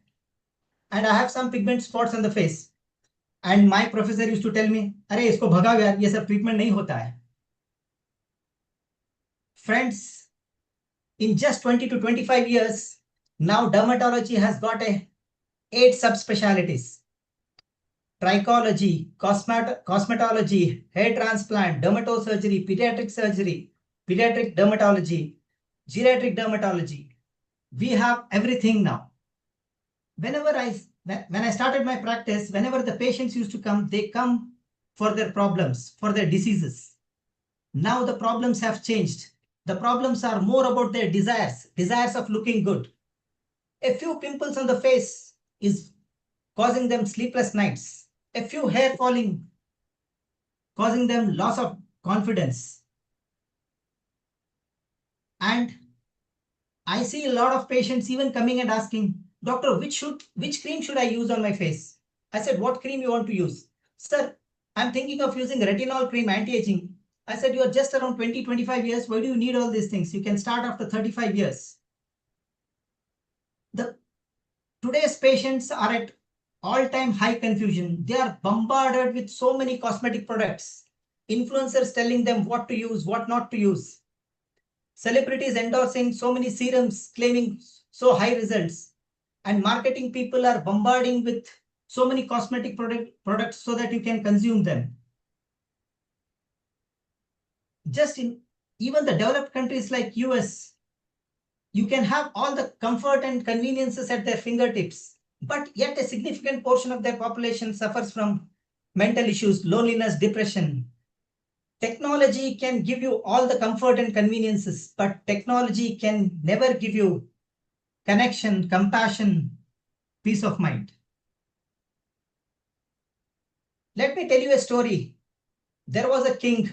and I have some pigment spots on the face." And my professor used to tell me, "अरे इसको भगाओ यार, ये सब treatment नहीं होता है." Friends, in just 20 to 25 years, now dermatology has got 8 subspecialties. Trichology, cosmetology, hair transplant, dermatosurgery, pediatric dermatology, geriatric dermatology. We have everything now. When I started my practice, whenever the patients used to come, they come for their problems, for their diseases. Now the problems have changed. The problems are more about their desires of looking good. A few pimples on the face is causing them sleepless nights. A few hair falling, causing them loss of confidence. And I see a lot of patients even coming and asking, "Doctor, which cream should I use on my face?" I said, "What cream you want to use?" "Sir, I'm thinking of using retinol cream, anti-aging." I said, "You are just around 20, 25 years. Why do you need all these things? You can start after 35 years. Today's patients are at all-time high confusion. They are bombarded with so many cosmetic products. Influencers telling them what to use, what not to use. Celebrities endorsing so many serums, claiming so high results. And marketing people are bombarding with so many cosmetic products so that you can consume them. Just in even the developed countries like US, you can have all the comfort and conveniences at their fingertips, but yet a significant portion of their population suffers from mental issues, loneliness, depression. Technology can give you all the comfort and conveniences, but technology can never give you connection, compassion, peace of mind. Let me tell you a story. There was a king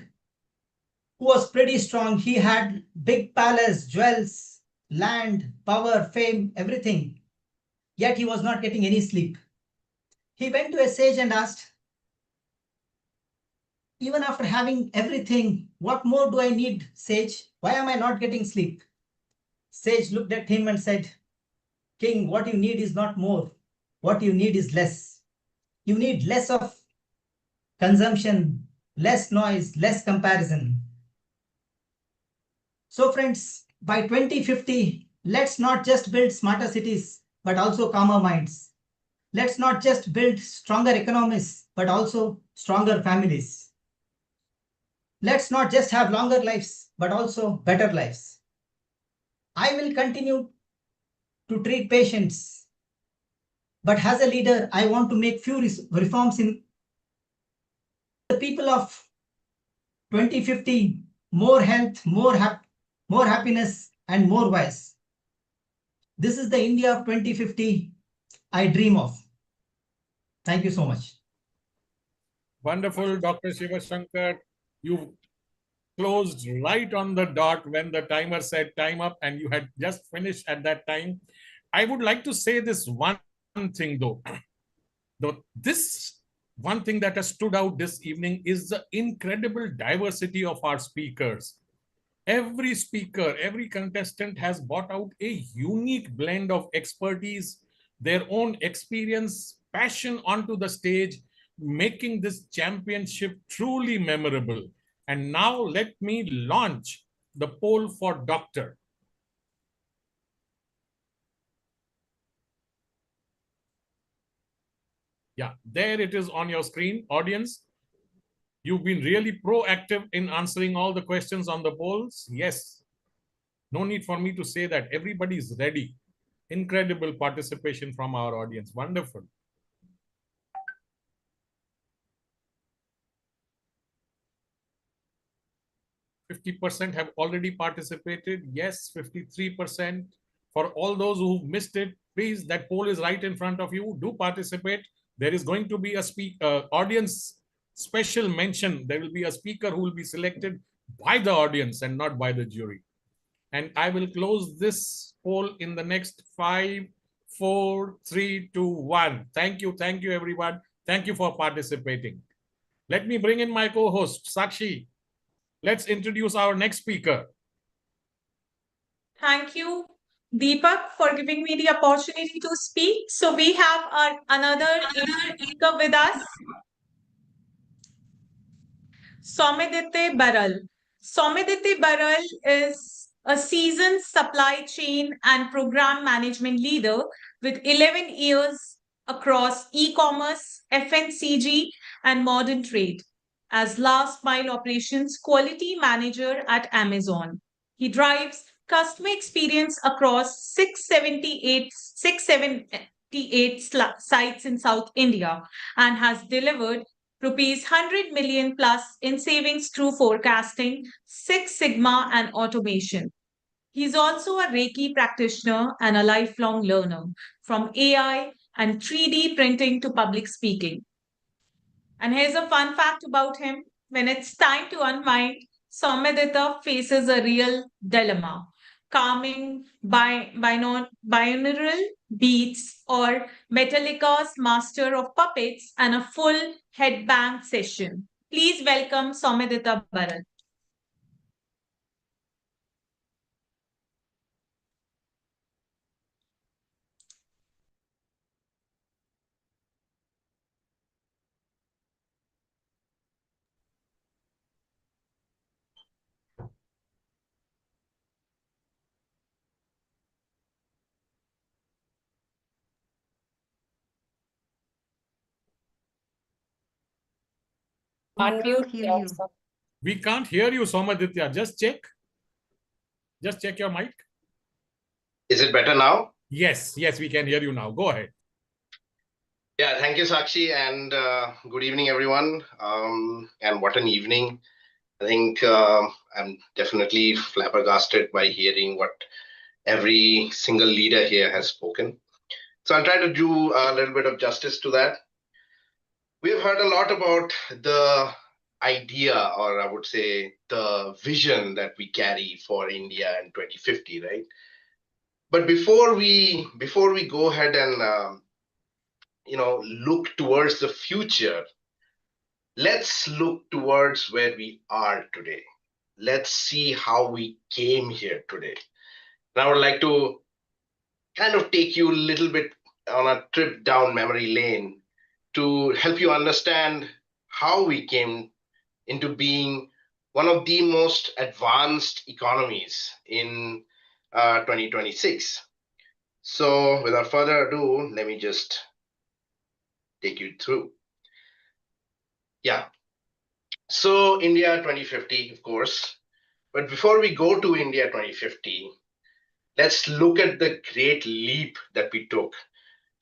who was pretty strong. He had big palace, jewels, land, power, fame, everything. Yet he was not getting any sleep. He went to a sage and asked, "Even after having everything, what more do I need, sage? Why am I not getting sleep?" Sage looked at him and said, "King, what you need is not more. What you need is less. You need less of consumption, less noise, less comparison." So friends, by 2050, let's not just build smarter cities, but also calmer minds. Let's not just build stronger economies, but also stronger families. Let's not just have longer lives, but also better lives. I will continue to treat patients, but as a leader, I want to make few reforms in the people of 2050, more health, more happiness, and more wise. This is the India of 2050 I dream of. Thank you so much.
Wonderful, Dr. Shivashankar. You closed right on the dot when the timer said time up and you had just finished at that time. I would like to say this one thing though. This one thing that has stood out this evening is the incredible diversity of our speakers. Every speaker, every contestant has brought out a unique blend of expertise, their own experience, passion onto the stage, making this championship truly memorable. And now let me launch the poll for Doctor. Yeah, there it is on your screen, audience. You've been really proactive in answering all the questions on the polls. Yes, no need for me to say that. Everybody's ready. Incredible participation from our audience. Wonderful. %50 have already participated. Yes, 53%. For all those who missed it, please, that poll is right in front of you. Do participate. There is going to be a audience special mention. There will be a speaker who will be selected by the audience and not by the jury. And I will close this poll in the next 5, 4, 3, 2, 1. Thank you. Thank you, everyone. Thank you for participating. Let me bring in my co-host, Sakshi. Let's introduce our next speaker.
Thank you, Deepak, for giving me the opportunity to speak. So we have another speaker with us, Soumidite Baral. Soumidite Baral is a seasoned supply chain and program management leader with 11 years across e-commerce, FMCG, and modern trade. As last mile operations quality manager at Amazon, he drives customer experience across 678 sites in South India and has delivered rupees 100 million plus in savings through forecasting, Six Sigma, and automation. He's also a Reiki practitioner and a lifelong learner, from AI and 3D printing to public speaking. And here's a fun fact about him. When it's time to unwind, Soumidita faces a real dilemma. Calming binaural beats or Metallica's Master of Puppets and a full headbang session. Please welcome Soumidita Baral.
Unmute
yourself.
We can't hear you, Somaditya. Just check. Just check your mic.
Is it better now?
Yes, yes, we can hear you now. Go ahead.
Yeah, thank you, Sakshi, and good evening, everyone. And what an evening. I think I'm definitely flabbergasted by hearing what every single leader here has spoken. So I'll try to do a little bit of justice to that. We've heard a lot about the idea, or I would say the vision that we carry for India in 2050, right? But before we go ahead and look towards the future, let's look towards where we are today. Let's see how we came here today. And I would like to kind of take you a little bit on a trip down memory lane to help you understand how we came into being one of the most advanced economies in 2026. So without further ado, let me just take you through. Yeah. So India 2050, of course. But before we go to India 2050, let's look at the great leap that we took.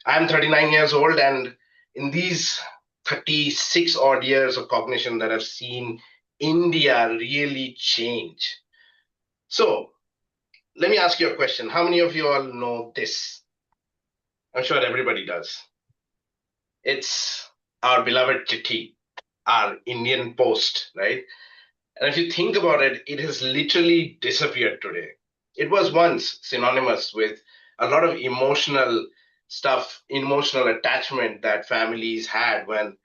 I'm 39 years old, and in these 36 odd years of cognition that I've seen India really change. So let me ask you a question. How many of you all know this? I'm sure everybody does. It's our beloved Chithi, our Indian Post, right? And if you think about it, it has literally disappeared today. It was once synonymous with a lot of emotional stuff, emotional attachment that families had when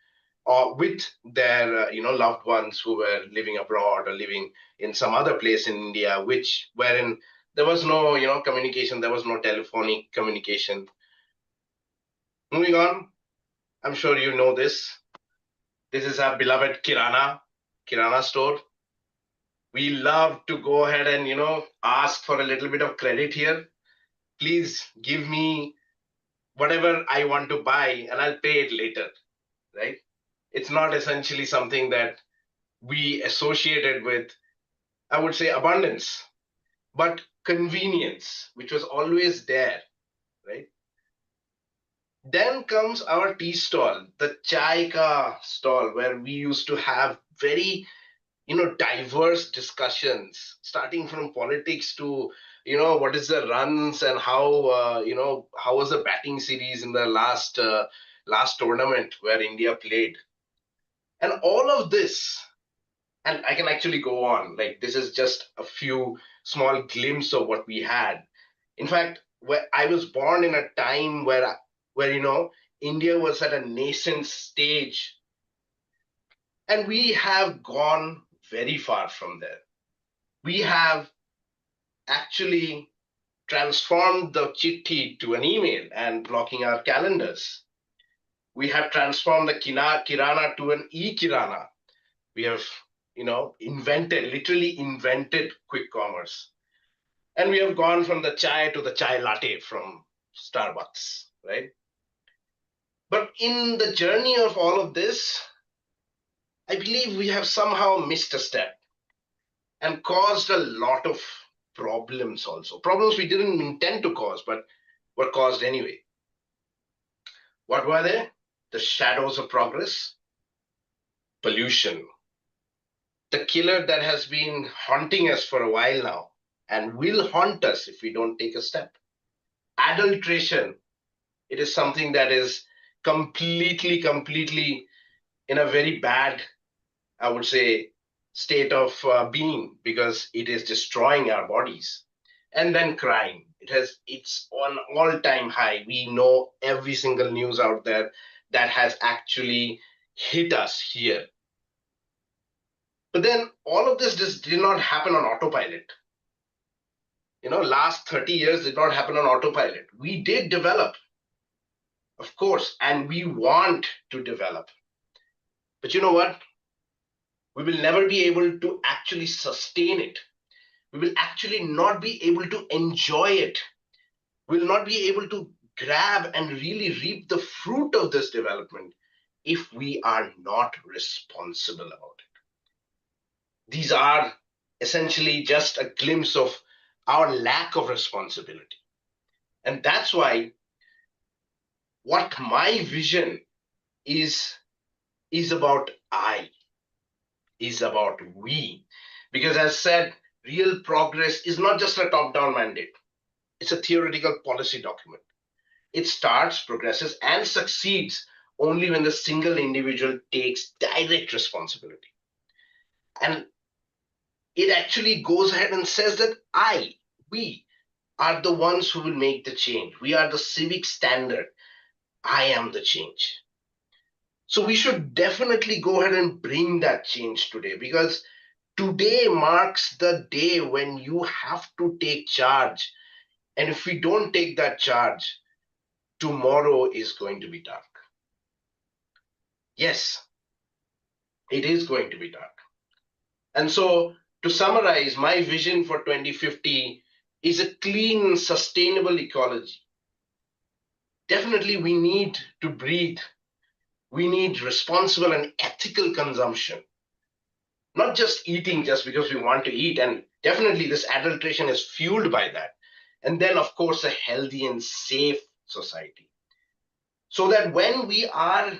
or with their loved ones who were living abroad or living in some other place in India, which wherein there was no communication, there was no telephonic communication. Moving on, I'm sure you know this. This is our beloved Kirana store. We love to go ahead and ask for a little bit of credit here. Please give me whatever I want to buy and I'll pay it later, right? It's not essentially something that we associated with, I would say, abundance, but convenience, which was always there, right? Then comes our tea stall, the chai ka stall, where we used to have very diverse discussions, starting from politics to what is the runs and how how was the batting series in the last tournament where India played, and all of this. And I can actually go on. Like, this is just a few small glimpse of what we had. In fact, where I was born in a time where India was at a nascent stage, and we have gone very far from there. We have actually transformed the chitti to an email and blocking our calendars. We have transformed the kirana to an e-kirana. We have literally invented quick commerce. And we have gone from the chai to the chai latte from Starbucks, right? But in the journey of all of this, I believe we have somehow missed a step and caused a lot of problems also. Problems we didn't intend to cause, but were caused anyway. What were they? The shadows of progress, pollution, the killer that has been haunting us for a while now and will haunt us if we don't take a step. Adulteration, it is something that is completely in a very bad, I would say, state of being, because it is destroying our bodies. And then crime, it's on all-time high. We know every single news out there that has actually hit us here. But then all of this just did not happen on autopilot. Last 30 years did not happen on autopilot. We did develop, of course, and we want to develop. But you know what? We will never be able to actually sustain it. We will actually not be able to enjoy it. We will not be able to grab and really reap the fruit of this development if we are not responsible about it. These are essentially just a glimpse of our lack of responsibility. And that's why what my vision is about is about we. Because as said, real progress is not just a top-down mandate. It's a theoretical policy document. It starts, progresses, and succeeds only when the single individual takes direct responsibility. And it actually goes ahead and says that we are the ones who will make the change. We are the civic standard. I am the change. So we should definitely go ahead and bring that change today, because today marks the day when you have to take charge. And if we don't take that charge, tomorrow is going to be dark. Yes, it is going to be dark. And so, to summarize, my vision for 2050 is a clean, sustainable ecology. Definitely, we need to breathe. We need responsible and ethical consumption. Not just eating just because we want to eat. And definitely, this adulteration is fueled by that. And then, of course, a healthy and safe society. So that when we are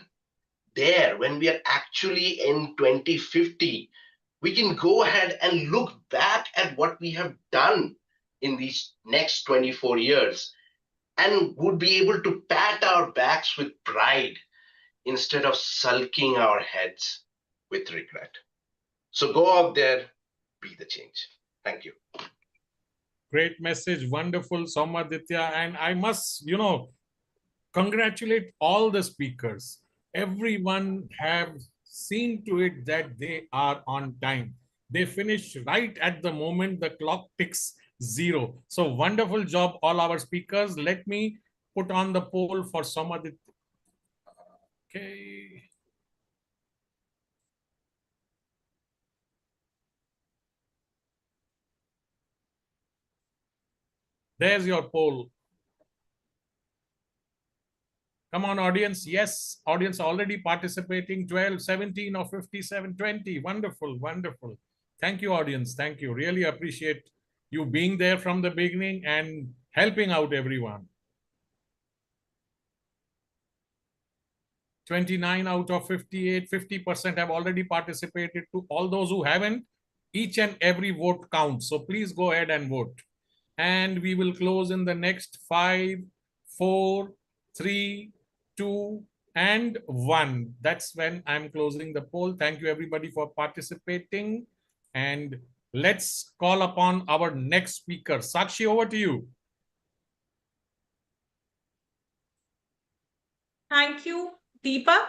there, when we are actually in 2050, we can go ahead and look back at what we have done in these next 24 years and would be able to pat our backs with pride instead of sulking our heads with regret. So go out there, be the change. Thank you.
Great message, wonderful, Saumaditya. And I must, congratulate all the speakers. Everyone have seen to it that they are on time. They finish right at the moment the clock ticks 0. So wonderful job, all our speakers. Let me put on the poll for Saumaditya. Okay. There's your poll. Come on, audience. Yes, audience already participating. 12, 17 or 57, 20. Wonderful, wonderful. Thank you, audience. Thank you. Really appreciate you being there from the beginning and helping out everyone. 29 out of 58, 50% have already participated. To all those who haven't, each and every vote counts. So please go ahead and vote. And we will close in the next 5, 4, 3, 2, and 1. That's when I'm closing the poll. Thank you everybody for participating. And let's call upon our next speaker. Sakshi, over to you.
Thank you, Deepak.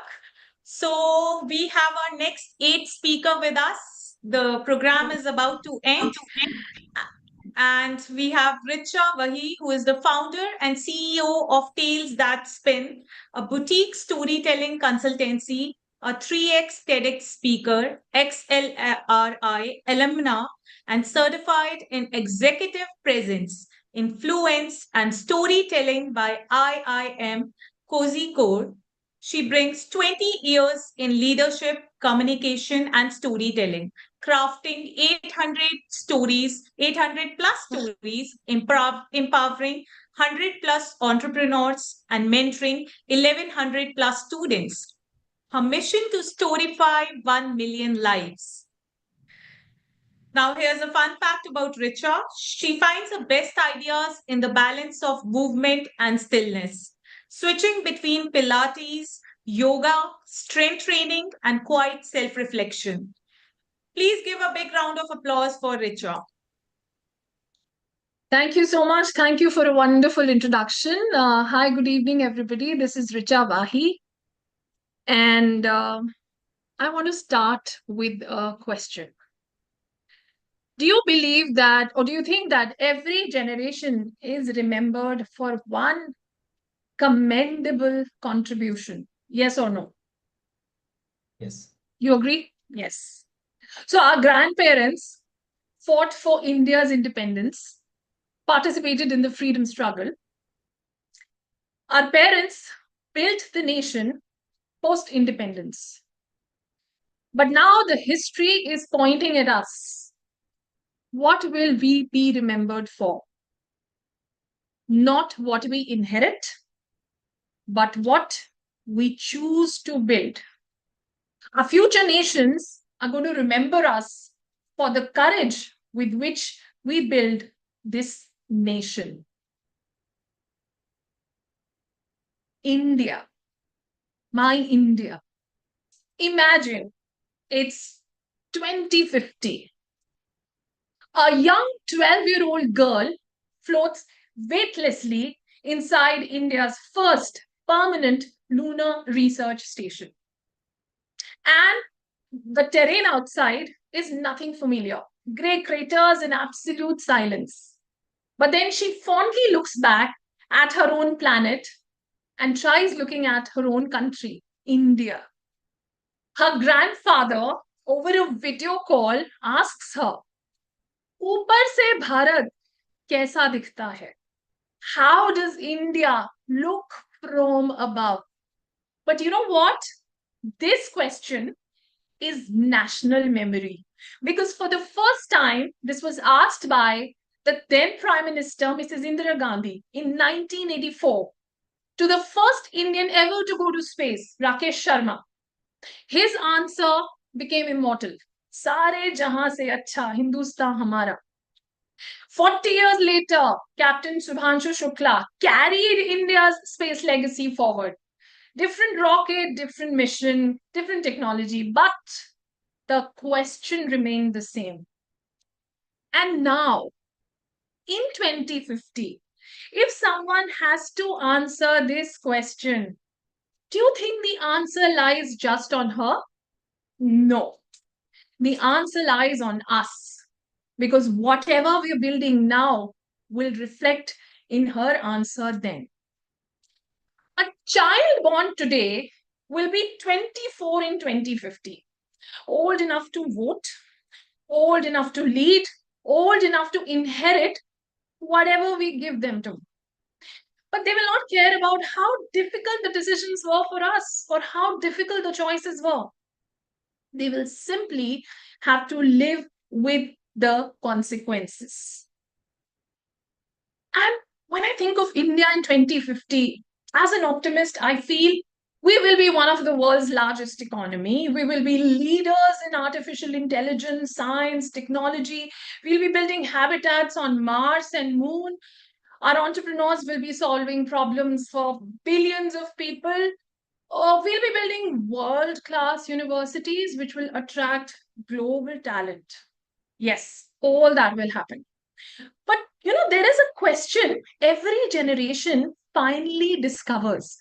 So we have our next 8 speaker with us. The program is about to end. And we have Richa Vahi, who is the founder and CEO of Tales That Spin, a boutique storytelling consultancy, a 3x TEDx speaker, XLRI alumna, and certified in executive presence, influence, and storytelling by IIM Kozhikode. She brings 20 years in leadership, communication, and storytelling, crafting 800 plus stories, empowering 100 plus entrepreneurs, and mentoring 1100 plus students. Her mission to storyfy 1 million lives. Now, here's a fun fact about Richa. She finds her best ideas in the balance of movement and stillness, switching between Pilates, yoga, strength training, and quiet self-reflection. Please give a big round of applause for Richa.
Thank you so much. Thank you for a wonderful introduction. Hi, good evening, everybody. This is Richa Vahi. And I want to start with a question. Do you believe that, or do you think that every generation is remembered for one commendable contribution? Yes or no?
Yes.
You agree? Yes. So our grandparents fought for India's independence, participated in the freedom struggle. Our parents built the nation post-independence. But now the history is pointing at us. What will we be remembered for? Not what we inherit, but what we choose to build. Our future nations are going to remember us for the courage with which we build this nation. India, my India. Imagine it's 2050. A young 12-year-old girl floats weightlessly inside India's first permanent lunar research station. And the terrain outside is nothing familiar. Grey craters and absolute silence. But then she fondly looks back at her own planet and tries looking at her own country, India. Her grandfather, over a video call, asks her, ऊपर से भारत कैसा दिखता है? How does India look from above? But you know what? This question is national memory. Because for the first time, this was asked by the then Prime Minister, Mrs. Indira Gandhi, in 1984, to the first Indian ever to go to space, Rakesh Sharma. His answer became immortal. Sare jahan se acha, Hindustan hamara. 40 years later, Captain Subhanshu Shukla carried India's space legacy forward. Different rocket, different mission, different technology, but The question remained the same. And now, in 2050, if someone has to answer this question, do you think the answer lies just on her? No. The answer lies on us. Because whatever we're building now will reflect in her answer then. A child born today will be 24 in 2050, old enough to vote, old enough to lead, old enough to inherit whatever we give them to. But they will not care about how difficult the decisions were for us or how difficult the choices were. They will simply have to live with the consequences. And when I think of India in 2050, as an optimist, I feel we will be one of the world's largest economy. We will be leaders in artificial intelligence, science, technology. We'll be building habitats on Mars and Moon. Our entrepreneurs will be solving problems for billions of people. We'll be building world-class universities which will attract global talent. Yes, all that will happen. But there is a question every generation finally discovers,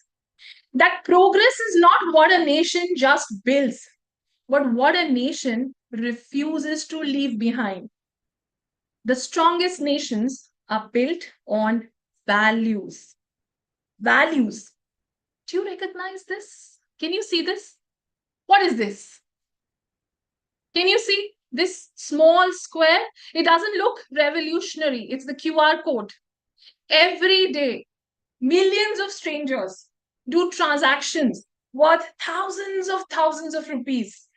that progress is not what a nation just builds, but what a nation refuses to leave behind. The strongest nations are built on values. Values. Do you recognize this? Can you see this? What is this? Can you see this small square? It doesn't look revolutionary. It's the QR code. Every day, millions of strangers do transactions worth thousands of rupees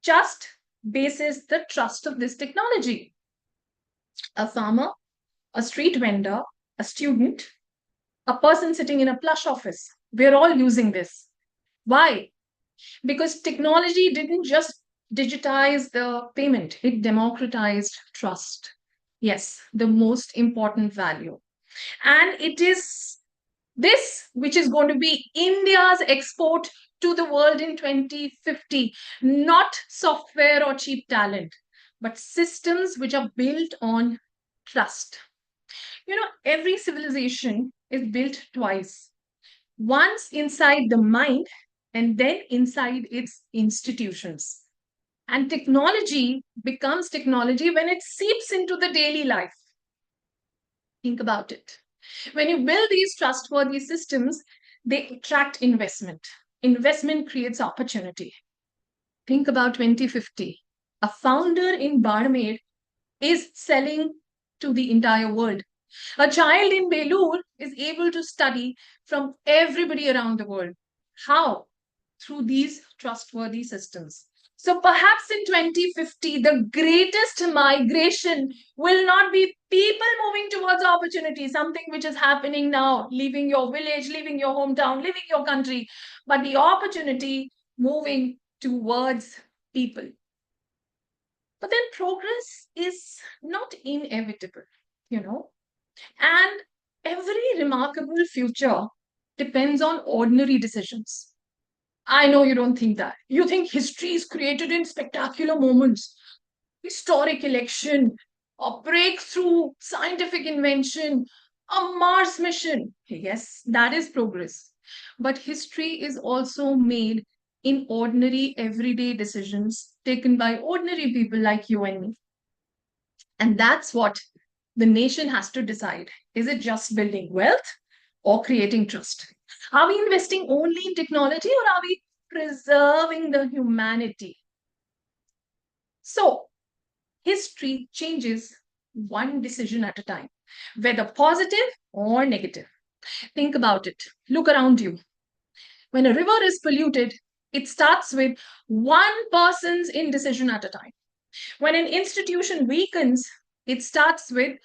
just basis the trust of this technology. A farmer, a street vendor, a student, a person sitting in a plush office, we're all using this. Why? Because technology didn't just digitize the payment, it democratized trust. Yes, the most important value. And it is this which is going to be India's export to the world in 2050, not software or cheap talent, but systems which are built on trust. Every civilization is built twice, once inside the mind and then inside its institutions. And technology becomes technology when it seeps into the daily life. Think about it. When you build these trustworthy systems, they attract investment. Investment creates opportunity. Think about 2050. A founder in Barmaid is selling to the entire world. A child in Belur is able to study from everybody around the world. How? Through these trustworthy systems. So perhaps in 2050, the greatest migration will not be people moving towards opportunity, something which is happening now, leaving your village, leaving your hometown, leaving your country, but the opportunity moving towards people. But then progress is not inevitable, and every remarkable future depends on ordinary decisions. I know you don't think that. You think history is created in spectacular moments, historic election, a breakthrough scientific invention, a Mars mission. Yes, that is progress. But history is also made in ordinary, everyday decisions taken by ordinary people like you and me. And that's what the nation has to decide. Is it just building wealth or creating trust? Are we investing only in technology or are we preserving the humanity? So, history changes one decision at a time, whether positive or negative. Think about it. Look around you. When a river is polluted, it starts with one person's indecision at a time. When an institution weakens, it starts with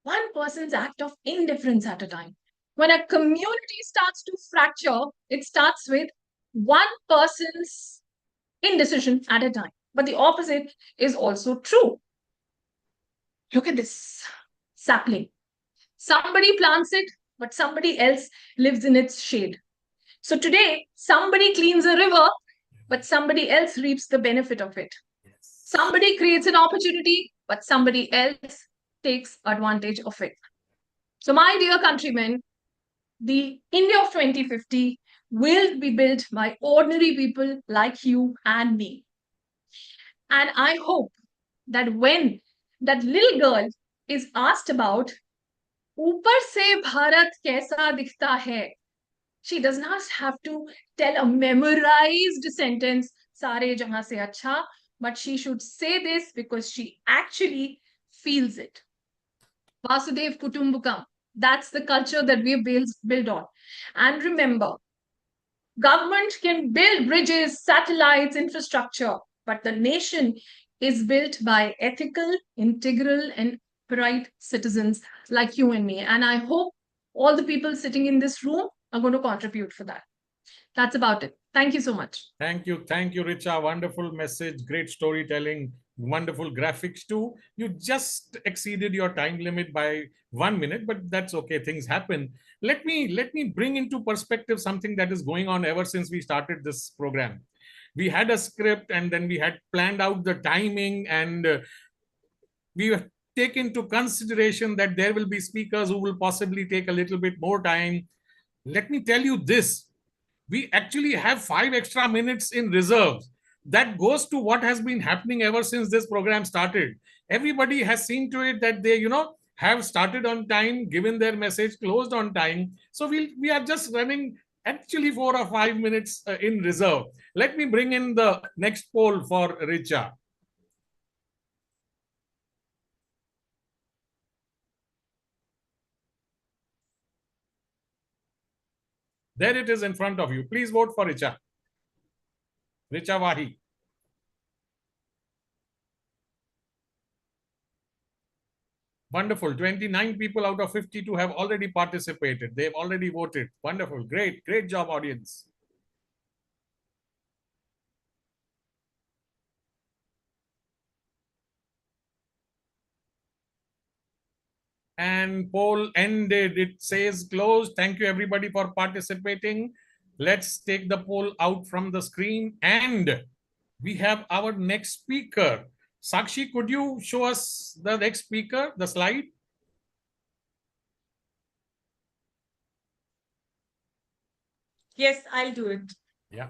one person's act of indifference at a time. When a community starts to fracture, it starts with one person's indecision at a time. But the opposite is also true. Look at this sapling. Somebody plants it, but somebody else lives in its shade. So today, somebody cleans a river, but somebody else reaps the benefit of it. Somebody creates an opportunity, but somebody else takes advantage of it. So, my dear countrymen, the India of 2050 will be built by ordinary people like you and me. And I hope that when that little girl is asked about ऊपर से भारत कैसा दिखता है, she does not have to tell a memorized sentence, सारे जहां से अच्छा, but she should say this because she actually feels it. Vasudev Kutumbakam. That's the culture that we build on. And remember, government can build bridges, satellites, infrastructure, but the nation is built by ethical, integral, and bright citizens like you and me. And I hope all the people sitting in this room are going to contribute for that. That's about it. Thank you so much.
Thank you, Richa. Wonderful message, great storytelling, wonderful graphics too. You just exceeded your time limit by 1 minute, but that's okay. Things happen. Let me bring into perspective something that is going on ever since we started this program. We had a script, and then we had planned out the timing, and we take into consideration that there will be speakers who will possibly take a little bit more time. Let me tell you this. We actually have 5 extra minutes in reserves. That goes to what has been happening ever since this program started. Everybody has seen to it that they, have started on time, given their message, closed on time. So we are just running actually 4 or 5 minutes in reserve. Let me bring in the next poll for Richa. There it is in front of you. Please vote for Richa. Richa Wahi. Wonderful. 29 people out of 52 have already participated. They've already voted. Wonderful. Great. Great job, audience. And poll ended. It says closed. Thank you, everybody, for participating. Let's take the poll out from the screen. And we have our next speaker. Sakshi, could you show us the next speaker, the slide?
Yes, I'll do it.
Yeah.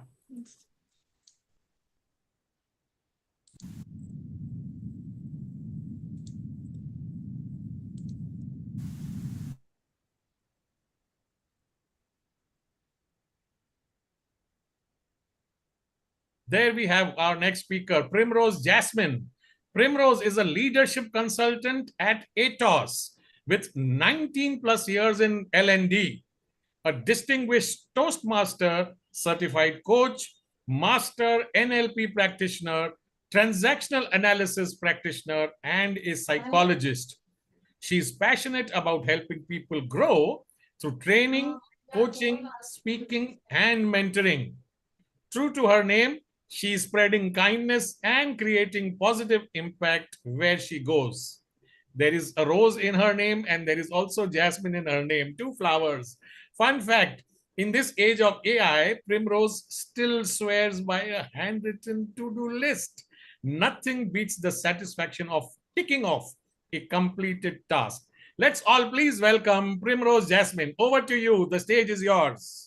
There we have our next speaker, Primrose Jasmine. Primrose is a leadership consultant at Atos with 19 plus years in L&D, a distinguished Toastmaster, certified coach, master NLP practitioner, transactional analysis practitioner, and a psychologist. She's passionate about helping people grow through training, coaching, speaking, and mentoring. True to her name, she's spreading kindness and creating positive impact where she goes. There is a rose in her name, and there is also jasmine in her name, 2 flowers. Fun fact, in this age of AI, Primrose still swears by a handwritten to-do list. Nothing beats the satisfaction of ticking off a completed task. Let's all please welcome Primrose Jasmine. Over to you. The stage is yours.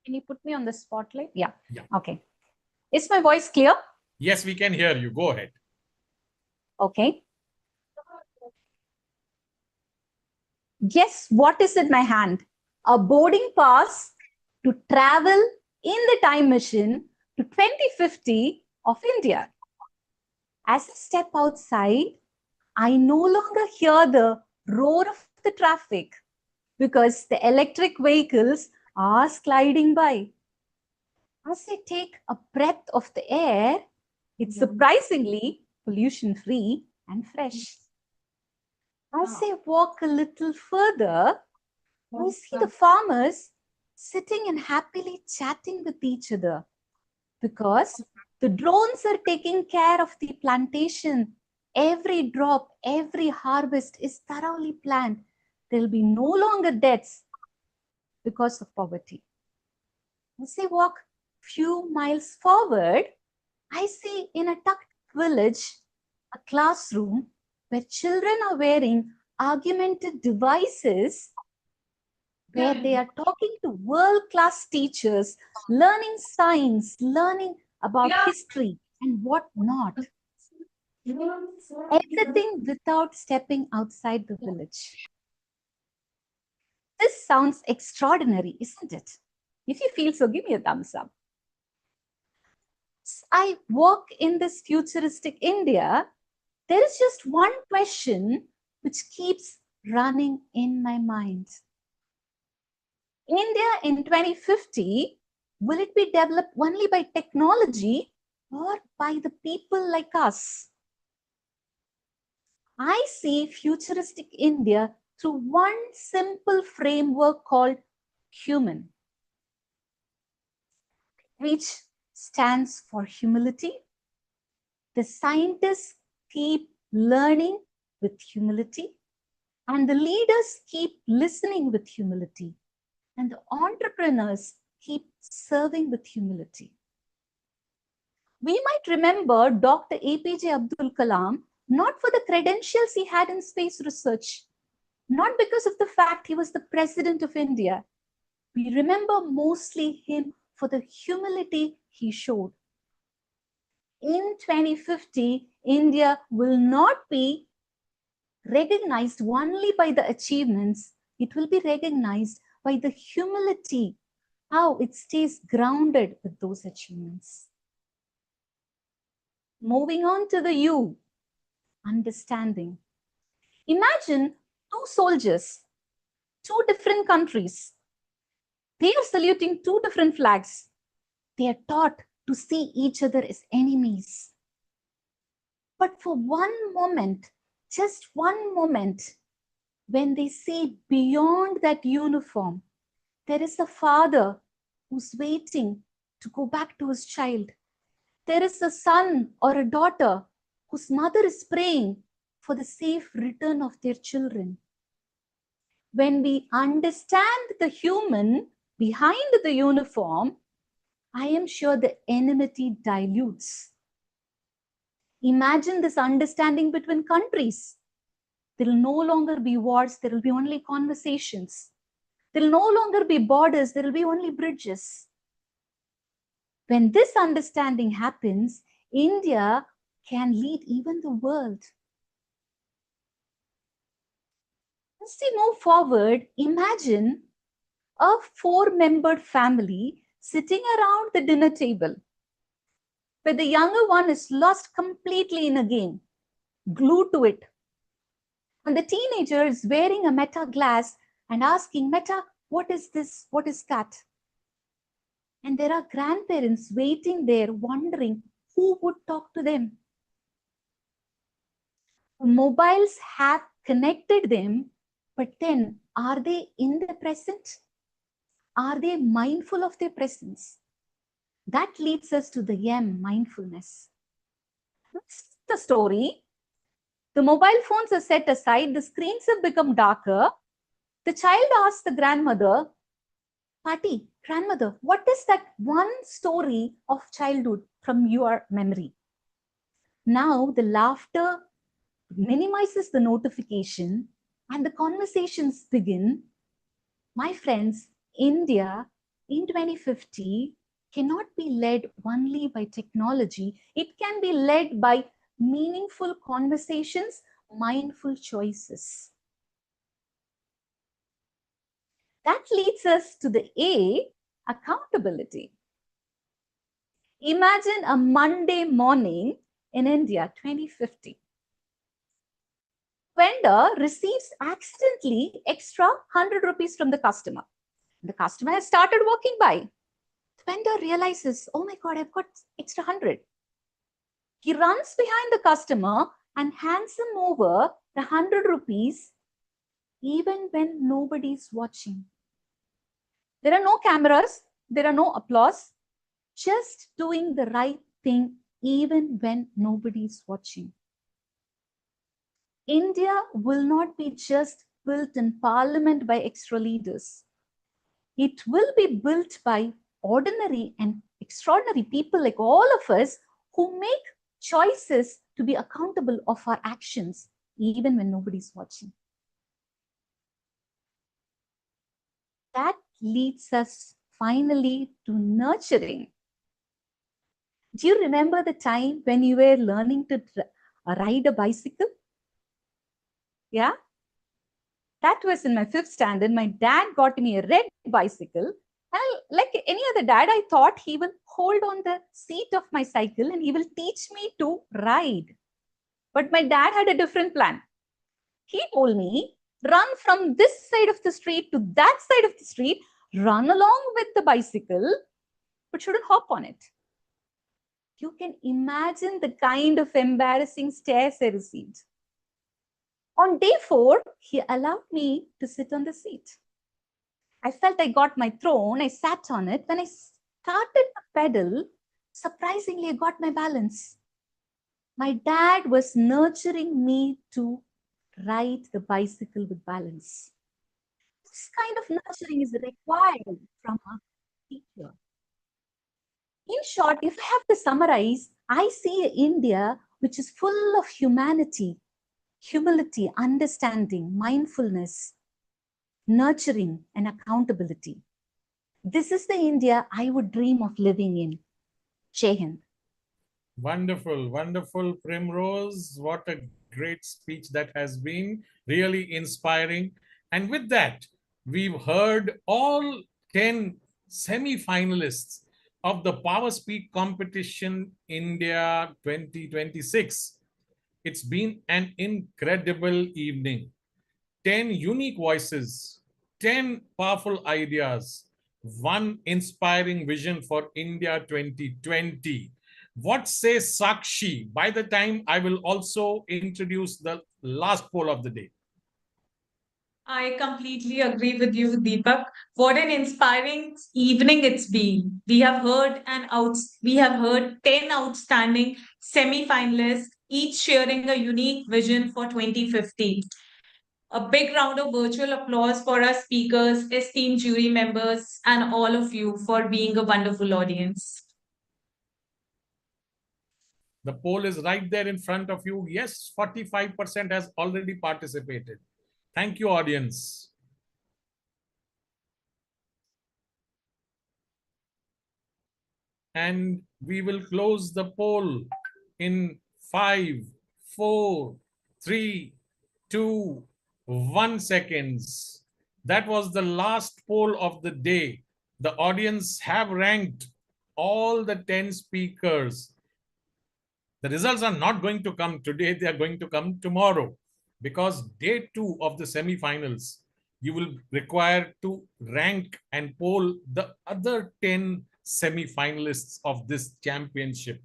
Can you put me on the spotlight? Yeah. Okay. Is my voice clear?
Yes, we can hear you. Go ahead.
Okay. Guess what is in my hand? A boarding pass to travel in the time machine to 2050 of India. As I step outside, I no longer hear the roar of the traffic because the electric vehicles are sliding by. As I take a breath of the air, it's surprisingly pollution-free and fresh. As I walk a little further, I see the farmers sitting and happily chatting with each other because the drones are taking care of the plantation every drop, every harvest is thoroughly planned, there will be no longer deaths because of poverty. As I walk few miles forward, I see in a tucked village a classroom where children are wearing augmented devices where they are talking to world-class teachers, learning science, learning about history and what not. Everything without stepping outside the village. This sounds extraordinary, isn't it? If you feel so, give me a thumbs up. As I walk in this futuristic India, there is just one question which keeps running in my mind. India in 2050, will it be developed only by technology or by the people like us? I see futuristic India through one simple framework called human, which stands for humility. The scientists keep learning with humility, and the leaders keep listening with humility, and the entrepreneurs keep serving with humility. We might remember Dr. APJ Abdul Kalam not for the credentials he had in space research, not because of the fact he was the president of India. We remember mostly him for the humility he showed. In 2050, India will not be recognized only by the achievements, it will be recognized by the humility, how it stays grounded with those achievements. Moving on to the U, understanding. Imagine two soldiers, two different countries. They are saluting two different flags. They are taught to see each other as enemies. But for one moment, just one moment, when they see beyond that uniform, there is a father who's waiting to go back to his child. There is a son or a daughter whose mother is praying for the safe return of their children. When we understand the human behind the uniform, I am sure the enmity dilutes. Imagine this understanding between countries. There will no longer be wars, there will be only conversations. There will no longer be borders, there will be only bridges. When this understanding happens, India can lead even the world. As we move forward, imagine a four-membered family sitting around the dinner table, where the younger one is lost completely in a game, glued to it. And the teenager is wearing a Meta glass and asking, Meta, what is this? What is that? And there are grandparents waiting there, wondering who would talk to them. Mobiles have connected them, but then are they in the present? Are they mindful of their presence? That leads us to the M, mindfulness. That's the story. The mobile phones are set aside, the screens have become darker. The child asks the grandmother, Pati, grandmother, what is that one story of childhood from your memory? Now the laughter minimizes the notification and the conversations begin. My friends, India in 2050 cannot be led only by technology. It can be led by meaningful conversations, mindful choices. That leads us to the A, accountability. Imagine a Monday morning in India, 2050. Vendor receives accidentally extra 100 rupees from the customer. The customer has started walking by. The vendor realizes, oh my God, I've got extra 100. He runs behind the customer and hands him over the 100 rupees even when nobody's watching. There are no cameras, there are no applause, just doing the right thing even when nobody's watching. India will not be just built in parliament by extra leaders. It will be built by ordinary and extraordinary people like all of us who make choices to be accountable of our actions, even when nobody's watching. That leads us finally to nurturing. Do you remember the time when you were learning to ride a bicycle? Yeah? That was in my 5th standard. My dad got me a red bicycle. And like any other dad, I thought he will hold on the seat of my cycle and he will teach me to ride. But my dad had a different plan. He told me, run from this side of the street to that side of the street, run along with the bicycle, but shouldn't hop on it. You can imagine the kind of embarrassing stares I received. On day 4, he allowed me to sit on the seat. I felt I got my throne. I sat on it. When I started to pedal, surprisingly, I got my balance. My dad was nurturing me to ride the bicycle with balance. This kind of nurturing is required from a teacher. In short, if I have to summarize, I see India which is full of humanity, humility, understanding, mindfulness, nurturing, and accountability. This is the India I would dream of living in. Jai Hind.
Wonderful, wonderful, Primrose. What a great speech that has been. Really inspiring. And with that, we've heard all 10 semi-finalists of the PowerSpeak competition India 2026. It's been an incredible evening. 10 unique voices, 10 powerful ideas, one inspiring vision for India 2020. What says Sakshi? By the time I will also introduce the last poll of the day.
I completely agree with you, Deepak. What an inspiring evening it's been. We have heard 10 outstanding semi-finalists, each sharing a unique vision for 2050. A big round of virtual applause for our speakers, esteemed jury members, and all of you for being a wonderful audience.
The poll is right there in front of you. Yes, 45% has already participated. Thank you, audience. And we will close the poll in 5, 4, 3, 2, 1 seconds. That was the last poll of the day. The audience have ranked all the 10 speakers. The results are not going to come today. They are going to come tomorrow, because day 2 of the semi-finals, you will require to rank and poll the other 10 semi-finalists of this championship.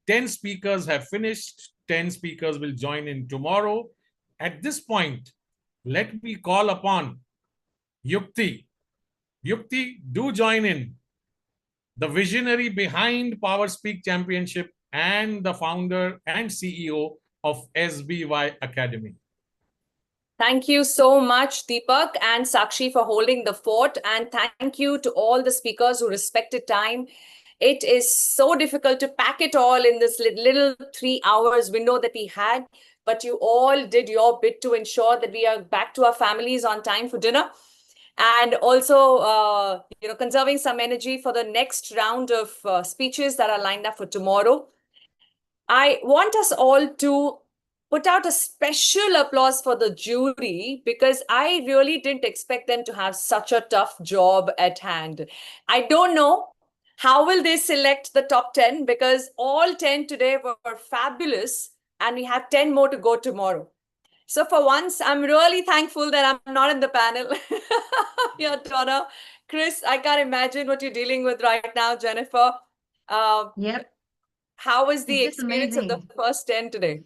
10 speakers have finished. 10 speakers will join in tomorrow. At this point, let me call upon Yukti. Yukti, do join in. The visionary behind PowerSpeak Championship and the founder and CEO of SBY Academy.
Thank you so much, Deepak and Sakshi, for holding the fort. And thank you to all the speakers who respected time. It is so difficult to pack it all in this little 3 hours window that we had. But you all did your bit to ensure that we are back to our families on time for dinner. And also, conserving some energy for the next round of speeches that are lined up for tomorrow. I want us all to put out a special applause for the jury, because I really didn't expect them to have such a tough job at hand. I don't know how will they select the top 10, because all 10 today were fabulous and we have 10 more to go tomorrow. So for once, I'm really thankful that I'm not in the panel. Yeah, Donna, Chris, I can't imagine what you're dealing with right now, Jennifer.
Yep.
How was the
It's just
experience of the
amazing.
first 10 today?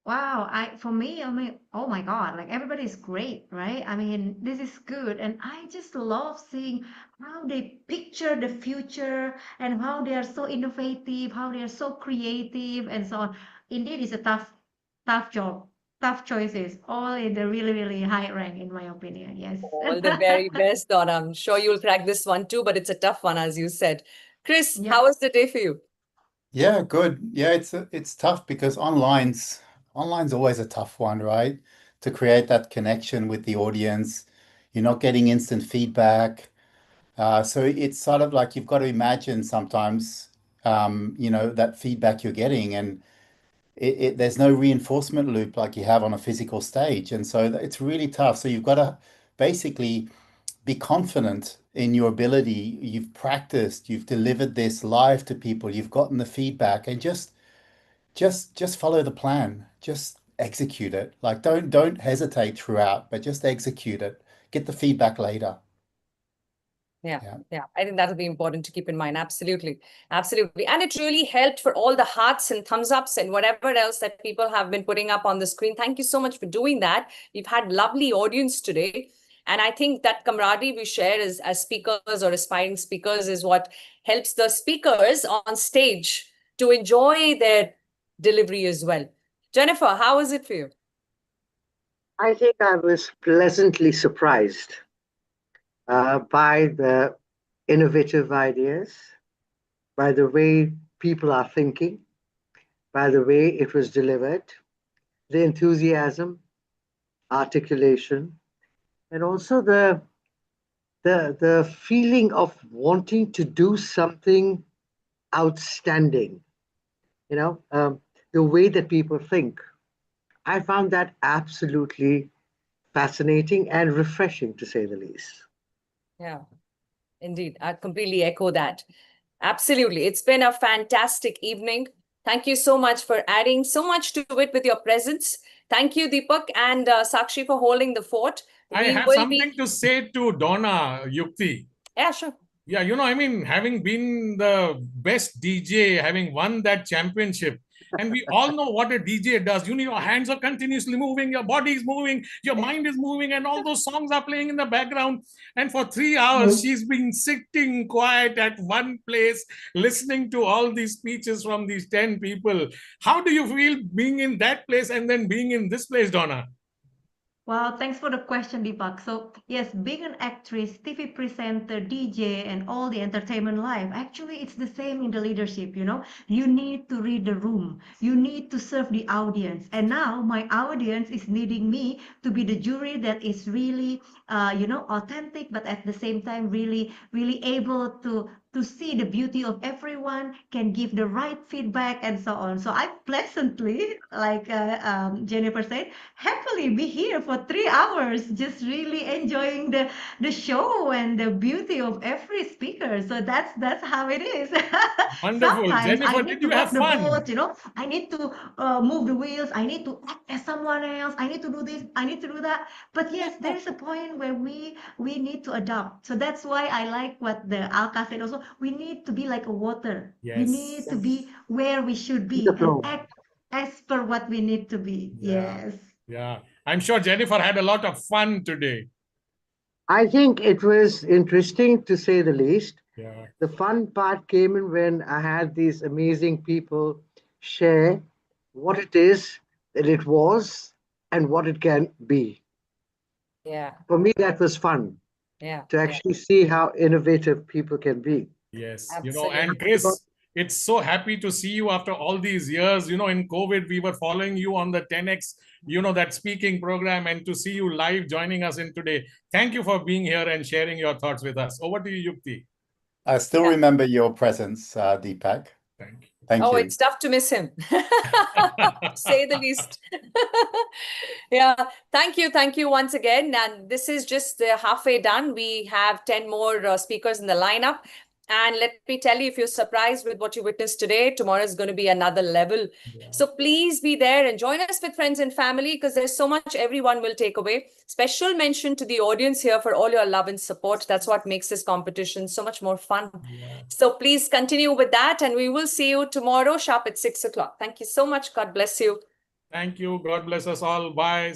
Wow, for me, I mean, oh my God, like everybody is great, right? I mean, this is good. And I just love seeing how they picture the future and how they are so innovative, how they are so creative and so on. Indeed, it's a tough job. tough choices, all in the really, really high rank, in my opinion. Yes.
All the very best, Donna. I'm sure you'll crack this one too, but it's a tough one, as you said. Chris, how was the day for you?
Yeah, good. Yeah, it's tough because online's always a tough one, right? To create that connection with the audience, you're not getting instant feedback. So it's sort of like you've got to imagine sometimes, that feedback you're getting, and there's no reinforcement loop like you have on a physical stage, and so it's really tough. So you've got to basically be confident in your ability. You've practiced, you've delivered this live to people, you've gotten the feedback, and just follow the plan. Just execute it. Like don't hesitate throughout, but just execute it. Get the feedback later.
Yeah. I think that'll be important to keep in mind. Absolutely. Absolutely. And it really helped for all the hearts and thumbs ups and whatever else that people have been putting up on the screen. Thank you so much for doing that. We've had lovely audience today. And I think that camaraderie we share as speakers or aspiring speakers is what helps the speakers on stage to enjoy their delivery as well. Jennifer, how was it for you?
I think I was pleasantly surprised by the innovative ideas, by the way people are thinking, by the way it was delivered, the enthusiasm, articulation, and also the feeling of wanting to do something outstanding. The way that people think. I found that absolutely fascinating and refreshing, to say the least.
Yeah, indeed. I completely echo that. Absolutely. It's been a fantastic evening. Thank you so much for adding so much to it with your presence. Thank you, Deepak and Sakshi, for holding the fort.
I have something to say to Donna, Yukti.
Yeah, sure.
Yeah, having been the best DJ, having won that championship, and we all know what a DJ does. Your hands are continuously moving, your body is moving, your mind is moving, and all those songs are playing in the background. And for 3 hours, she's been sitting quiet at one place, listening to all these speeches from these 10 people. How do you feel being in that place and then being in this place, Donna?
Wow, thanks for the question, Deepak. So, yes, being an actress, TV presenter, DJ, and all the entertainment life, actually, it's the same in the leadership, You need to read the room. You need to serve the audience. And now my audience is needing me to be the jury that is really, authentic, but at the same time, really, really able to see the beauty of everyone, can give the right feedback, and so on. So I pleasantly, like Jennifer said, happily be here for 3 hours, just really enjoying the show and the beauty of every speaker. So that's how it is.
Wonderful.
Sometimes
Jennifer,
I need
did
to
you have
rock the
fun?
boat, I need to move the wheels, I need to act as someone else, I need to do this, I need to do that. But yes, there is a point where we need to adapt. So that's why I like what the Alka said also. We need to be like a water. We need to be where we should be and act as per what we need to be. Yes.
Yeah. I'm sure Jennifer had a lot of fun today.
I think it was interesting, to say the least.
Yeah.
The fun part came in when I had these amazing people share what it is that it was and what it can be.
Yeah.
For me, that was fun.
Yeah.
To actually see how innovative people can be.
Yes.
Absolutely.
And Chris, it's so happy to see you after all these years. In COVID, we were following you on the 10X, that speaking program, and to see you live joining us in today. Thank you for being here and sharing your thoughts with us. Over to you, Yukti.
I still remember your presence, Deepak.
Thank you.
Thank you.
It's tough to miss him, to say the least. Yeah, thank you once again. And this is just halfway done. We have 10 more speakers in the lineup. And let me tell you, if you're surprised with what you witnessed today, tomorrow is going to be another level. Yeah. So please be there and join us with friends and family, because there's so much everyone will take away. Special mention to the audience here for all your love and support. That's what makes this competition so much more fun. Yeah. So please continue with that, and we will see you tomorrow sharp at 6 o'clock. Thank you so much. God bless you.
Thank you. God bless us all. Bye.